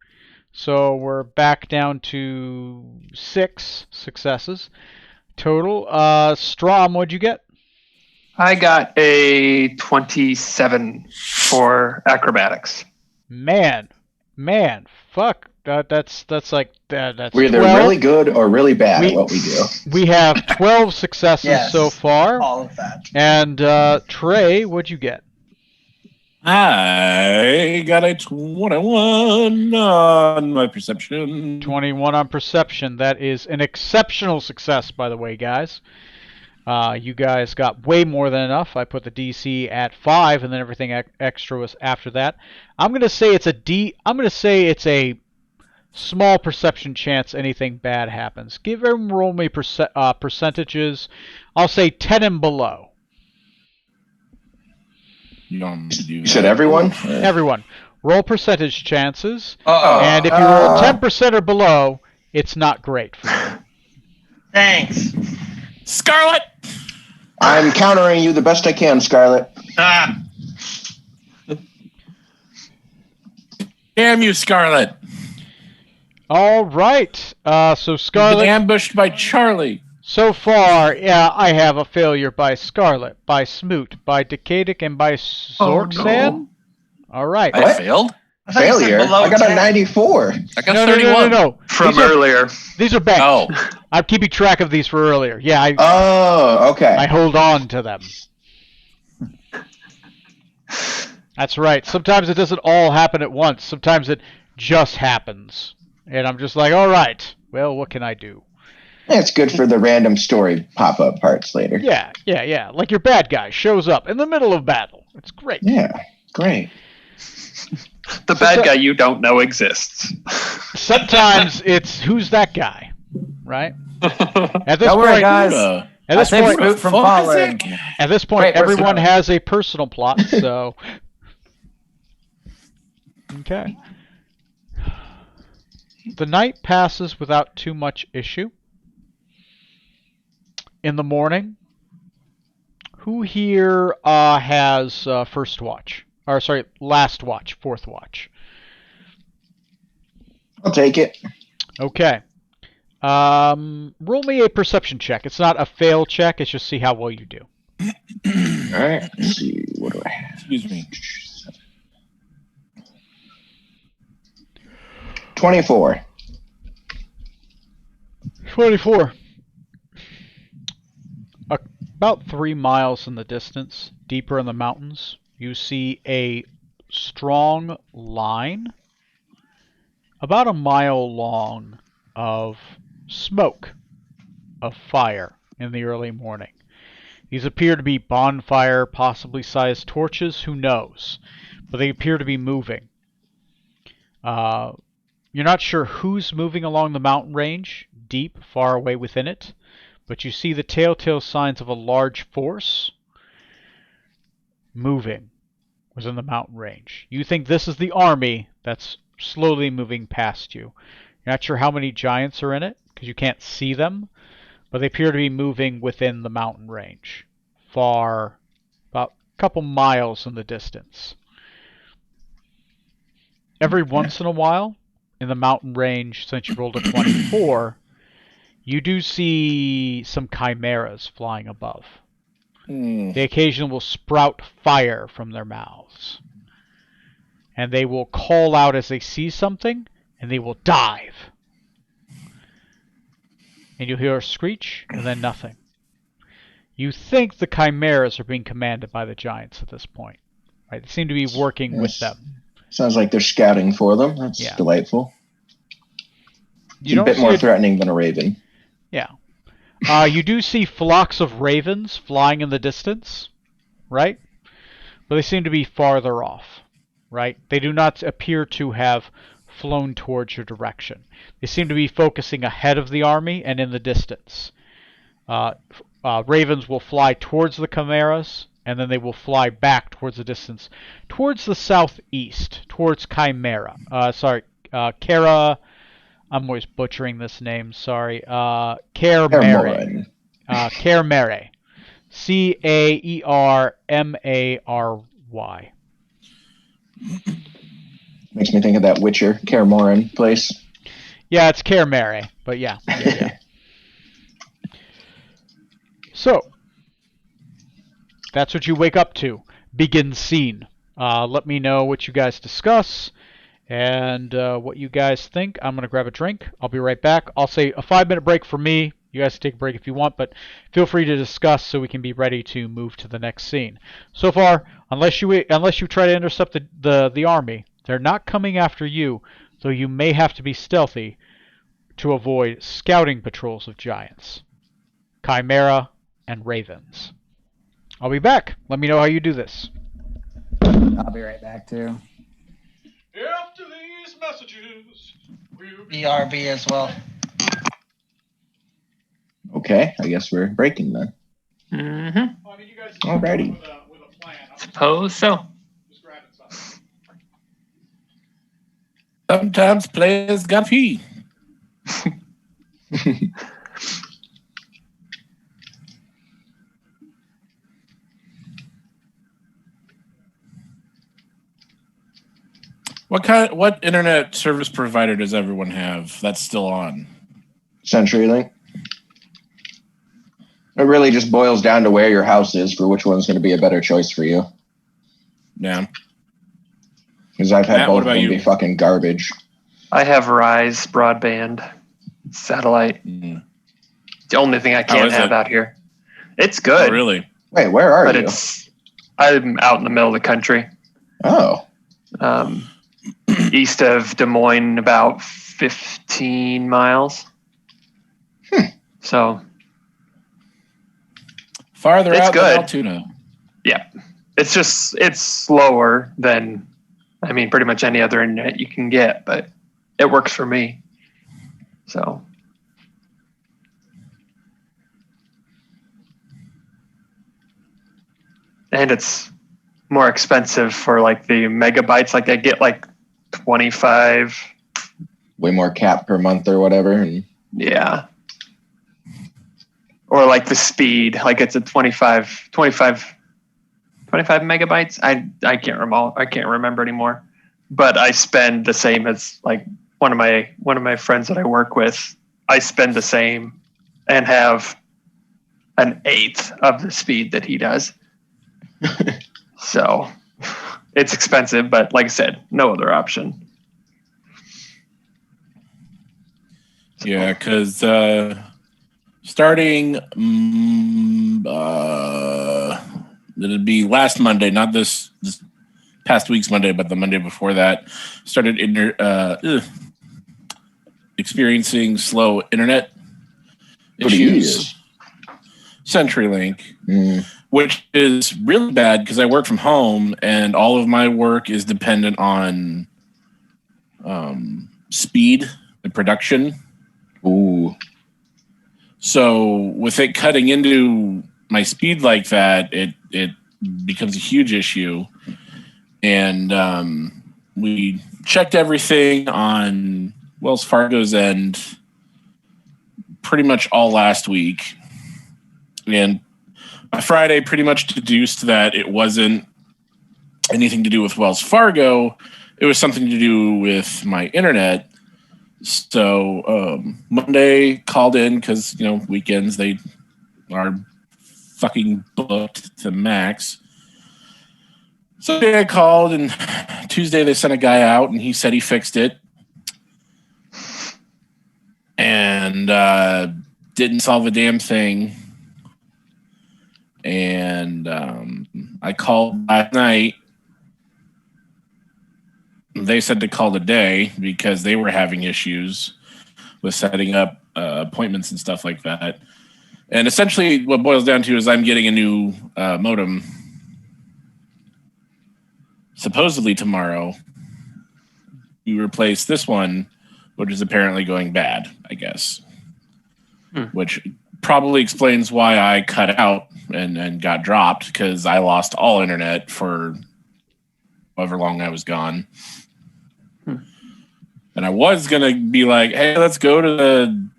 So we're back down to 6 successes total. Strom, what'd you get? I got a 27 for acrobatics. Man, fuck. That's like that's We're either 12. really good or really bad at We- what we do. We have 12 successes Yes. so far. All of that. And Trey, what'd you get? I got a 21 on my perception. 21 on perception. That is an exceptional success, by the way, guys. You guys got way more than enough. I put the DC at 5, and then everything extra was after that. I'm gonna say it's a small perception chance anything bad happens. Give everyone roll me percentages. I'll say 10 and below. You don't need to do You that. said everyone? Everyone, roll percentage chances. Uh-oh. And if you roll 10% or below, it's not great for you. Thanks. Scarlet! I'm countering you the best I can, Scarlet. Ah, Damn you, Scarlet! All right. So You've been Scarlet, ambushed by Charlie. so far, yeah, I have a failure by Scarlet, by Smoot, by Decadic, and by Zorksan. All right. I What? failed. I thought you said Failure. below I got 10. a 94. I got No. 31. From These are, earlier. these are banked. Oh, I'm keeping track of these for earlier. Yeah, I Oh, okay. hold on to them. That's right. Sometimes it doesn't all happen at once. Sometimes it just happens. And I'm just like, all right, well, what can I do? It's good for the random story pop-up parts later. Yeah. Like your bad guy shows up in the middle of battle. It's great. Yeah, great. The bad guy you don't know exists. Sometimes it's who's that guy, right? At this Don't worry, point, guys. Buddha. at I this saved point, Smoot from Fuck is falling. that guy? at this point, Wait, where's everyone Smoot? has a personal plot. So, okay. The night passes without too much issue. In the morning, who here has first watch? Or sorry, last watch, fourth watch. I'll take it. Okay. Roll me a perception check. It's not a fail check. It's just see how well you do. All right. Let's see. What do I have? Excuse me. 24. 24. About 3 miles in the distance, deeper in the mountains, you see a strong line, about a mile long, of smoke, of fire in the early morning. These appear to be bonfire, possibly sized torches, who knows? But they appear to be moving. You're not sure who's moving along the mountain range, deep, far away within it, but you see the telltale signs of a large force moving within the mountain range. You think this is the army that's slowly moving past you. You're not sure how many giants are in it, because you can't see them, but they appear to be moving within the mountain range, far, about a couple miles in the distance. Every once in a while, in the mountain range, since you rolled a 24, you do see some chimeras flying above. They occasionally will sprout fire from their mouths. And they will call out as they see something, and they will dive. And you'll hear a screech, and then nothing. You think the chimeras are being commanded by the giants at this point. Right? They seem to be working with them. Sounds like they're scouting for them. That's Yeah. delightful. You It's a don't bit see more a- threatening than a raven. Yeah. You do see flocks of ravens flying in the distance, right? but they seem to be farther off, right? They do not appear to have flown towards your direction. They seem to be focusing ahead of the army and in the distance. Ravens will fly towards the chimeras, and then they will fly back towards the distance, towards the southeast, towards Chimera. Kara. I'm always butchering this name. Sorry. Caer Mere. Caer Mere. Caermary. Makes me think of that Witcher, Kaer Morhen place. Yeah, it's Caer Mere, but yeah. So, that's what you wake up to. Begin scene. Let me know what you guys discuss and what you guys think. I'm going to grab a drink. I'll be right back. I'll say a 5-minute break for me. You guys take a break if you want, but feel free to discuss so we can be ready to move to the next scene. So far, unless you try to intercept the army, they're not coming after you, though you may have to be stealthy to avoid scouting patrols of giants, chimera, and ravens. I'll be back. Let me know how you do this. I'll be right back too. After these messages, BRB as well. Okay, I guess we're breaking then. Mm-hmm. Alrighty. Suppose so. Sometimes players got pee. What internet service provider does everyone have that's still on? CenturyLink. It really just boils down to where your house is for which one's going to be a better choice for you. Yeah. Because I've had Matt, both what of about them you? be fucking garbage. I have Rise broadband satellite. Mm. The only thing I How can't is have it? out here. It's good, Oh, really? Wait, where are but you? I'm out in the middle of the country, Oh. east of Des Moines, about 15 miles. So Farther It's out good. than Altoona. it's slower than, I mean, pretty much any other internet you can get, but it works for me. So and it's more expensive for like the megabytes. Like I get like 25. Way more cap per month or whatever. And Yeah. Or like the speed, like it's a 25 megabytes. I can't remember anymore. But I spend the same as like one of my friends that I work with. I spend the same and have an eighth of the speed that he does. So it's expensive, but like I said, no other option. Yeah, because starting it'd be last Monday, not this past week's Monday, but the Monday before that, started experiencing slow internet What do you issues. use? CenturyLink, Mm. which is really bad because I work from home and all of my work is dependent on speed and production. Ooh. So with it cutting into my speed like that, it becomes a huge issue. And we checked everything on Wells Fargo's end pretty much all last week. And by Friday pretty much deduced that it wasn't anything to do with Wells Fargo. It was something to do with my internet. So Monday called in because, weekends they are fucking booked to max. So I called, and Tuesday they sent a guy out, and he said he fixed it. And didn't solve a damn thing. And I called last night. They said to call today because they were having issues with setting up appointments and stuff like that. And essentially what boils down to is I'm getting a new modem supposedly tomorrow, we replace this one, which is apparently going bad, I guess. Which probably explains why I cut out and got dropped, because I lost all internet for however long I was gone. And I was going to be like, hey, let's go to the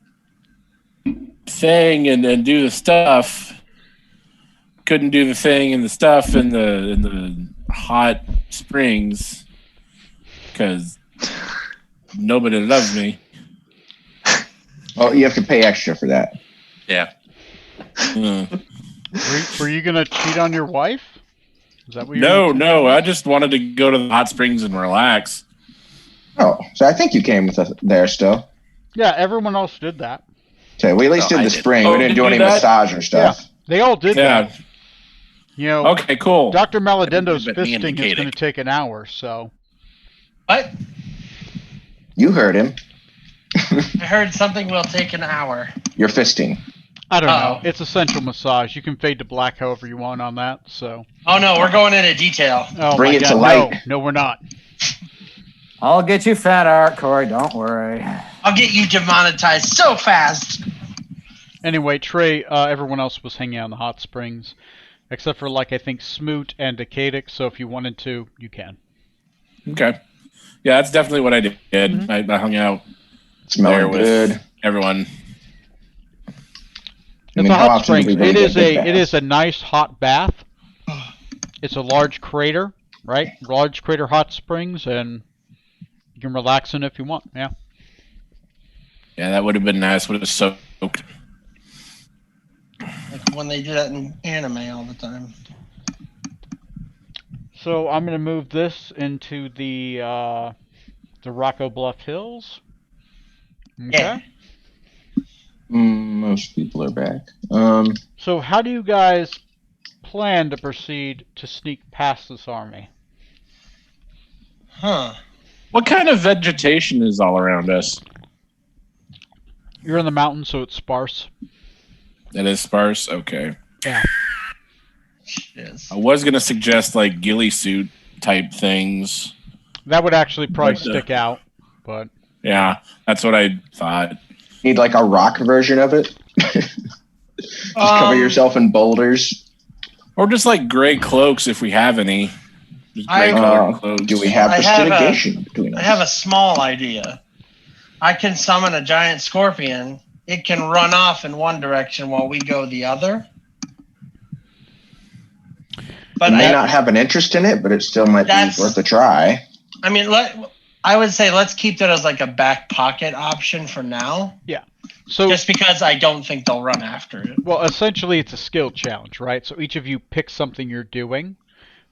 thing and do the stuff. Couldn't do the thing and the stuff in the hot springs because nobody loves me. Oh, you have to pay extra for that. Yeah. Were you gonna cheat on your wife? Is that what you're No. I just wanted to go to the hot springs and relax. Oh, so I think you came with us there still. Yeah, everyone else did that. Okay, we at least No, did I the did. spring. Oh, We didn't did do you any do that? massage or stuff. They all did Yeah. that. You know, Okay, cool. Dr. Maladendo's But me and fisting is Katie. going to take an hour, so. What? You heard him. I heard something will take an hour. You're fisting. I don't Uh-oh. know. It's essential massage. You can fade to black however you want on that, so. Oh no, we're going into detail. Oh Bring my it to God, light. No, we're not. I'll get you fat art, Corey. Don't worry. I'll get you demonetized so fast. Anyway, Trey, everyone else was hanging out in the hot springs, except for, like, I think Smoot and Decadic, so if you wanted to, you can. Okay. Yeah, that's definitely what I did. Mhm. I hung out Smelling there with good. everyone. I It's mean, a how hot often do springs. we really get big It is baths? a nice hot bath. It's a large crater, right? Large crater hot springs, and you can relax in it if you want. Yeah. Yeah, that would have been nice. Would have soaked. Like when they do that in anime all the time. So I'm gonna move this into the Rocco Bluff Hills. Okay. Yeah. Most people are back. So how do you guys plan to proceed to sneak past this army? Huh. What kind of vegetation is all around us? You're in the mountains, so it's sparse. It is sparse. Okay. Yes. I was gonna suggest like ghillie suit type things. That would actually probably But, stick out, but Yeah, that's what I thought. Need like a rock version of it. Just cover yourself in boulders. Or just like gray cloaks if we have any. Just gray colored cloaks. Do we have I the have a- litigation between us? I have a small idea. I can summon a giant scorpion. It can run off in one direction while we go the other. But I may I, not have an interest in it, but it still might be That's- worth a try. I mean, I would say let's keep that as like a back pocket option for now, so just because I don't think they'll run after it. well, essentially it's a skill challenge, right? So each of you pick something you're doing.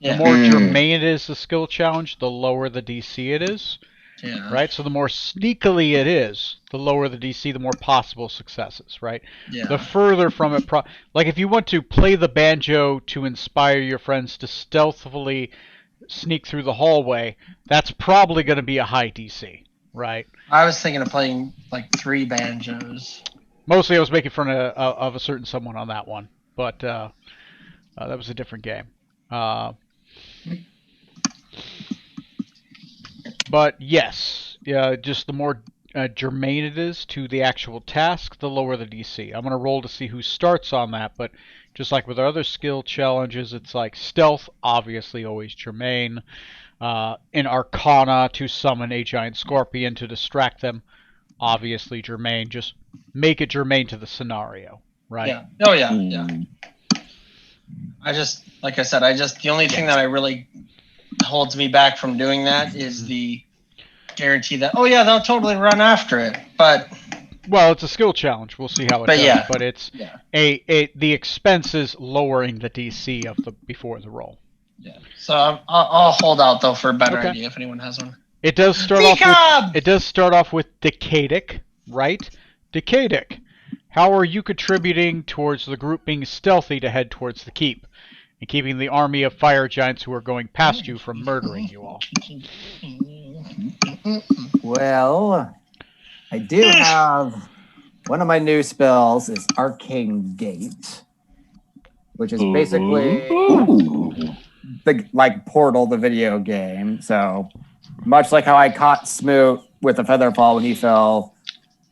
Yeah. The more Mm. germane it is the skill challenge, the lower the DC it is, Yeah. right? So the more sneakily it is, the lower the DC, the more possible successes, right? Yeah. The further from it, like if you want to play the banjo to inspire your friends to stealthily sneak through the hallway, that's probably going to be a high DC, right? I was thinking of playing like 3 banjos. Mostly I was making fun of a certain someone on that one, but that was a different game. But yes, just the more germane it is to the actual task, the lower the DC. I'm going to roll to see who starts on that, but just like with our other skill challenges, it's like stealth, obviously always germane. In Arcana, to summon a giant scorpion to distract them, obviously germane. Just make it germane to the scenario, right? Yeah. Oh yeah. Yeah. I just, like I said, the only thing that I really holds me back from doing that is the guarantee that, oh yeah, they'll totally run after it. But Well, it's a skill challenge. We'll see how it But goes. yeah. But it's yeah, the expense is lowering the DC of the before the roll. yeah. So I'll hold out though for a better Okay. idea if anyone has one. It does start off Peacock! with Decadic, right? Decadic. How are you contributing towards the group being stealthy to head towards the keep and keeping the army of fire giants who are going past you from murdering you all? Well, I do have one of my new spells is Arcane Gate, which is basically Ooh. the Portal, the video game. So much like how I caught Smoot with a feather fall when he fell,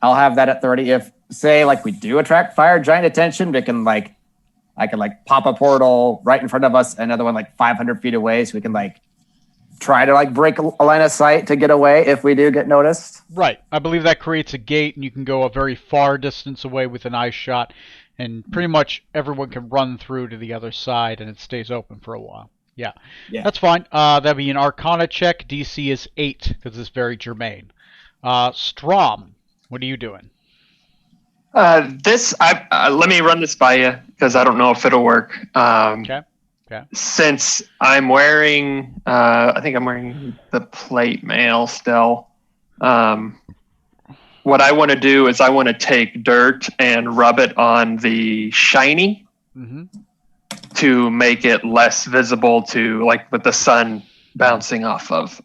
I'll have that at 30. If say we do attract fire giant attention, we can I can pop a portal right in front of us, another one 500 feet away, so we can try to break a line of sight to get away if we do get noticed. Right. I believe that creates a gate, and you can go a very far distance away with an ice shot, and pretty much everyone can run through to the other side, and it stays open for a while. Yeah. That's fine. That'd be an Arcana check. DC is 8 because it's very germane. Strom, what are you doing? Let me run this by you because I don't know if it'll work. Okay. Since I'm wearing, I think I'm wearing the plate mail still. What I want to do is I want to take dirt and rub it on the shiny to make it less visible to with the sun bouncing off of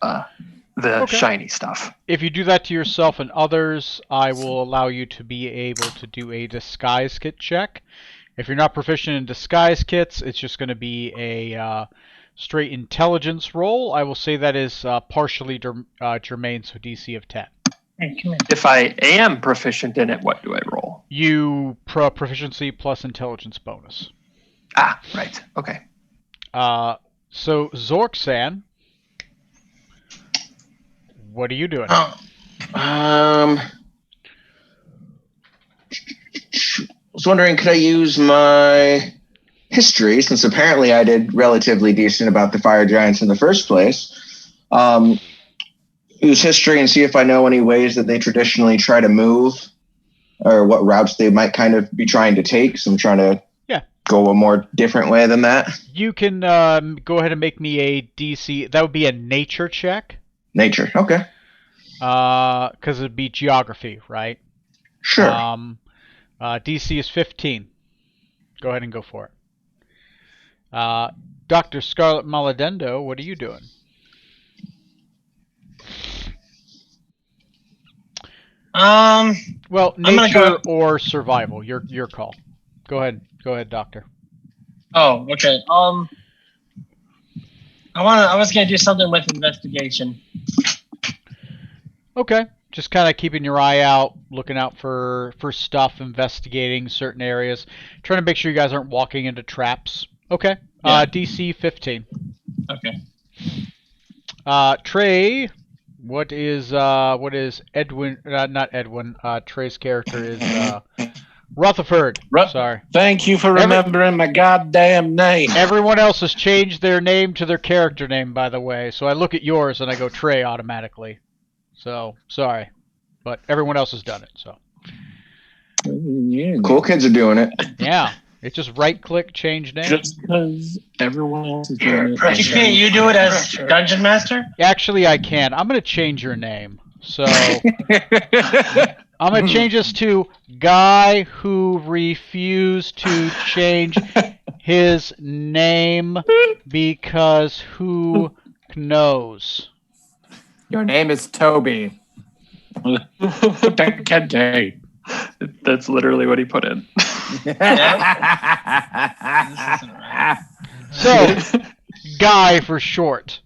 the shiny stuff. If you do that to yourself and others, I will allow you to be able to do a disguise kit check. If you're not proficient in disguise kits, it's just going to be a straight intelligence roll. I will say that is partially germane, so DC of 10. If I am proficient in it, what do I roll? You proficiency plus intelligence bonus. Ah, right. Okay. So Zorksan, what are you doing? I was wondering, could I use my history, since apparently I did relatively decent about the fire giants in the first place? Use history and see if I know any ways that they traditionally try to move, or what routes they might kind of be trying to take. So I'm trying to go a more different way than that. You can go ahead and make me a DC. That would be a nature check. Nature, okay. Because it'd be geography, right? Sure. DC is 15. Go ahead and go for it. Dr. Scarlet Maladendo, what are you doing? Well, nature or survival, your call. Go ahead, Doctor. Oh, okay. I was gonna do something with investigation. Okay. Just kind of keeping your eye out, looking out for stuff, investigating certain areas, trying to make sure you guys aren't walking into traps. Okay. Yeah. DC 15. Okay. Trey, what is Edwin? Not Edwin. Trey's character is Rutherford. Sorry. Thank you for remembering my goddamn name. Everyone else has changed their name to their character name, by the way. So I look at yours and I go Trey automatically. So sorry, but everyone else has done it. So cool kids are doing it. Yeah, it's just right-click, change name. Just because everyone else is doing it. Can't you do it as Dungeon Master? Actually, I can. I'm gonna change your name. So I'm gonna change this to Guy Who Refused to Change His Name Because Who Knows. Your name is Toby. That's literally what he put in. So, Guy for short.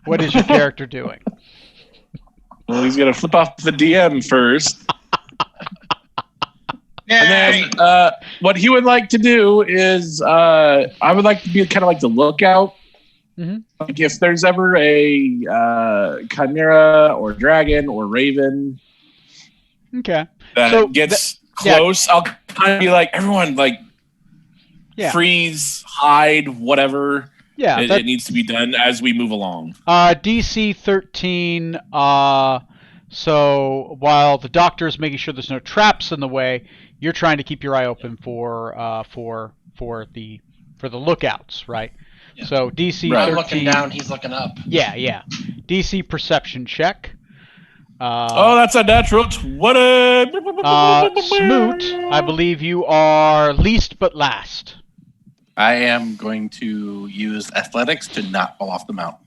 What is your character doing? Well, he's gonna flip off the DM first. And then what he would like to do is I would like to be kind of like the lookout. Mm-hmm. Like if there's ever a chimera or dragon or raven Okay. that gets close, I'll kind of be like, everyone, freeze, hide, whatever. Yeah, it needs to be done as we move along. DC 13. So while the doctor's making sure there's no traps in the way, you're trying to keep your eye open for the lookouts, right? Yeah. So DC 13. I'm looking down. He's looking up. Yeah. DC perception check. That's a natural 20. Smoot, I believe you are least but last. I am going to use athletics to not fall off the mountain.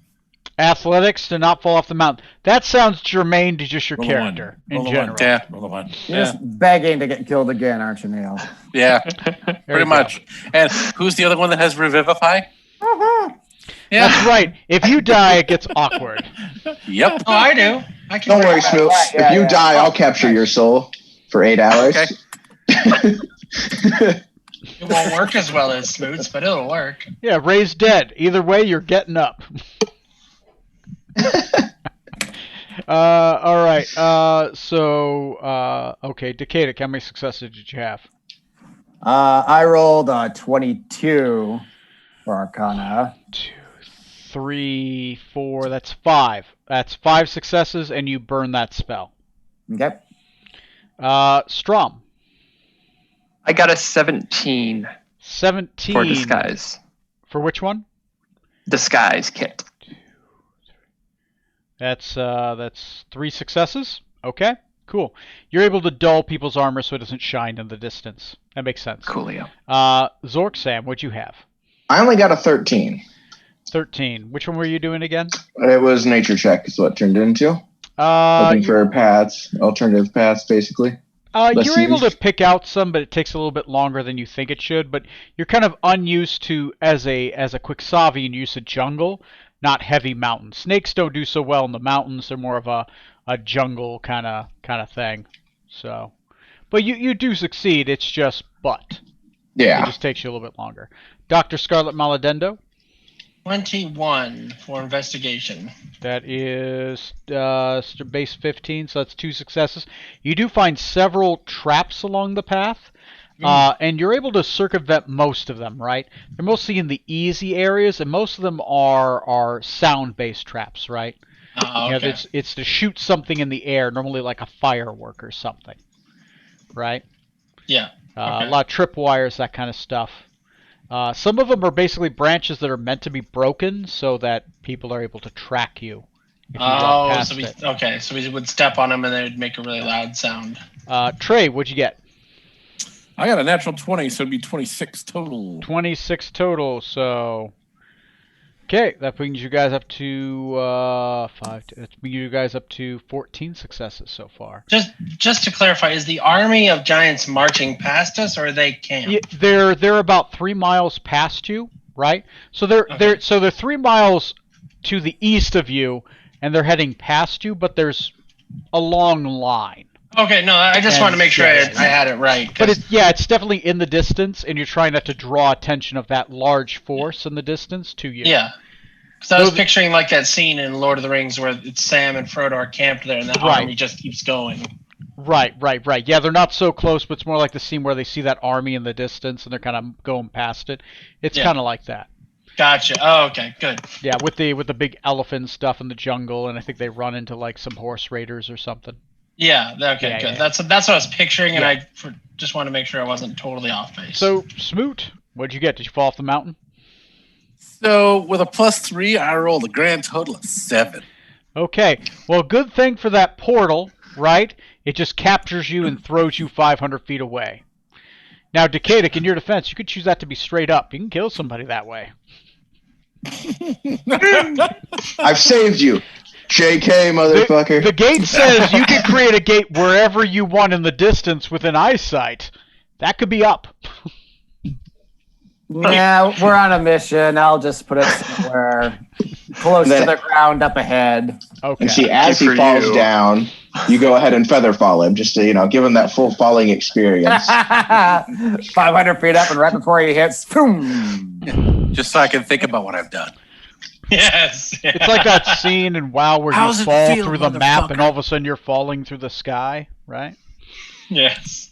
Athletics to not fall off the mountain. That sounds germane to just your character in general. Yeah. You're just begging to get killed again, aren't you, Neil? Yeah, pretty much. And who's the other one that has Revivify? Yeah. That's right. If you die, it gets awkward. Yep. Oh, I do. I can. Don't worry, Smoot. Yeah, If you yeah. die, I'll capture your soul for 8 hours. Okay. It won't work as well as Smoots, but it'll work. Yeah, raised dead. Either way, you're getting up. All right. Okay, Decadic, how many successes did you have? I rolled a 22 for Arcana. 2, 3, 4. That's 5. That's 5 successes, and you burn that spell. Okay. Strom. I got a 17 17. for disguise. For which one? Disguise kit. That's 3 successes. Okay, cool. You're able to dull people's armor so it doesn't shine in the distance. That makes sense. Coolio. Zork Sam, what'd you have? I only got a 13. 13. Which one were you doing again? It was nature check is what it turned into. Looking for paths, alternative paths, basically. Less You're able to used. pick out some, but it takes a little bit longer than you think it should. But you're kind of unused to, as a Quixavian, use of jungle, not heavy mountain. Snakes don't do so well in the mountains. They're more of a jungle kind of thing. So, but you do succeed. It's just It Yeah. just takes you a little bit longer. Dr. Scarlet Maladendo. 21 for investigation. That is base 15, so that's 2 successes. You do find several traps along the path, and you're able to circumvent most of them, right? They're mostly in the easy areas, and most of them are sound-based traps, right? Oh, You okay. know, it's to shoot something in the air, normally like a firework or something, right? Yeah. A lot of tripwires, that kind of stuff. Some of them are basically branches that are meant to be broken so that people are able to track you. If you walk past it. So we would step on them and they would make a really loud sound. Trey, what'd you get? I got a natural 20, so it'd be 26 total. 26 total, so... Okay, that brings you guys up to 14 successes so far. Just to clarify, is the army of giants marching past us, or are they camped? Yeah, they're about 3 miles past you, right? So they're 3 miles to the east of you, and they're heading past you, but there's a long line. Okay, no, I just wanted to make sure I had it right. But it's definitely in the distance, and you're trying not to draw attention of that large force in the distance to you. Yeah. Because I was picturing like that scene in Lord of the Rings where it's Sam and Frodo are camped there, and the army just keeps going. Right. Yeah, they're not so close, but it's more like the scene where they see that army in the distance, and they're kind of going past it. It's kind of like that. Gotcha. Oh, okay, good. Yeah, with the big elephant stuff in the jungle, and I think they run into like some horse raiders or something. Yeah. Okay. Yeah, Good. yeah. That's what I was picturing, and I just want to make sure I wasn't totally off base. So, Smoot, what'd you get? Did you fall off the mountain? So with a +3, I rolled a grand total of 7. Okay. Well, good thing for that portal, right? It just captures you and throws you 500 feet away. Now, Decadic, in your defense, you could choose that to be straight up. You can kill somebody that way. I've saved you. JK, motherfucker. The gate says you can create a gate wherever you want in the distance within eyesight. That could be up. Yeah, we're on a mission. I'll just put it somewhere close to the ground up ahead. Okay. And see, as Good he for falls you. down, you go ahead and feather fall him, just to, give him that full falling experience. 500 feet up, and right before he hits, boom. Just so I can think about what I've done. yes. It's like that scene in WoW where How's you it fall feel, through the map and motherfucker? all of a sudden you're falling through the sky, right? Yes.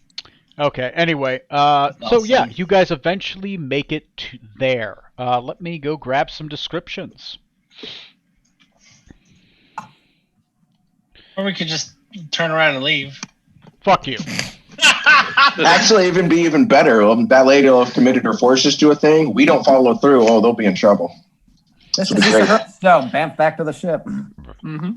Okay, anyway, so yeah, you guys eventually make it to there. Let me go grab some descriptions. Or we could just turn around and leave. Fuck you. Actually, be even better. That lady will have committed her forces to a thing. We don't follow through. Oh, they'll be in trouble. This is just a stone. Bamf back to the ship. Mm-hmm.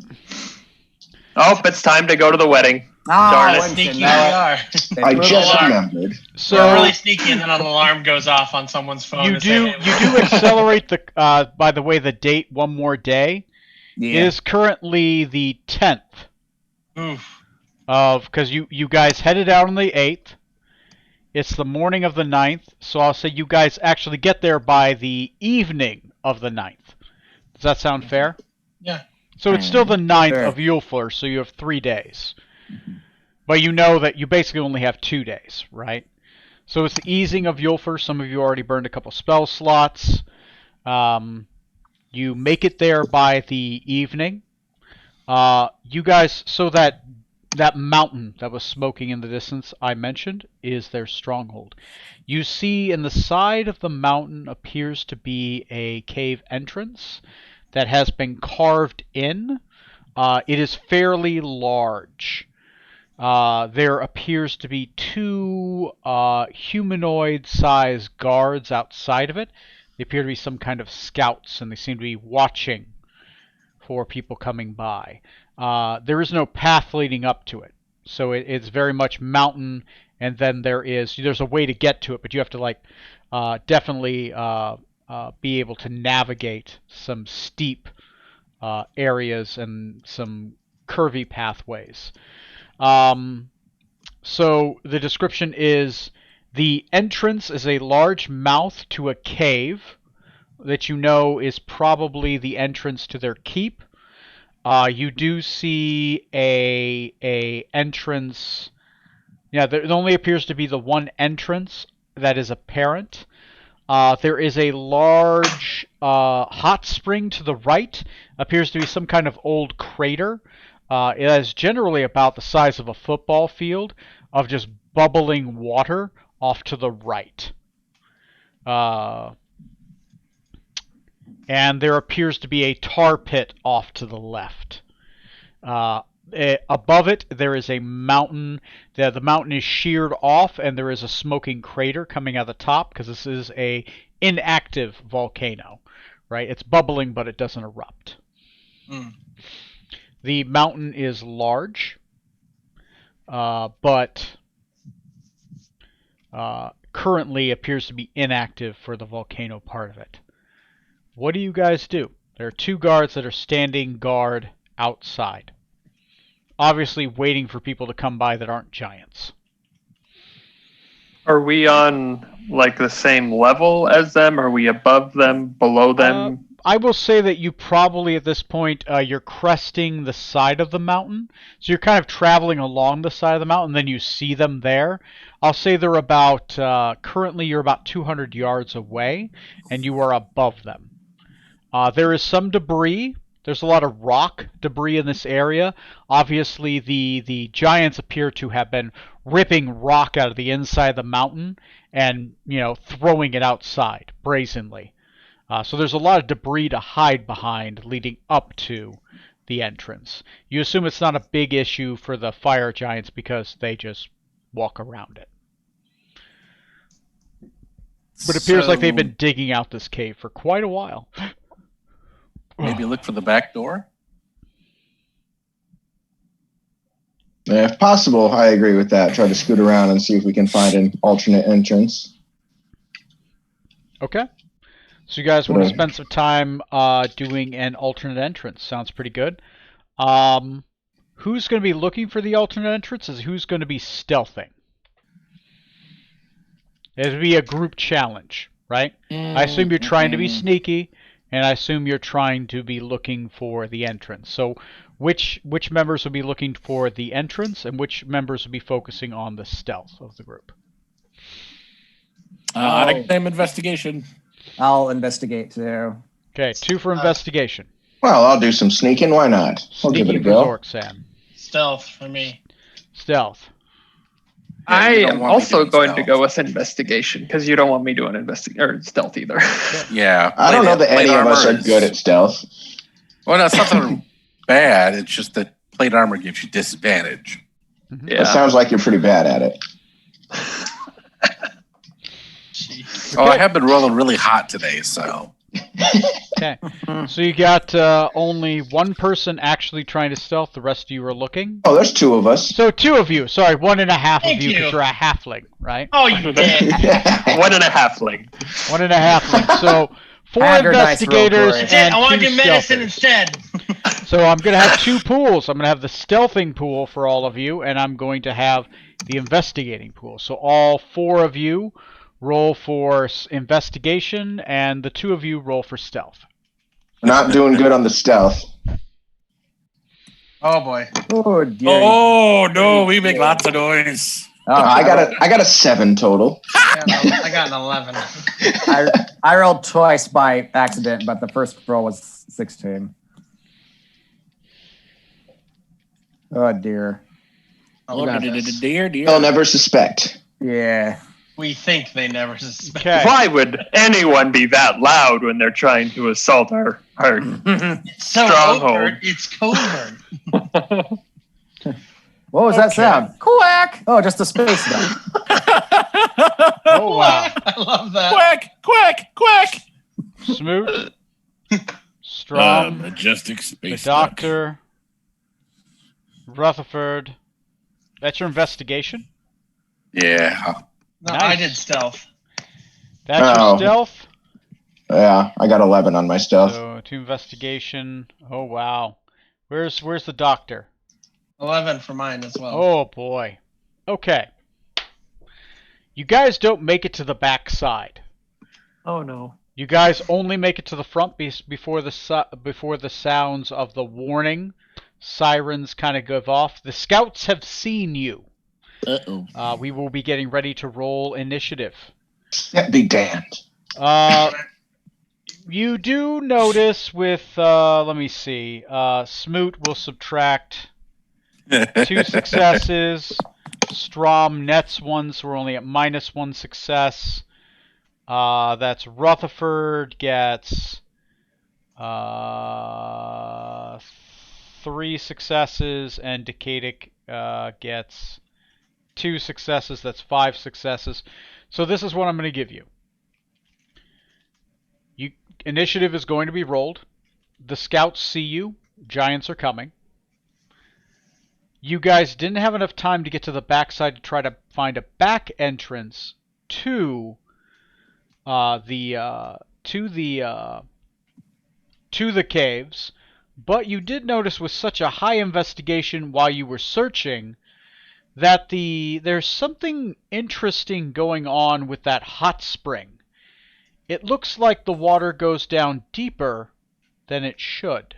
Oh, it's time to go to the wedding. Ah, Darn it. wouldn't you Sneaky we know it? are. They I blew the just alarm. remembered. We're So really sneaky, and then an alarm goes off on someone's phone. you to do say, hey, you do accelerate the by the way, the date one more day Yeah. is currently the 10th Oof. of, because you guys headed out on the 8th. It's the morning of the 9th, so I'll say you guys actually get there by the evening of the 9th. Does that sound fair? Yeah. So it's still the 9th Sure. of Yulfur, so you have 3 days. But you know that you basically only have 2 days, right? So it's the easing of Yulfur. Some of you already burned a couple spell slots. You make it there by the evening. You guys, so that mountain that was smoking in the distance I mentioned is their stronghold. You see in the side of the mountain appears to be a cave entrance that has been carved in. It is fairly large. There appears to be 2 humanoid-sized guards outside of it. They appear to be some kind of scouts, and they seem to be watching for people coming by. There is no path leading up to it, so it's very much mountain, and then there's a way to get to it, but you have to definitely be able to navigate some steep areas and some curvy pathways. So the description is the entrance is a large mouth to a cave that you know is probably the entrance to their keep. You do see a entrance. Yeah, there only appears to be the one entrance that is apparent. There is a large hot spring to the right. Appears to be some kind of old crater. It is generally about the size of a football field of just bubbling water off to the right. And there appears to be a tar pit off to the left. Above it, there is a mountain. The mountain is sheared off, and there is a smoking crater coming out of the top, because this is a inactive volcano, right? It's bubbling, but it doesn't erupt. The mountain is large, but currently appears to be inactive for the volcano part of it. What do you guys do? There are 2 guards that are standing guard outside, obviously waiting for people to come by that aren't giants. Are we on like the same level as them? Are we above them, below them? I will say that you probably at this point you're cresting the side of the mountain, so you're kind of traveling along the side of the mountain, then you see them there. I'll say they're about currently you're about 200 yards away, and you are above them. There is some debris. There's a lot of rock debris in this area. Obviously, the giants appear to have been ripping rock out of the inside of the mountain and throwing it outside brazenly. So there's a lot of debris to hide behind leading up to the entrance. You assume it's not a big issue for the fire giants because they just walk around it. But it appears like they've been digging out this cave for quite a while. Maybe look for the back door. If possible, I agree with that. Try to scoot around and see if we can find an alternate entrance. Okay. So you guys want to spend some time doing an alternate entrance. Sounds pretty good. Who's going to be looking for the alternate entrance? Is who's going to be stealthing? It would be a group challenge, right? I assume you're trying to be sneaky, and I assume you're trying to be looking for the entrance. So which members will be looking for the entrance, and which members will be focusing on the stealth of the group? I claim investigation. I'll investigate too. Okay, 2 for investigation. Well, I'll do some sneaking. Why not? I'll give it a Sneaking for go. Zork-san. Stealth for me. Stealth. I you don't am want me also doing going to stealth. go with investigation because you don't want me doing or stealth either. Yeah. I don't know that plate any of us armor are good at stealth. Well, that's nothing bad. It's just that plate armor gives you disadvantage. It sounds like you're pretty bad at it. Oh, I have been rolling really hot today, so. Okay. So you got only one person actually trying to stealth. The rest of you are looking. Oh, there's 2 of us. So 2 of you. Sorry, 1.5 of Thank you you. because you're a halfling, right? Oh, you did. 1.5ling. 1.5. So 4 Add your dice roll investigators for it. That's it. and I want to 2 do medicine stealthers. instead. So I'm going to have 2 pools. I'm going to have the stealthing pool for all of you, and I'm going to have the investigating pool. So all 4 of you roll for investigation, and the 2 of you roll for stealth. We're not doing good on the stealth. Oh boy. Oh dear. Oh no, we make lots of noise. Oh, I got a 7 total. I got an 11. I rolled twice by accident, but the first roll was 16. Oh dear. Oh, goodness. Dear. They'll never suspect. Yeah. We think they never suspect. Okay. Why would anyone be that loud when they're trying to assault our It's so Stronghold. overt. It's covert. What was that sound? Quack! Oh, just a space dog. Oh, wow. I love that. Quack. Smoot. Strom. Majestic the space duck. doctor. Rutherford. That's your investigation? Yeah. No, Nice. I did stealth. That's Oh. your stealth? Yeah, I got 11 on my stealth. So, to investigation. Oh, wow. Where's the doctor? 11 for mine as well. Oh, boy. Okay. You guys don't make it to the back side. Oh no. You guys only make it to the front before the sounds of the warning sirens kind of give off. The scouts have seen you. Uh-oh. We will be getting ready to roll initiative. That be damned. You do notice with, let me see, Smoot will subtract 2 successes. Strom nets 1, so we're only at -1 success. That's Rutherford gets 3 successes, and Decadic gets 2 successes. That's 5 successes. So this is what I'm going to give you. Initiative is going to be rolled. The scouts see you. Giants are coming. You guys didn't have enough time to get to the backside to try to find a back entrance to the caves, but you did notice with such a high investigation while you were searching that there's something interesting going on with that hot spring. It looks like the water goes down deeper than it should.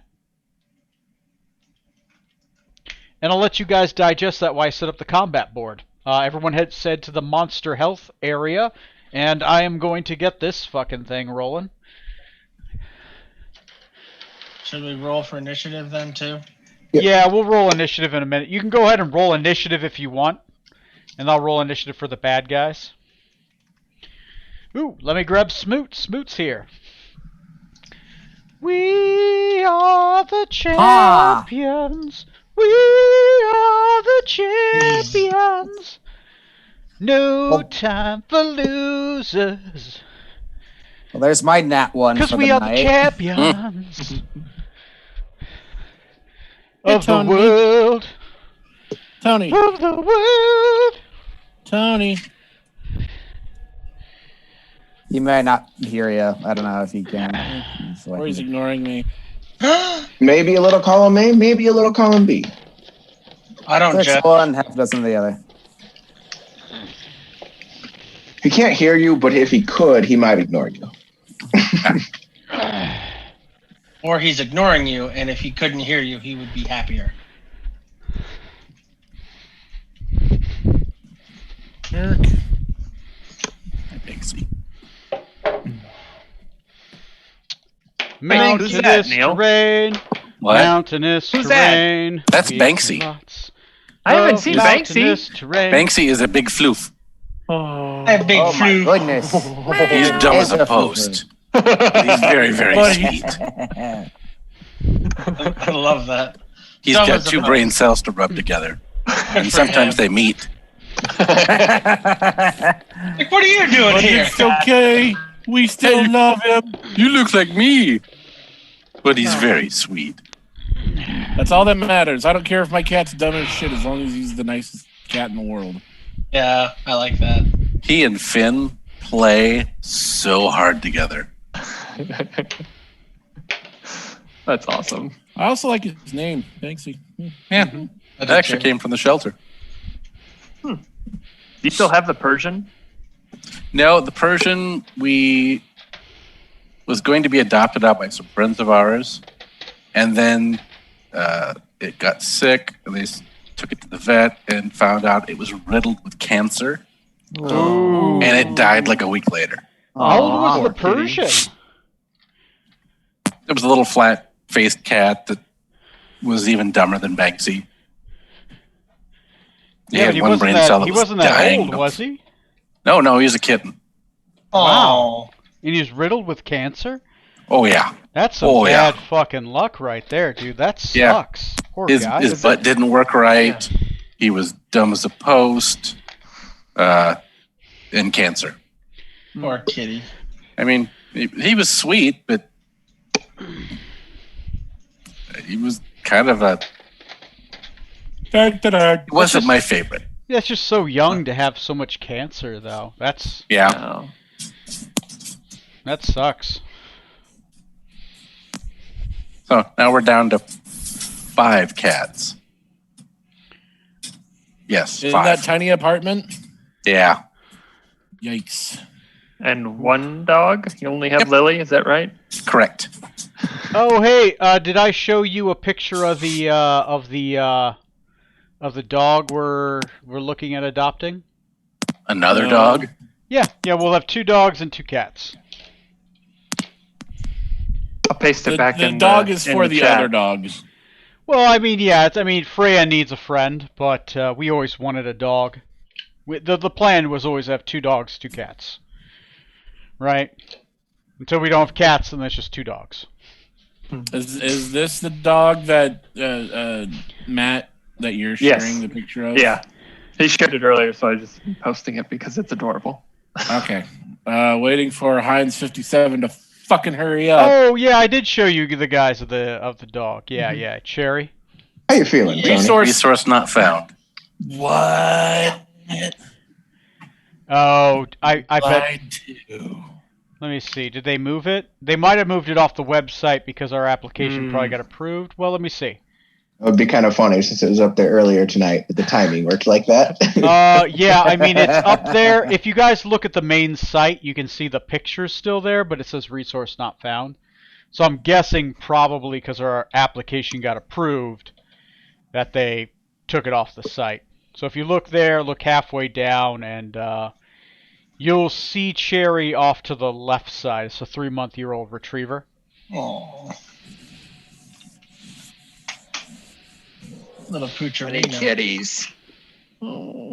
And I'll let you guys digest that while I set up the combat board. Everyone had said to the monster health area, and I am going to get this fucking thing rolling. Should we roll for initiative then, too? Yep. Yeah, we'll roll initiative in a minute. You can go ahead and roll initiative if you want, and I'll roll initiative for the bad guys. Ooh, let me grab Smoot. Smoot's here. We are the champions. We are the champions. No time for losers. Well, there's my nat 1 Because for we the are night. the champions Hey, of the Tony. world. Tony. Of the world. Tony. He may not hear you. I don't know if he can. Or he's ignoring me. Maybe a little column A, maybe a little column B. I don't Six judge. one, half a dozen the other. He can't hear you, but if he could, he might ignore you. Or he's ignoring you, and if he couldn't hear you, he would be happier. Eric. Hi, Pixie. Mountainous that, Neil? terrain. What? Mountainous Who's that? terrain. That's We Banksy. lots I haven't of seen mountainous Banksy. terrain. Banksy is a big floof. Oh. I have big Oh my fruit. goodness. He's dumb as a It's a post. He's very, very Buddy. sweet. I love that. He's Dumb got as a 2 post. brain cells to rub together. And for sometimes him. they meet. Like, what are you doing But here? it's okay. We still love him. You look like me. But he's very sweet. That's all that matters. I don't care if my cat's dumb as shit as long as he's the nicest cat in the world. Yeah, I like that. He and Finn play so hard together. That's awesome. I also like his name, Banksy. Yeah. That actually came from the shelter. Do you still have the Persian? No, the Persian, we was going to be adopted out by some friends of ours, and then it got sick, and they took it to the vet and found out it was riddled with cancer, Ooh. and it died like a week later. How old Aw. was the Persian? It was a little flat-faced cat that was even dumber than Banksy. He Yeah, had but he one wasn't brain that, cell that he was wasn't that dying old, of- was he? No, he was a kitten. Oh, And he was riddled with cancer? Oh yeah, That's some Oh, yeah. bad fucking luck right there, dude. That Yeah. sucks. Poor his guy. butt didn't work right. He was dumb as a post, and cancer. poor kitty. I mean, he was sweet, but he was kind of a. Da-da-da. It wasn't my favorite. Yeah, it's just so young to have so much cancer, though. Yeah. No. That sucks. So now we're down to 5 cats. Yes, In 5. that tiny apartment? Yeah. Yikes. And one dog? You only have Yep. Lily, is that right? Correct. Oh, hey, did I show you a picture of the dog we're looking at adopting? Another No. dog. Yeah, we'll have 2 dogs and 2 cats. I'll paste it back The in dog the, is in for the chat. other dogs. Well, I mean, yeah, Freya needs a friend, but we always wanted a dog. The plan was always have 2 dogs, 2 cats. Right? Until we don't have cats, then there's just 2 dogs. Is this the dog that Matt that you're Yes. sharing the picture of? Yeah. He shared it earlier, so I just posting it because it's adorable. Okay. Waiting for Heinz 57 to fucking hurry up. Oh, yeah, I did show you the guys of the dog. Yeah, Cherry. How you feeling, Tony? Resource not found. What? Oh, I bet. Lied to. Let me see. Did they move it? They might have moved it off the website because our application probably got approved. Well, let me see. It would be kind of funny since it was up there earlier tonight, but the timing worked like that. Yeah, I mean, it's up there. If you guys look at the main site, you can see the picture's still there, but it says resource not found. So I'm guessing probably because our application got approved that they took it off the site. So if you look there, look halfway down, and you'll see Cherry off to the left side. It's a 3-month-old retriever. Oh, little Many poocherino. kitties. Oh.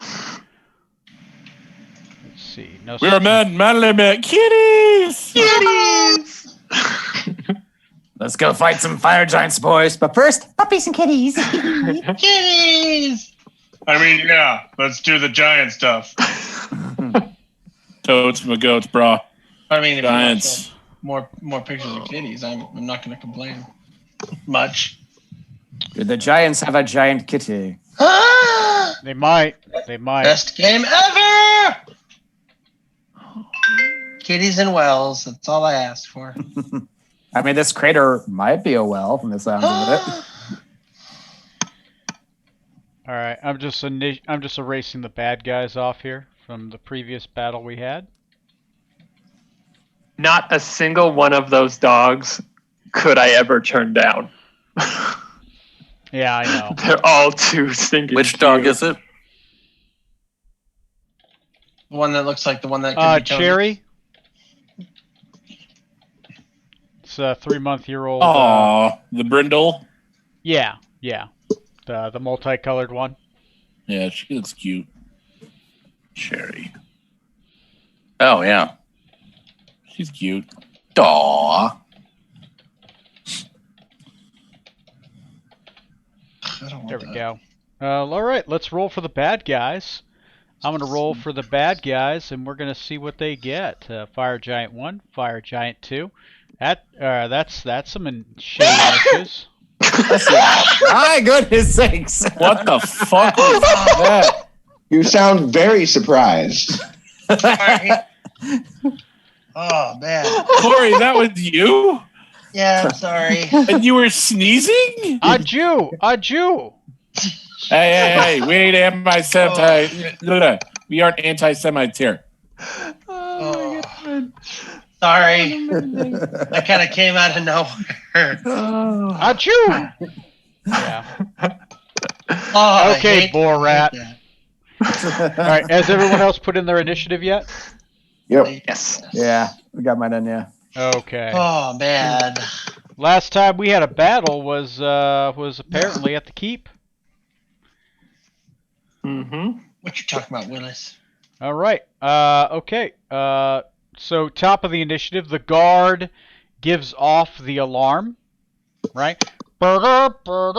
Let's see. No. We're manly men. Kitties! Kitties! Let's go fight some fire giants, boys. But first, puppies and kitties. Kitties. I mean, yeah. Let's do the giant stuff. Toads, my goats, bro. I mean, if you want Giants. more pictures of kitties, I'm not going to complain much. Do the giants have a giant kitty? They might. They might. Best game ever. Kitties and wells. That's all I asked for. I mean, this crater might be a well from the sounds of it. All right. I'm just erasing the bad guys off here from the previous battle we had. Not a single one of those dogs could I ever turn down. Yeah, I know. They're all too stinking Which dog cute. is it? The one that looks like the one that could be Tony. Cherry. It's a 3-month-old. Aw, the brindle. Yeah. The multicolored one. Yeah, she looks cute. Cherry. Oh, yeah. She's cute. Aw. I don't want There we that. go. All right, let's roll for the bad guys. I'm going to roll for the bad guys, and we're going to see what they get. Fire Giant 1, Fire Giant 2. That's some shitty issues. My goodness sakes. What the fuck was that? You sound very surprised. Sorry. Oh man. Corey, that was you? Yeah, I'm sorry. And you were sneezing? A Jew! Hey, we ain't we aren't anti-Semites here. Oh. Sorry. That kind of came out of nowhere. Achoo! Yeah. Oh, Okay, Borat. That. All right. Has everyone else put in their initiative yet? Yep. Yes. Yeah, we got mine in. Yeah. Okay. Oh, man. Last time we had a battle was apparently at the keep. Mm-hmm. What you talking about, Willis? All right. Okay. So top of the initiative, the guard gives off the alarm, right? After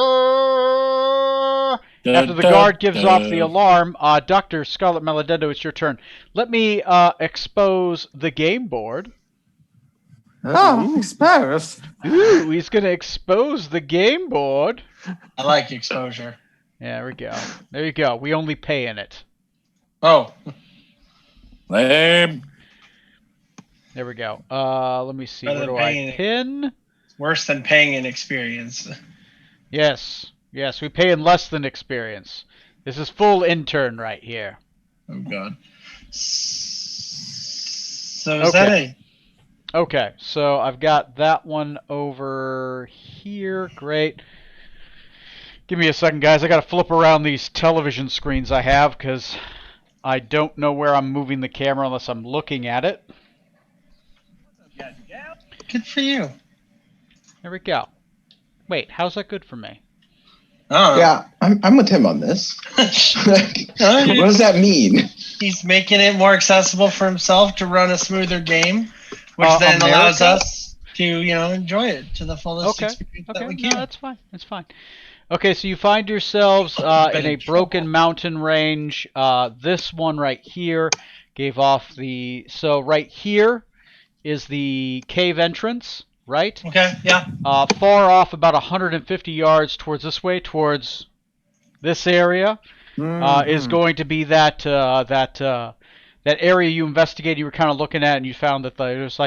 the guard gives off the alarm, Dr. Scarlet Maledendo, it's your turn. Let me expose the game board. Oh, exposed. Ooh, he's going to expose the game board. I like exposure. Yeah, there we go. There you go. We only pay in it. Oh, Lame. There we go. Let me see. Rather Where than do I paying it. pin? worse than paying in experience. Yes. Yes, we pay in less than experience. This is full intern right here. Oh, God. So is that a... Okay, so I've got that one over here. Great. Give me a second, guys. I got to flip around these television screens I have because I don't know where I'm moving the camera unless I'm looking at it. Good for you. There we go. Wait, how's that good for me? Oh. Yeah, I'm with him on this. What does that mean? He's making it more accessible for himself to run a smoother game, which then America? allows us to, enjoy it to the fullest experience that we No, can. that's fine. That's fine. Okay, so you find yourselves in a broken mountain range. This one right here gave off the... So right here is the cave entrance, right? Okay, yeah. Far off, about 150 yards towards this way, towards this area, is going to be that area you investigated. You were kind of looking at, and you found that there's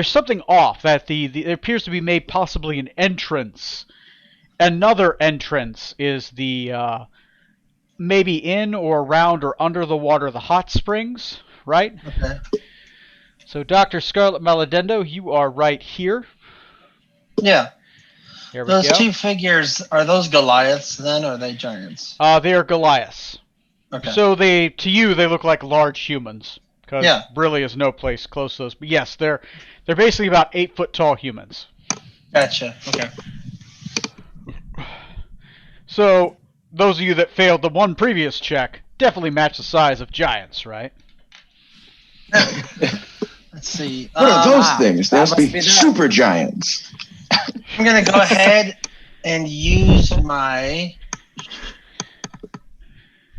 something off. That there appears to be made possibly an entrance. Another entrance is the maybe in or around or under the water, the hot springs, right? Okay. So, Dr. Scarlet Maledendo, you are right here. Yeah. There we Those go. two figures, are those Goliaths then, or are they giants? They are Goliaths. Okay. So to you they look like large humans because Yeah. really is no place close to those. But yes, they're basically about 8 foot tall humans. Gotcha. Okay. So those of you that failed the one previous check definitely match the size of giants, right? Let's see. What are those things? They that must be must be that. super giants. I'm going to go ahead and use my...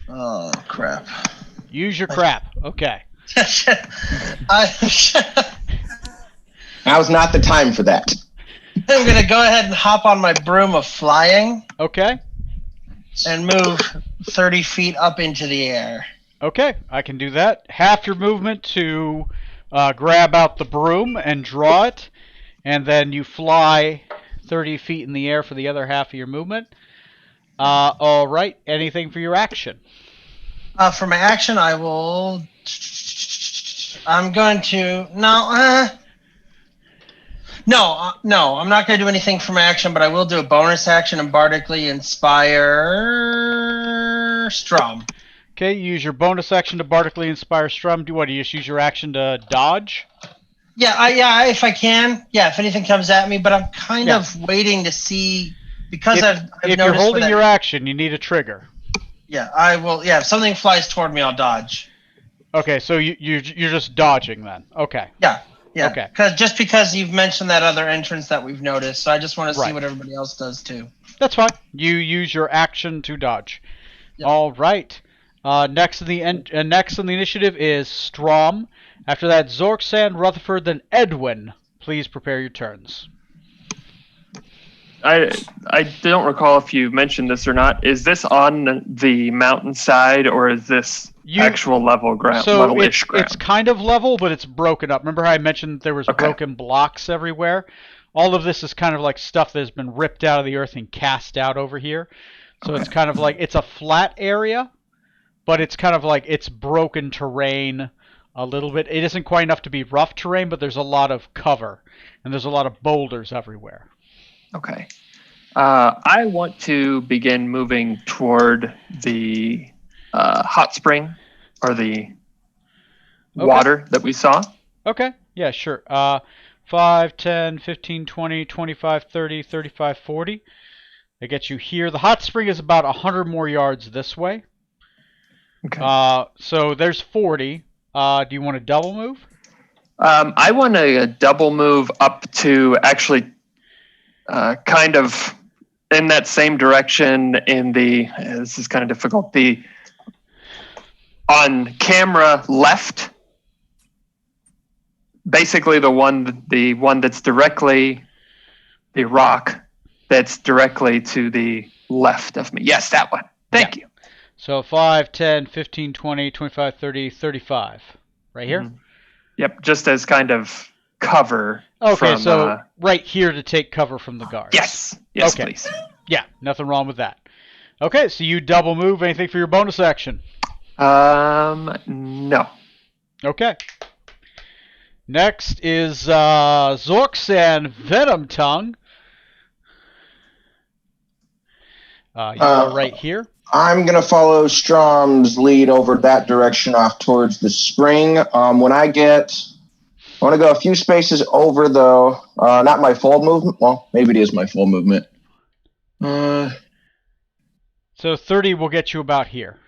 Oh, crap. Use your crap. Okay. Now's not the time for that. I'm going to go ahead and hop on my broom of flying Okay. and move 30 feet up into the air. Okay. I can do that. Half your movement to grab out the broom and draw it, and then you fly 30 feet in the air for the other half of your movement. All right. Anything for your action? For my action, I'm going to... No, I'm not going to do anything for my action, but I will do a bonus action and bardically inspire Strum. Okay, you use your bonus action to bardically inspire Strum. Do you just use your action to dodge? Yeah, if I can. Yeah, if anything comes at me, but I'm kind of waiting to see because I've If noticed you're holding that- your action, you need a trigger. Yeah, I will. Yeah, if something flies toward me, I'll dodge. Okay, so you're just dodging then. Okay. Yeah. Okay. Because you've mentioned that other entrance that we've noticed, so I just want to see Right. what everybody else does too. That's fine. You use your action to dodge. Yep. All right. Next in the initiative is Strom. After that, Zorksan, Rutherford, then Edwin. Please prepare your turns. I don't recall if you mentioned this or not. Is this on the mountainside or is this actual level ground? So level-ish ground? it's kind of level, but it's broken up. Remember how I mentioned there was Okay. broken blocks everywhere? All of this is kind of like stuff that has been ripped out of the earth and cast out over here. So it's kind of like it's a flat area, but it's kind of like it's broken terrain. a little bit. It isn't quite enough to be rough terrain, but there's a lot of cover, and there's a lot of boulders everywhere. Okay. I want to begin moving toward the hot spring or the water that we saw. Okay, yeah, sure. 5, 10, 15, 20, 25, 30, 35, 40. That gets you here. The hot spring is about 100 more yards this way. Okay. So there's 40. Do you want to double move? I want to double move up to actually kind of in that same direction in the, this is kind of difficult, the on camera left, basically the one that's directly, the rock that's directly to the left of me. Yes, that one. Thank you. So 5, 10, 15, 20, 25, 30, 35. Right here? Mhm. Yep, just as kind of cover. Okay, from, so right here to take cover from the guards. Yes, Okay. please. Yeah, nothing wrong with that. Okay, so you double move. Anything for your bonus action? No. Okay. Next is Zorksan Venom Tongue. You are right here. I'm going to follow Strom's lead over that direction off towards the spring. I want to go a few spaces over, though. Not my full movement. Well, maybe it is my full movement. So 30 will get you about here.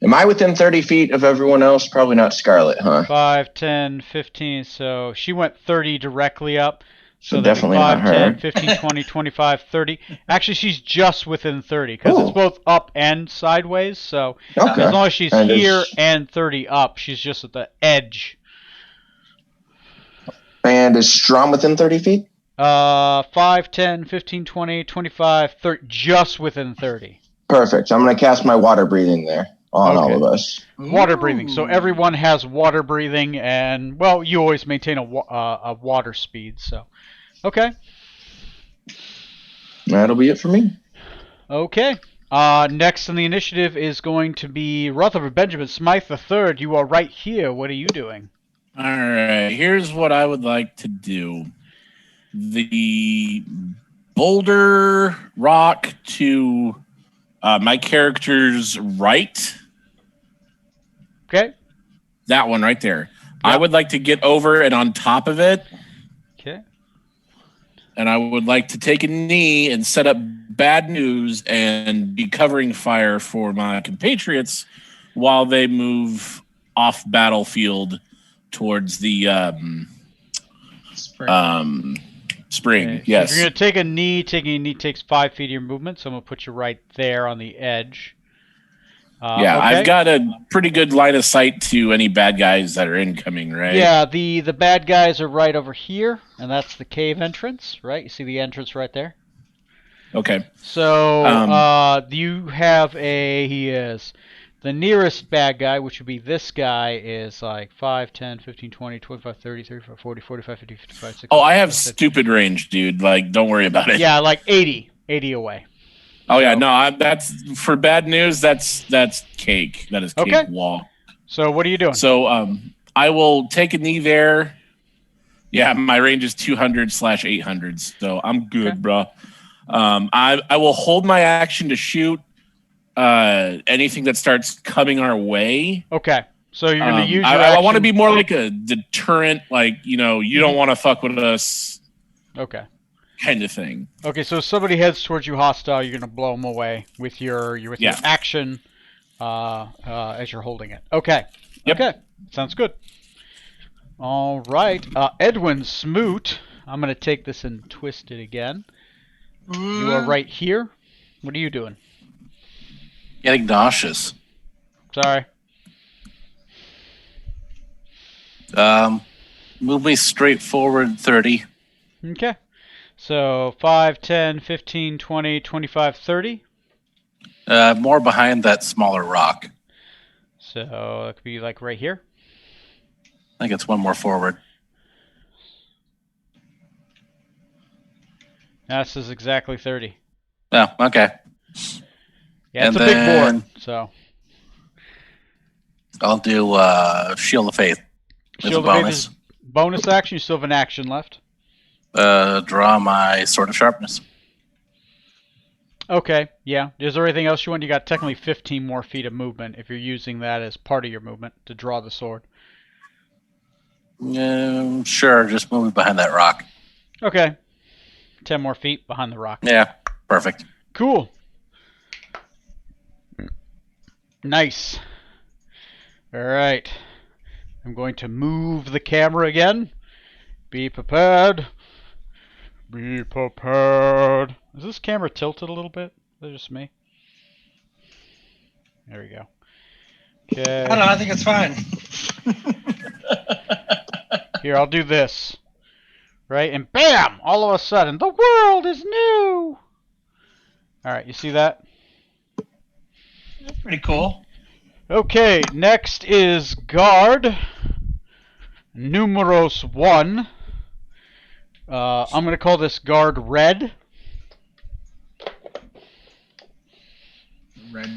Am I within 30 feet of everyone else? Probably not Scarlet, huh? 5, 10, 15. So she went 30 directly up. So that'd be definitely 5, not her. 10, 15, 20, 25, 30. Actually, she's just within 30 because it's Ooh. both up and sideways. So Okay. as long as she's And here is- and 30 up, she's just at the edge. And is Strom within 30 feet? 5, 10, 15, 20, 25, 30. Just within 30. Perfect. I'm going to cast my water breathing there on Okay. all of us. Water breathing. So everyone has water breathing, and well, you always maintain a water speed. So, okay, That'll be it for me. okay. Next in the initiative is going to be Rutherford Benjamin Smythe III. You are right here. What are you doing? All right, here's what I would like to do. The boulder rock to my character's right. Okay. That one right there. Yeah. I would like to get over and on top of it, Okay. and I would like to take a knee and set up bad news and be covering fire for my compatriots while they move off battlefield towards the spring. Okay. So Yes. if you're gonna take a knee, taking a knee takes 5 feet of your movement. So I'm gonna put you right there on the edge. Yeah, okay. I've got a pretty good line of sight to any bad guys that are incoming, right? Yeah, the bad guys are right over here, and that's the cave entrance, right? You see the entrance right there? Okay. So, you have he is the nearest bad guy, which would be this guy, is like 5, 10, 15, 20, 25, 30, 35, 40, 45, 50, 55, 60. Oh, I have 60. stupid range, dude. Like, don't worry about it. Yeah, like 80 away. Oh yeah, no, that's for bad news. That's cake. That is cake Okay. wall. So what are you doing? So I will take a knee there. Yeah, my range is 200/800, so I'm good, Okay. bro. I will hold my action to shoot anything that starts coming our way. Okay, so you're gonna use your I want to action- be more like a deterrent, like you don't want to fuck with us, Okay. kind of thing. Okay, so if somebody heads towards you hostile, you're gonna blow them away with your Yeah. action as you're holding it. Okay. Yep. Okay. Sounds good. All right. Edwin Smoot. I'm gonna take this and twist it again. You are right here. What are you doing? Getting nauseous. Sorry. Move me straight forward 30. Okay. So 5, 10, 15, 20, 25, 30. More behind that smaller rock. So that could be like right here. I think it's one more forward. This is exactly 30. Oh, okay. Yeah, it's And a big then- board. So I'll do Shield of Faith. As a Shield evade bonus. is bonus action. You still have an action left. Draw my Sword of Sharpness. Okay, yeah. Is there anything else you want? You got technically 15 more feet of movement if you're using that as part of your movement to draw the sword. Sure, just move me behind that rock. Okay. 10 more feet behind the rock. Yeah, perfect. Cool. Nice. Alright. I'm going to move the camera again. Be prepared. Be prepared. Is this camera tilted a little bit? Is that just me? There we go. Okay. I don't know. I think it's fine. Here, I'll do this. Right? And bam! All of a sudden, the world is new! Alright, you see that? That's pretty cool. Okay, next is guard. Numeros 1. I'm going to call this guard red. Red.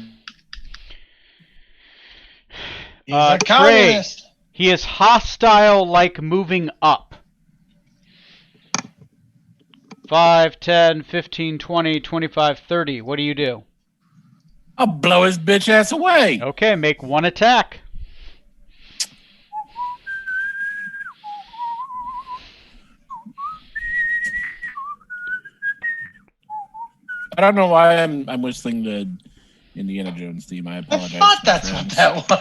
He's a Trey, communist. he is hostile like moving up. 5, 10, 15, 20, 25, 30. What do you do? I'll blow his bitch ass away. Okay, make one attack. I don't know why I'm whistling the Indiana Jones theme. I I apologize. thought my that's what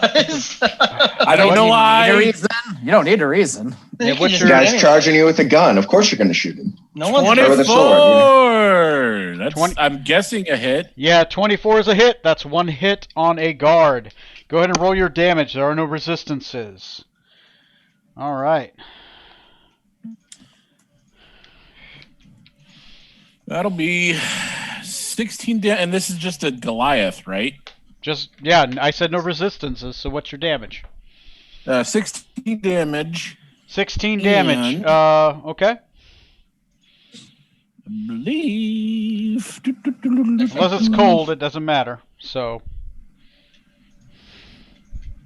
friends. that was. I don't know Need a why. reason? You don't need a reason. Yeah, You can what's just your- do Guy's anything. charging you with a gun. Of course you're going to shoot him. No one's 24. With a sword, That's 20. I'm guessing a hit. Yeah, 24 is a hit. That's one hit on a guard. Go ahead and roll your damage. There are no resistances. All right. That'll be 16 and this is just a Goliath, right? Just, yeah, I said no resistances, so what's your damage? 16 damage. 16 damage. And- Okay. I believe. Unless it's cold, it doesn't matter. So,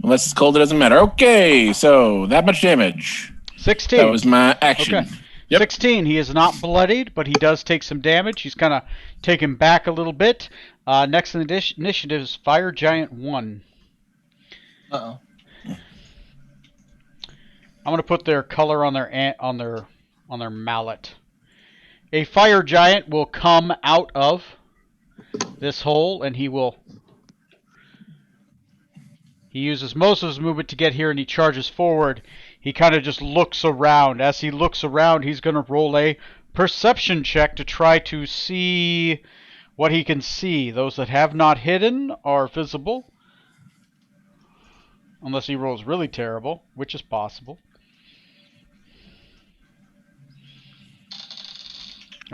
Unless it's cold, it doesn't matter. Okay, so that much damage. 16. That was my action. Okay. Yep. 16. He is not bloodied, but he does take some damage. He's kind of taken back a little bit. Next in the initiative is Fire Giant 1. Uh-oh. I'm gonna put their color on their mallet. A fire giant will come out of this hole, and he uses most of his movement to get here, and he charges forward. He kind of just looks around. As he looks around, he's gonna roll a perception check to try to see what he can see. Those that have not hidden are visible. Unless he rolls really terrible, which is possible.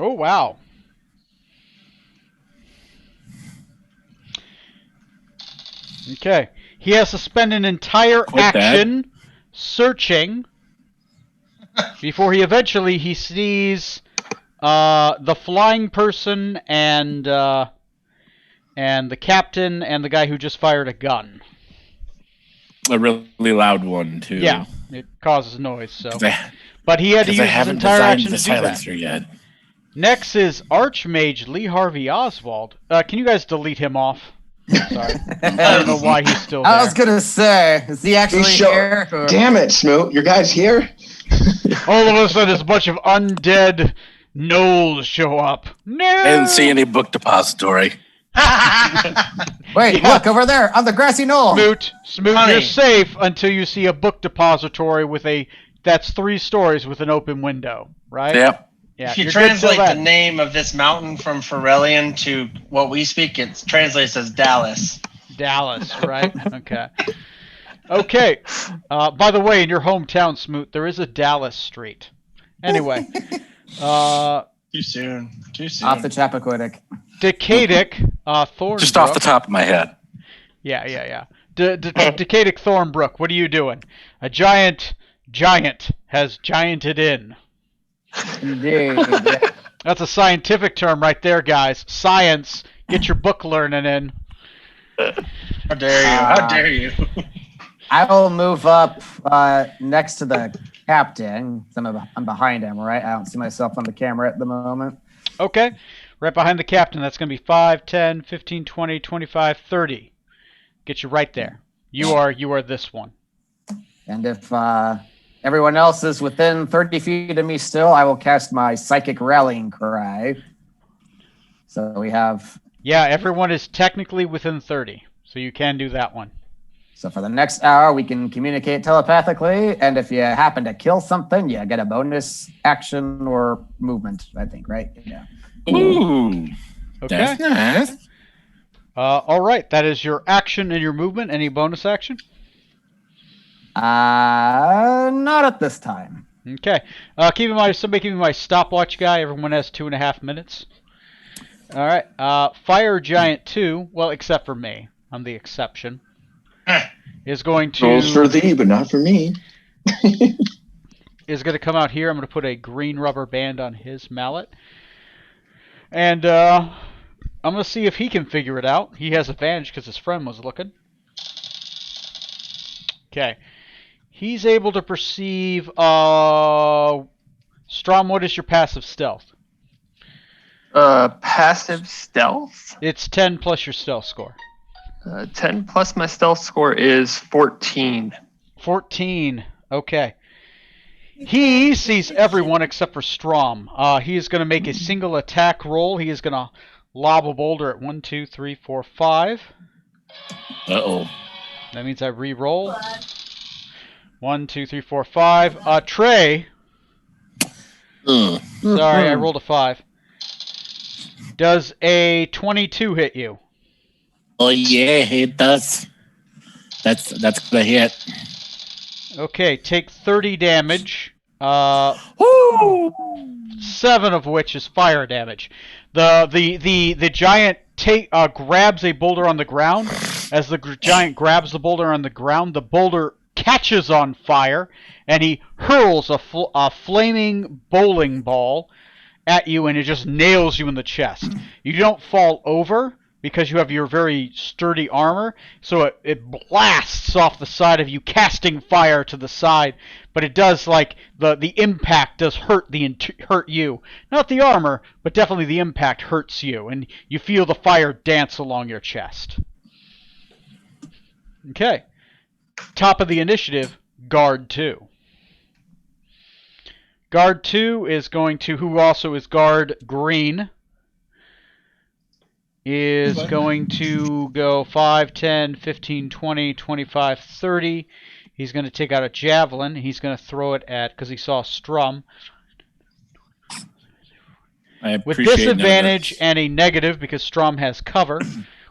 Oh, wow. Okay. He has to spend an entire Quit that. action searching before he sees the flying person and the captain and the guy who just fired a gun. A really loud one, too. Yeah, it causes noise. So, 'Cause I, but he had to 'cause use I his haven't entire designed action the to do that. silencer yet. Next is Archmage Lee Harvey Oswald. Can you guys delete him off? Sorry, I don't know why he's still there. I was gonna say, is he actually show- here? Or- Damn it, Smoot. Your guy's here? All of a sudden, there's a bunch of undead gnolls show up. No! I didn't see any book depository. Wait, Yeah. look over there on the grassy knoll. Smoot, Honey. you're safe until you see a book depository that's 3 stories with an open window, right? Yep. Yeah, If you you're good till translate the then. name of this mountain from Ferellian to what we speak, it translates as Dallas. Dallas, right? Okay. Okay. By the way, in your hometown, Smoot, there is a Dallas Street. Anyway, Too soon. Too soon. Off the Chappaquiddick. Decadic Thornbrook. Just off the top of my head. Yeah. Decadic Thornbrook, what are you doing? A giant has gianted in. Indeed. That's a scientific term right there, guys. Science. Get your book learning in. How dare you? How dare you? I will move up next to the captain. I'm behind him, right? I don't see myself on the camera at the moment. Okay. Right behind the captain. That's going to be 5, 10, 15, 20, 25, 30. Get you right there. You are this one. And if everyone else is within 30 feet of me still, I will cast my psychic rallying cry. So we have... Yeah, everyone is technically within 30. So you can do that one. So for the next hour, we can communicate telepathically. And if you happen to kill something, you get a bonus action or movement, I think, right? Yeah. Ooh. Okay. That's nice. All right. That is your action and your movement. Any bonus action? Not at this time. Okay. Keep in mind, somebody keep in mind stopwatch guy. Everyone has 2.5 minutes. All right. Fire Giant 2, well, except for me. I'm the exception. Is going to... Rolls for thee, but not for me. Is going to come out here. I'm going to put a green rubber band on his mallet. And I'm going to see if he can figure it out. He has advantage because his friend was looking. Okay. He's able to perceive... Strom, what is your passive stealth? Passive stealth. It's 10 plus your stealth score. 10 plus my stealth score is 14. 14. Okay. He sees everyone except for Strom. He is going to make a single attack roll. He is going to lob a boulder at 1, 2, 3, 4, 5. Uh-oh. That means I re-roll. 1, 2, 3, 4, 5. Trey. Sorry, I rolled a 5. Does a 22 hit you? Oh yeah, it does. That's the hit. Okay, take 30 damage. 7 of which is fire damage. The giant grabs a boulder on the ground. As the giant grabs the boulder on the ground, the boulder catches on fire, and he hurls a flaming bowling ball at you, and it just nails you in the chest. You don't fall over because you have your very sturdy armor, so it blasts off the side of you, casting fire to the side. But it does, like, the impact does hurt you. Not the armor, but definitely the impact hurts you, and you feel the fire dance along your chest. Okay. Top of the initiative, Guard 2. Guard 2 is going to, who also is Guard Green, is going to go 5, 10, 15, 20, 25, 30. He's going to take out a javelin. He's going to throw it at, because he saw Strum. With disadvantage and a negative, because Strom has cover.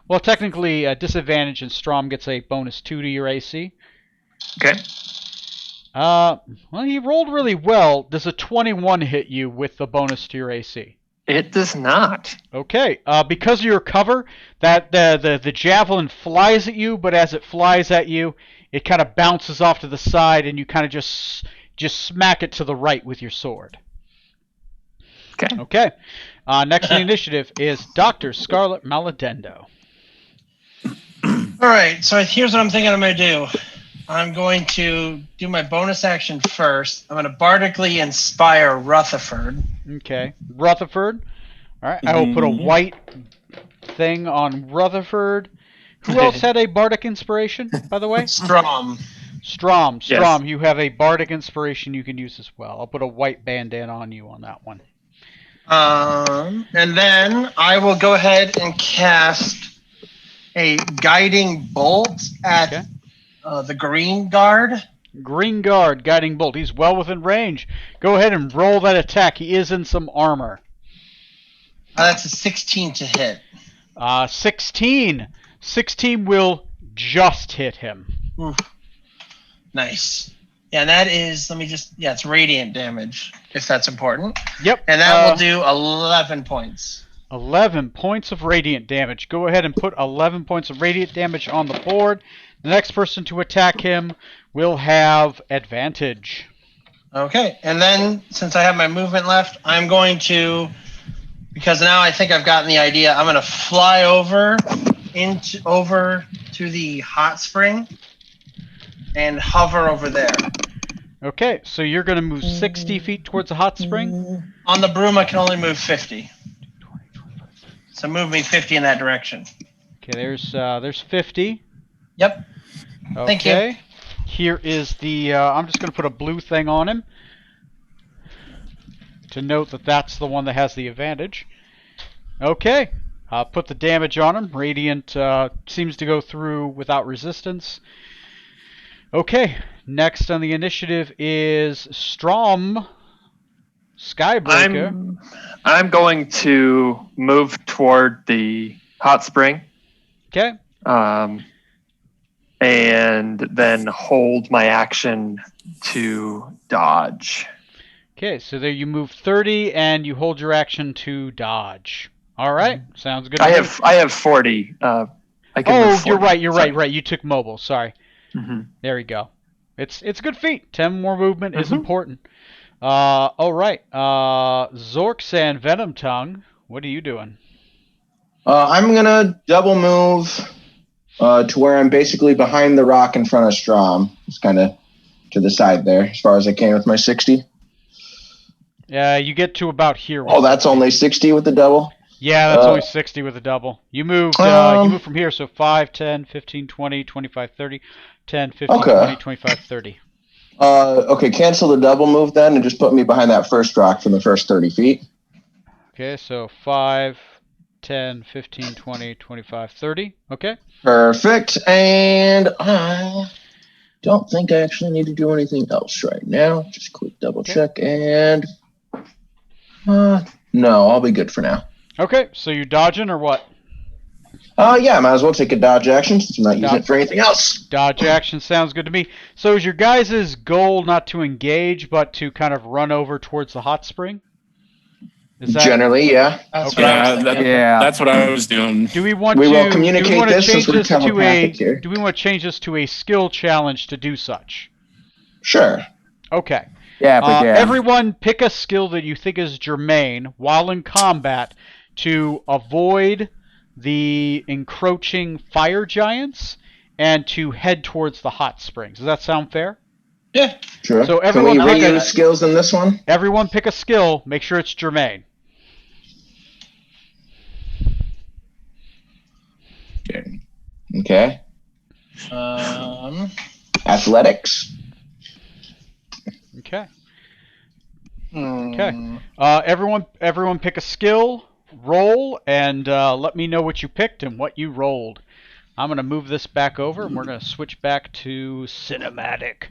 Well, technically, a disadvantage and Strom gets a bonus 2 to your AC. Okay. Well, he rolled really well. Does a 21 hit you with the bonus to your AC? It does not. Okay. Because of your cover, that the javelin flies at you, but as it flies at you, it kind of bounces off to the side, and you kind of just smack it to the right with your sword. Okay. Okay. Next in the initiative is Dr. Scarlet Maledendo. All right, so here's what I'm thinking I'm going to do. I'm going to do my bonus action first. I'm going to bardically inspire Rutherford. Okay. Rutherford. All right. I will put a white thing on Rutherford. Who else had a bardic inspiration, by the way? Strom. Strom. Yes. You have a bardic inspiration you can use as well. I'll put a white bandana on you on that one. And then I will go ahead and cast a guiding bolt at the green guard. Green guard, guiding bolt. He's well within range. Go ahead and roll that attack. He is in some armor. That's a 16 to hit. 16. 16 will just hit him. Oof. Nice. Yeah, and that is, it's radiant damage, if that's important. Yep. And that will do 11 points. 11 points of radiant damage. Go ahead and put 11 points of radiant damage on the board. The next person to attack him will have advantage. Okay, and then since I have my movement left, I'm going to, because now I think I've gotten the idea, I'm going to fly over to the hot spring and hover over there. Okay, so you're going to move 60 feet towards the hot spring? On the broom, I can only move 50. So move me 50 in that direction. Okay, there's 50. Yep. Okay. Thank you. Here is the, I'm just going to put a blue thing on him to note that that's the one that has the advantage. Okay, put the damage on him. Radiant seems to go through without resistance. Okay, next on the initiative is Strom Skybreaker. I'm going to move toward the hot spring. Okay. And then hold my action to dodge. Okay, so there you move 30 and you hold your action to dodge. All right, sounds good. I have 40. I can move 40. You're right. You took mobile. Sorry. Mm-hmm. There we go. It's a good feat. 10 more movement is important. All right. Zorksan Venom Tongue, what are you doing? I'm gonna double move to where I'm basically behind the rock in front of Strom. It's kind of to the side there, as far as I can with my 60. Yeah, you get to about here. Oh, that's only 60 with the double? Yeah, that's only 60 with a double. You moved from here, so 5, 10, 15, 20, 25, 30, 10, 15, 20, 25, 30. Okay, cancel the double move then and just put me behind that first rock for the first 30 feet. Okay, so 5, 10, 15, 20, 25, 30. Okay. Perfect. And I don't think I actually need to do anything else right now. Just quick double check and... no, I'll be good for now. Okay, so you dodging or what? Yeah, might as well take a dodge action since I'm not using it for anything else. Dodge action sounds good to me. So is your guys' goal not to engage, but to kind of run over towards the hot spring? Is that... Generally, yeah. That's Okay. what I was thinking. That's what I was doing. Do we want We to will communicate this change since we're this to telepathic here. Do we want to change this to a skill challenge to do such? Sure. Okay. Yeah, but yeah. Everyone pick a skill that you think is germane while in combat to avoid the encroaching fire giants and to head towards the hot springs. Does that sound fair? Yeah. Sure. So Can everyone we pick a- reuse skills in this one? Everyone pick a skill. Make sure it's germane. Okay. Athletics. Okay. Okay. Everyone pick a skill, roll, and let me know what you picked and what you rolled. I'm going to move this back over, and we're going to switch back to cinematic.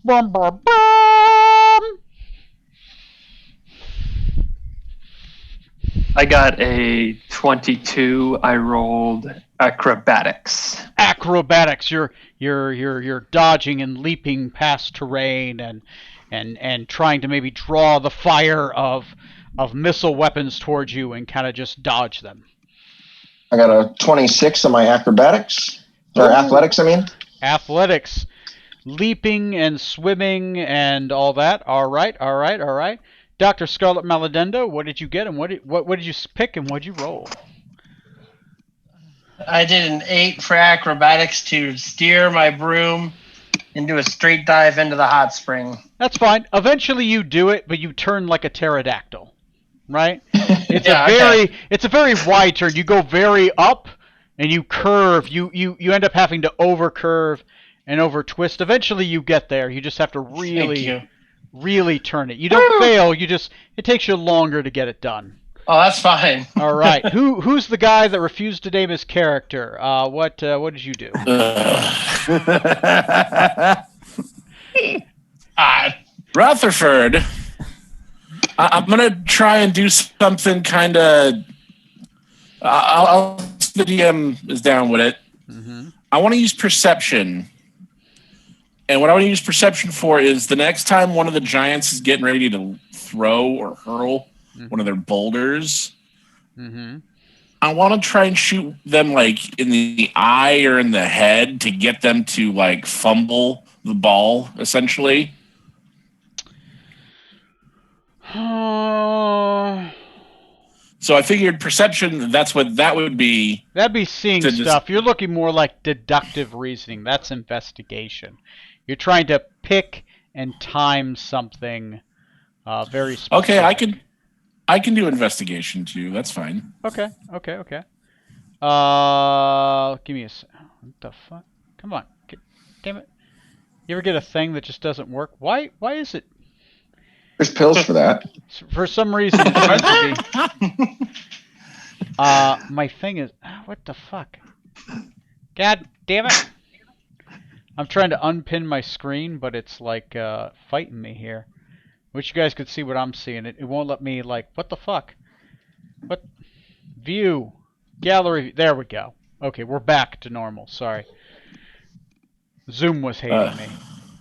Bum, bum, bum. I got a 22. I rolled acrobatics. Acrobatics. You're dodging and leaping past terrain and trying to maybe draw the fire of missile weapons towards you and kind of just dodge them. I got a 26 on my acrobatics. Or athletics, I mean. Athletics. Leaping and swimming and all that. All right. Dr. Scarlet Maladendo, what did you get and what did you pick and what did you roll? I did an 8 for acrobatics to steer my broom and do a straight dive into the hot spring. That's fine. Eventually you do it, but you turn like a pterodactyl, right? It's it's a very wide turn. You go very up and you curve. You end up having to over curve and over twist. Eventually you get there. You just have to really turn it. You don't fail. It takes you longer to get it done. Oh, that's fine. All right. Who's the guy that refused to name his character? What did you do? Rutherford, I'm gonna try and do something kind of. The DM is down with it. Mm-hmm. I want to use perception, and what I want to use perception for is the next time one of the giants is getting ready to throw or hurl one of their boulders. Mm-hmm. I want to try and shoot them like in the eye or in the head to get them to like fumble the ball, essentially. So I figured perception, that's what that would be. That'd be seeing stuff. You're looking more like deductive reasoning. That's investigation. You're trying to pick and time something very specific. Okay, I can do investigation too. That's fine. Okay. Give me a sec. What the fuck? Come on. Damn it. You ever get a thing that just doesn't work? Why is it? There's pills for that. For some reason, it seems to be. My thing is. What the fuck? God damn it. I'm trying to unpin my screen, but it's like fighting me here. Wish you guys could see what I'm seeing. It won't let me, like, what the fuck? What? View. Gallery. There we go. Okay, we're back to normal. Sorry. Zoom was hating me.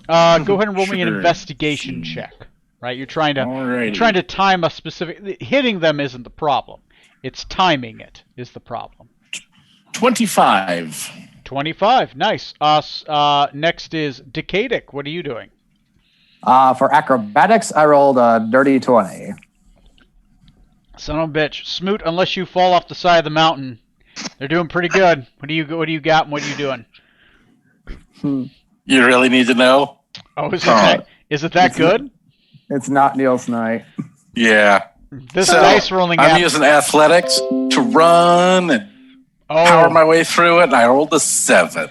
Go ahead and roll me an Sure. investigation check. Right? You're trying Alrighty. to time a specific. Hitting them isn't the problem. It's timing it is the problem. 25. 25. Nice. Next is Decadic. What are you doing? For acrobatics, I rolled a dirty 20. Son of a bitch. Smoot, unless you fall off the side of the mountain, they're doing pretty good. What do you got and what are you doing? You really need to know? Oh, is it that good? It's not Neil's night. Yeah. This So, dice rolling I'm app. using athletics to run and power my way through it, and I rolled a 7.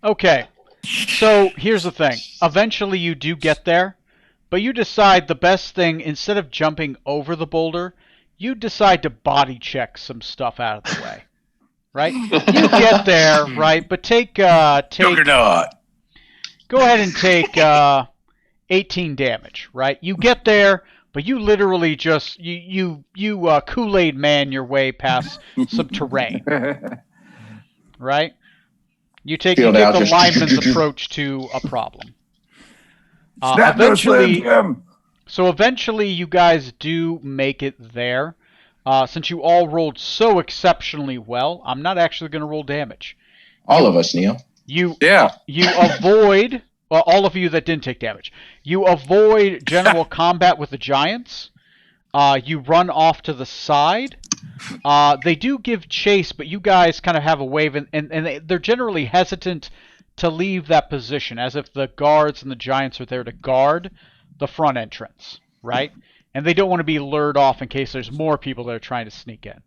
Okay. So here's the thing. Eventually you do get there, but you decide the best thing, instead of jumping over the boulder, you decide to body check some stuff out of the way. Right? You get there, right? But take Juggernaut. go ahead and take 18 damage, right? You get there, but you literally just you Kool-Aid man your way past some terrain, right? You take Field the out, just- lineman's approach to a problem. Eventually, so eventually you guys do make it there. Since you all rolled so exceptionally well, I'm not actually going to roll damage. All of us, Neil. You Yeah. avoid, well, all of you that didn't take damage, you avoid general combat with the giants. You run off to the side. They do give chase, but you guys kind of have a wave, and they're generally hesitant to leave that position, as if the guards and the giants are there to guard the front entrance, right? And they don't want to be lured off in case there's more people that are trying to sneak in.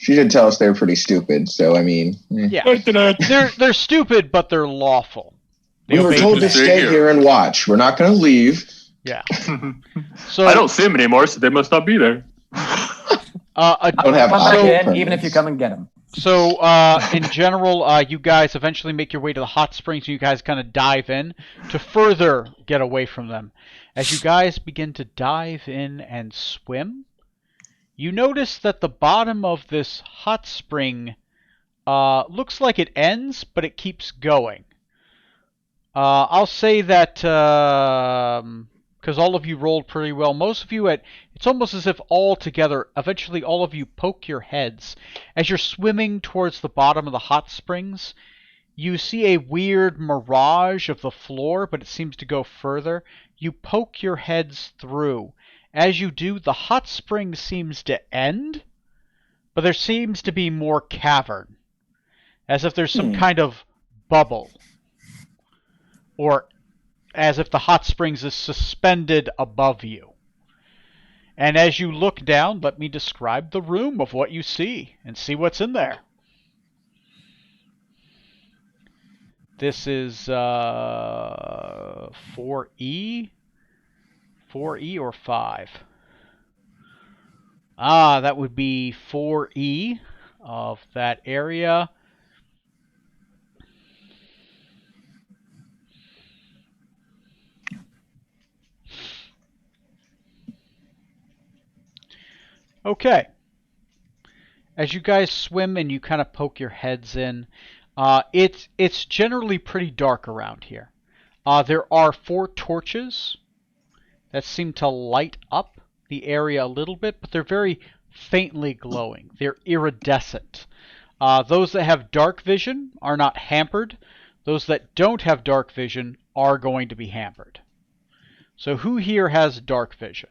She did tell us they were pretty stupid, so I mean, Yeah, they're stupid, but they're lawful. They we were obey told to commands. stay here and watch. We're not going to leave. Yeah. So I don't see them anymore, so they must not be there. Don't have Come back eye in, even if you permanence. come and get them. So, in general, you guys eventually make your way to the hot springs, and you guys kind of dive in to further get away from them. As you guys begin to dive in and swim, you notice that the bottom of this hot spring looks like it ends, but it keeps going. I'll say that because all of you rolled pretty well. Most of you it's almost as if all together, eventually all of you poke your heads. As you're swimming towards the bottom of the hot springs, you see a weird mirage of the floor, but it seems to go further. You poke your heads through. As you do, the hot spring seems to end, but there seems to be more cavern, as if there's some kind of bubble, or as if the hot springs is suspended above you. And as you look down, let me describe the room of what you see and see what's in there. This is 4E? 4E or 5? That would be 4E of that area. Okay. As you guys swim and you kind of poke your heads in, it's generally pretty dark around here. There are 4 torches that seem to light up the area a little bit, but they're very faintly glowing. They're iridescent. Those that have dark vision are not hampered. Those that don't have dark vision are going to be hampered. So who here has dark vision?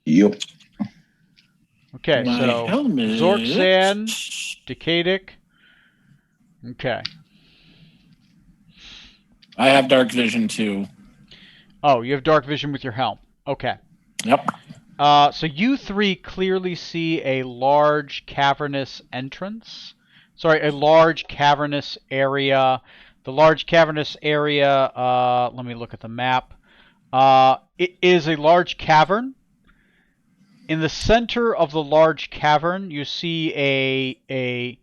Yep. Okay, My so helmet. Zorxan, Decadic, Okay. I have dark vision too. Oh, you have dark vision with your helm. Okay. Yep. So you three clearly see a large cavernous entrance. Sorry, a large cavernous area. The large cavernous area, let me look at the map. It is a large cavern. In the center of the large cavern, you see a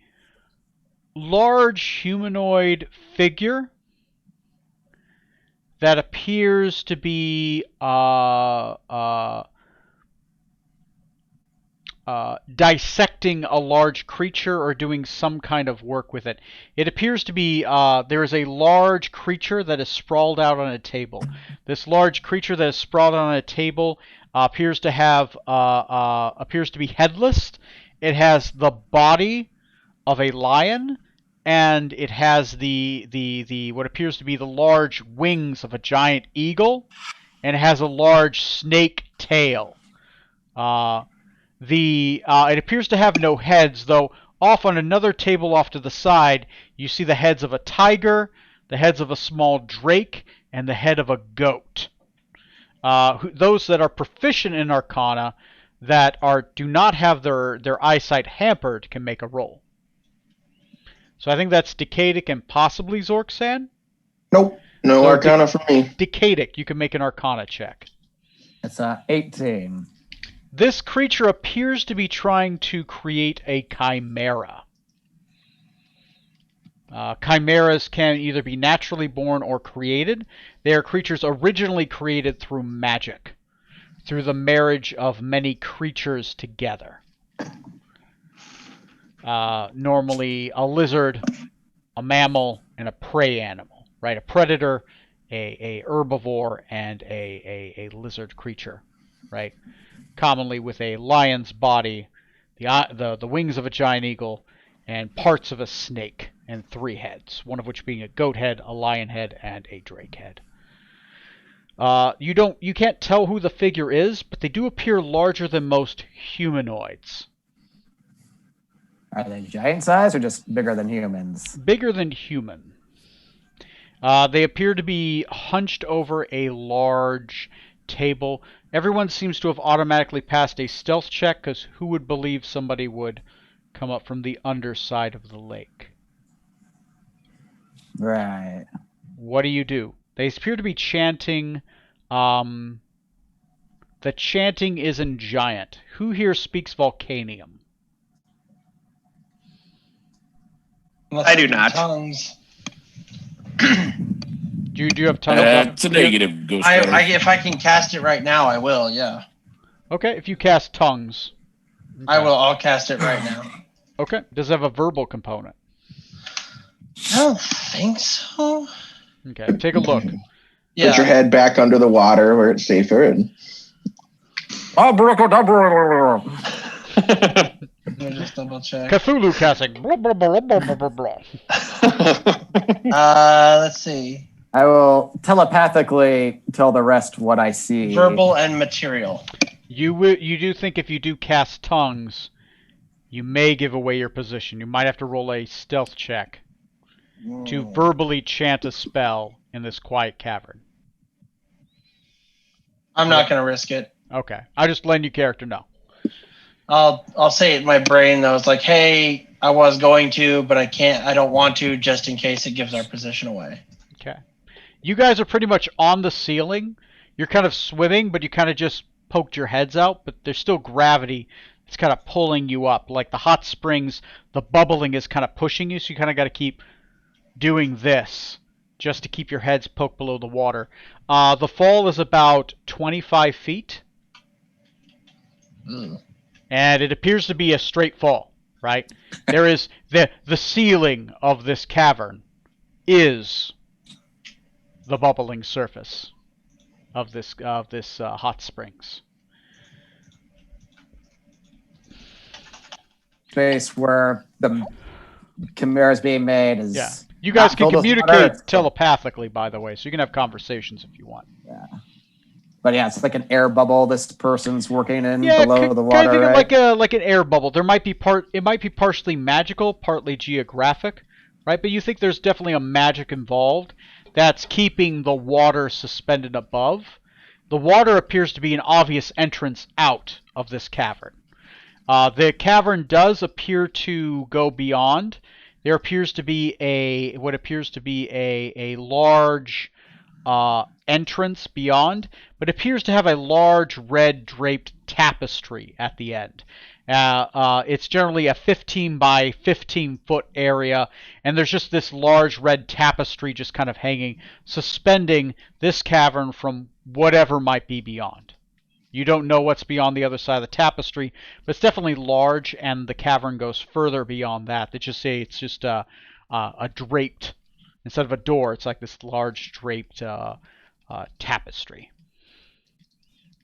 large humanoid figure that appears to be dissecting a large creature or doing some kind of work with it. It appears to be there is a large creature that is sprawled out on a table. This large creature that is sprawled out on a table appears to be headless. It has the body of a lion, and it has the what appears to be the large wings of a giant eagle, and it has a large snake tail. It appears to have no heads, though off on another table off to the side, you see the heads of a tiger, the heads of a small drake, and the head of a goat. Those that are proficient in Arcana, that do not have their eyesight hampered, can make a roll. So I think that's Decadic and possibly Zorksan. Nope. No So Arcana for me. Decadic, you can make an Arcana check. It's 18. This creature appears to be trying to create a chimera. Chimeras can either be naturally born or created. They are creatures originally created through magic, through the marriage of many creatures together. Normally a lizard, a mammal, and a prey animal, right? A predator, a herbivore, and a lizard creature, right? Commonly with a lion's body, the wings of a giant eagle, and parts of a snake, and 3 heads, one of which being a goat head, a lion head, and a drake head. You can't tell who the figure is, but they do appear larger than most humanoids. Are they giant size or just bigger than humans? Bigger than human. They appear to be hunched over a large table. Everyone seems to have automatically passed a stealth check, because who would believe somebody would come up from the underside of the lake? Right. What do? They appear to be chanting. The chanting is in Giant. Who here speaks Volcanium? Unless I do it's in not. Tongues. Do you have tongues? It's a negative, Ghost Rider. If I can cast it right now, I will. Yeah, Okay, if you cast tongues. I will. I'll cast it right now. Okay, does it have a verbal component? I don't think so. Okay, take a look. Yeah. Put your head back under the water where it's safer. And Let me just double check. Cthulhu casting. Blah, blah, blah, blah, blah, blah, blah. Let's see. I will telepathically tell the rest what I see. Verbal and material. You do think if you do cast tongues, you may give away your position. You might have to roll a stealth check to verbally chant a spell in this quiet cavern. I'm not going to risk it. Okay, I'll just letting your character know. I'll say it in my brain though. It's like, hey, I was going to, but I can't. I don't want to, just in case it gives our position away. Okay. You guys are pretty much on the ceiling. You're kind of swimming, but you kind of just poked your heads out, but there's still gravity. It's kind of pulling you up. Like the hot springs, the bubbling is kind of pushing you, so you kind of got to keep doing this just to keep your heads poked below the water. The fall is about 25 feet. And it appears to be a straight fall, right? There is the ceiling of this cavern is the bubbling surface of this hot springs. Space where the chimera is being made is. Yeah. You guys not can filled with communicate water. telepathically, by the way, so you can have conversations if you want. Yeah. But yeah, it's like an air bubble this person's working in Yeah, below the kind water. of think Right? of like an air bubble. There might be it might be partially magical, partly geographic, right? But you think there's definitely a magic involved that's keeping the water suspended above. The water appears to be an obvious entrance out of this cavern. The cavern does appear to go beyond. There appears to be a large entrance beyond, but appears to have a large red draped tapestry at the end. It's generally a 15 by 15 foot area, and there's just this large red tapestry just kind of hanging, suspending this cavern from whatever might be beyond. You don't know what's beyond the other side of the tapestry, but it's definitely large, and the cavern goes further beyond that. They just say it's just a draped, instead of a door, it's like this large draped tapestry.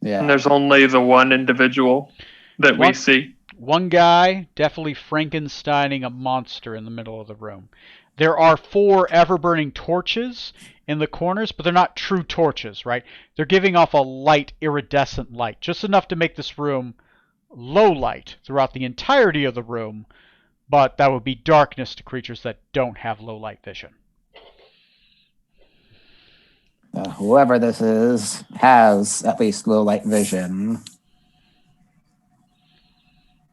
Yeah. And there's only the one individual that we One- see. One guy definitely Frankensteining a monster in the middle of the room. There are 4 ever-burning torches in the corners, but they're not true torches, right? They're giving off a light, iridescent light, just enough to make this room low light throughout the entirety of the room, but that would be darkness to creatures that don't have low light vision. Whoever this is has at least low light vision.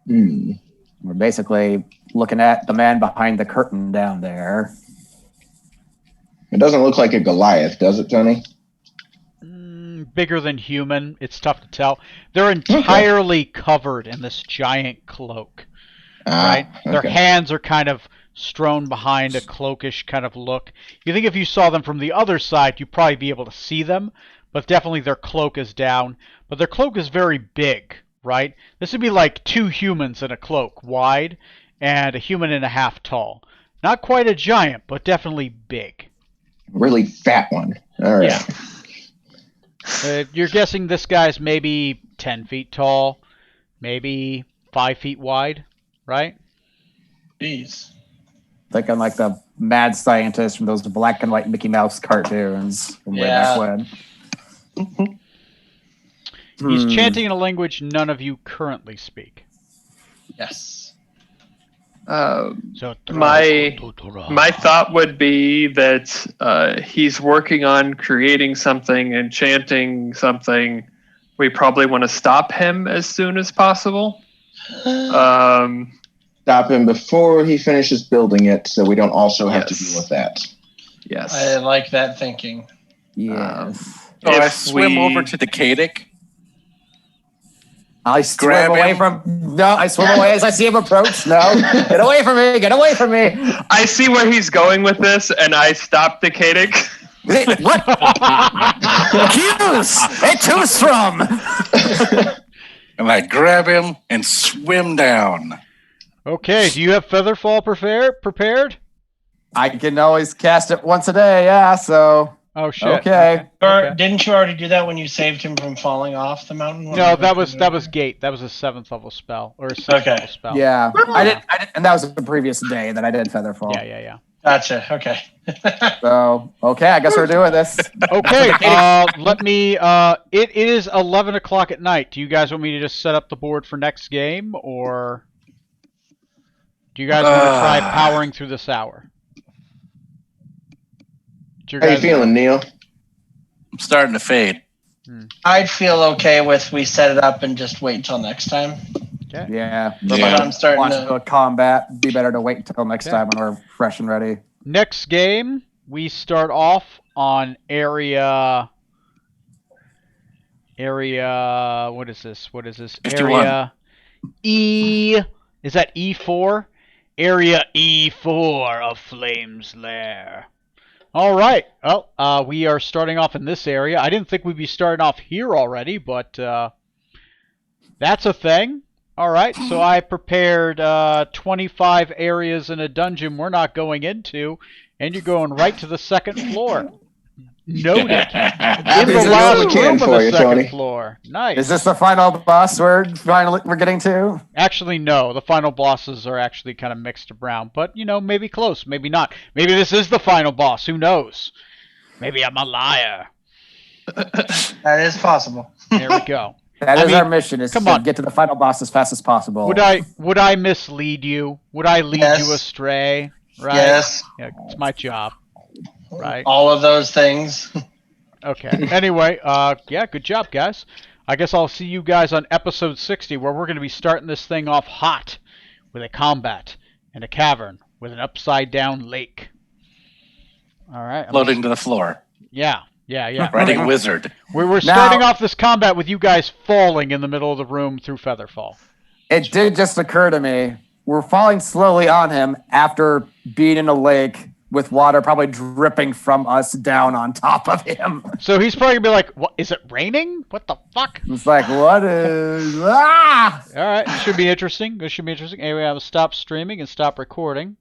We're basically looking at the man behind the curtain down there. It doesn't look like a Goliath, does it, Tony? Bigger than human, it's tough to tell. They're entirely covered in this giant cloak, right? Their Okay. hands are kind of strewn behind a cloakish kind of look. You think if you saw them from the other side, you'd probably be able to see them, but definitely their cloak is down. But their cloak is very big, right? This would be like 2 humans in a cloak, wide, and a human and a half tall. Not quite a giant, but definitely big. Really fat one. All right. Yeah. You're guessing this guy's maybe 10 feet tall, maybe 5 feet wide, right? Jeez. Thinking like the mad scientist from those black and white Mickey Mouse cartoons from way back when. He's chanting in a language none of you currently speak. Yes. My thought would be that he's working on creating something and chanting something. We probably want to stop him as soon as possible. Stop him before he finishes building it, so we don't also have to deal with that. Yes. I like that thinking. Yes. So I If swim we- over to the Kadic. I swim Grab away him. from. No, I swim away as I see him approach. No, get away from me! Get away from me! I see where he's going with this, and I stop the Kadic. What? Accuse! It choose from. And I grab him and swim down. Okay, do you have Featherfall prepared? I can always cast it once a day. Yeah. So Oh shit. okay. Or Okay. didn't you already do that when you saved him from falling off the mountain? No, that was Gate. That was a 7th level spell or a 6th Okay. level spell. Yeah. I did, and that was the previous day that I did Featherfall. Yeah. Gotcha. Okay. So okay, I guess we're doing this. Okay, let me. It is 11 o'clock at night. Do you guys want me to just set up the board for next game, or do you guys want to try powering through this hour? How you feeling, Neil? I'm starting to fade. I'd feel okay with we set it up and just wait until next time. Yeah. But I'm starting Watch to. the combat. Be better to wait until next Okay. time when we're fresh and ready. Next game, we start off on area. What is this? 51. Area E. Is that E4? Area E4 of Flame's Lair. All right. Well, we are starting off in this area. I didn't think we'd be starting off here already, but that's a thing. All right. So I prepared 25 areas in a dungeon we're not going into, and you're going right to the second floor. Noted. In Happy the to last do what we room can of for the you, second Tony. floor. Nice. Is this the final boss we're getting to? Actually, no. The final bosses are actually kind of mixed around, but maybe close, maybe not. Maybe this is the final boss. Who knows? Maybe I'm a liar. That is possible. There we go. That I is mean, our mission: is come to on. get to the final boss as fast as possible. Would I mislead you? Would I lead Yes. you astray? right? Yes. Yeah, it's my job, right? All of those things. Okay. Anyway, yeah, good job, guys. I guess I'll see you guys on episode 60, where we're going to be starting this thing off hot with a combat in a cavern with an upside-down lake. All right. Floating to the floor. Yeah. Riding a wizard. We're starting off this combat with you guys falling in the middle of the room through Featherfall. It did just occur to me. We're falling slowly on him after being in a lake with water probably dripping from us down on top of him. So he's probably going to be like, "What? Is it raining? What the fuck?" It's like, what is... Ah! All right. This should be interesting. Anyway, I will stop streaming and stop recording.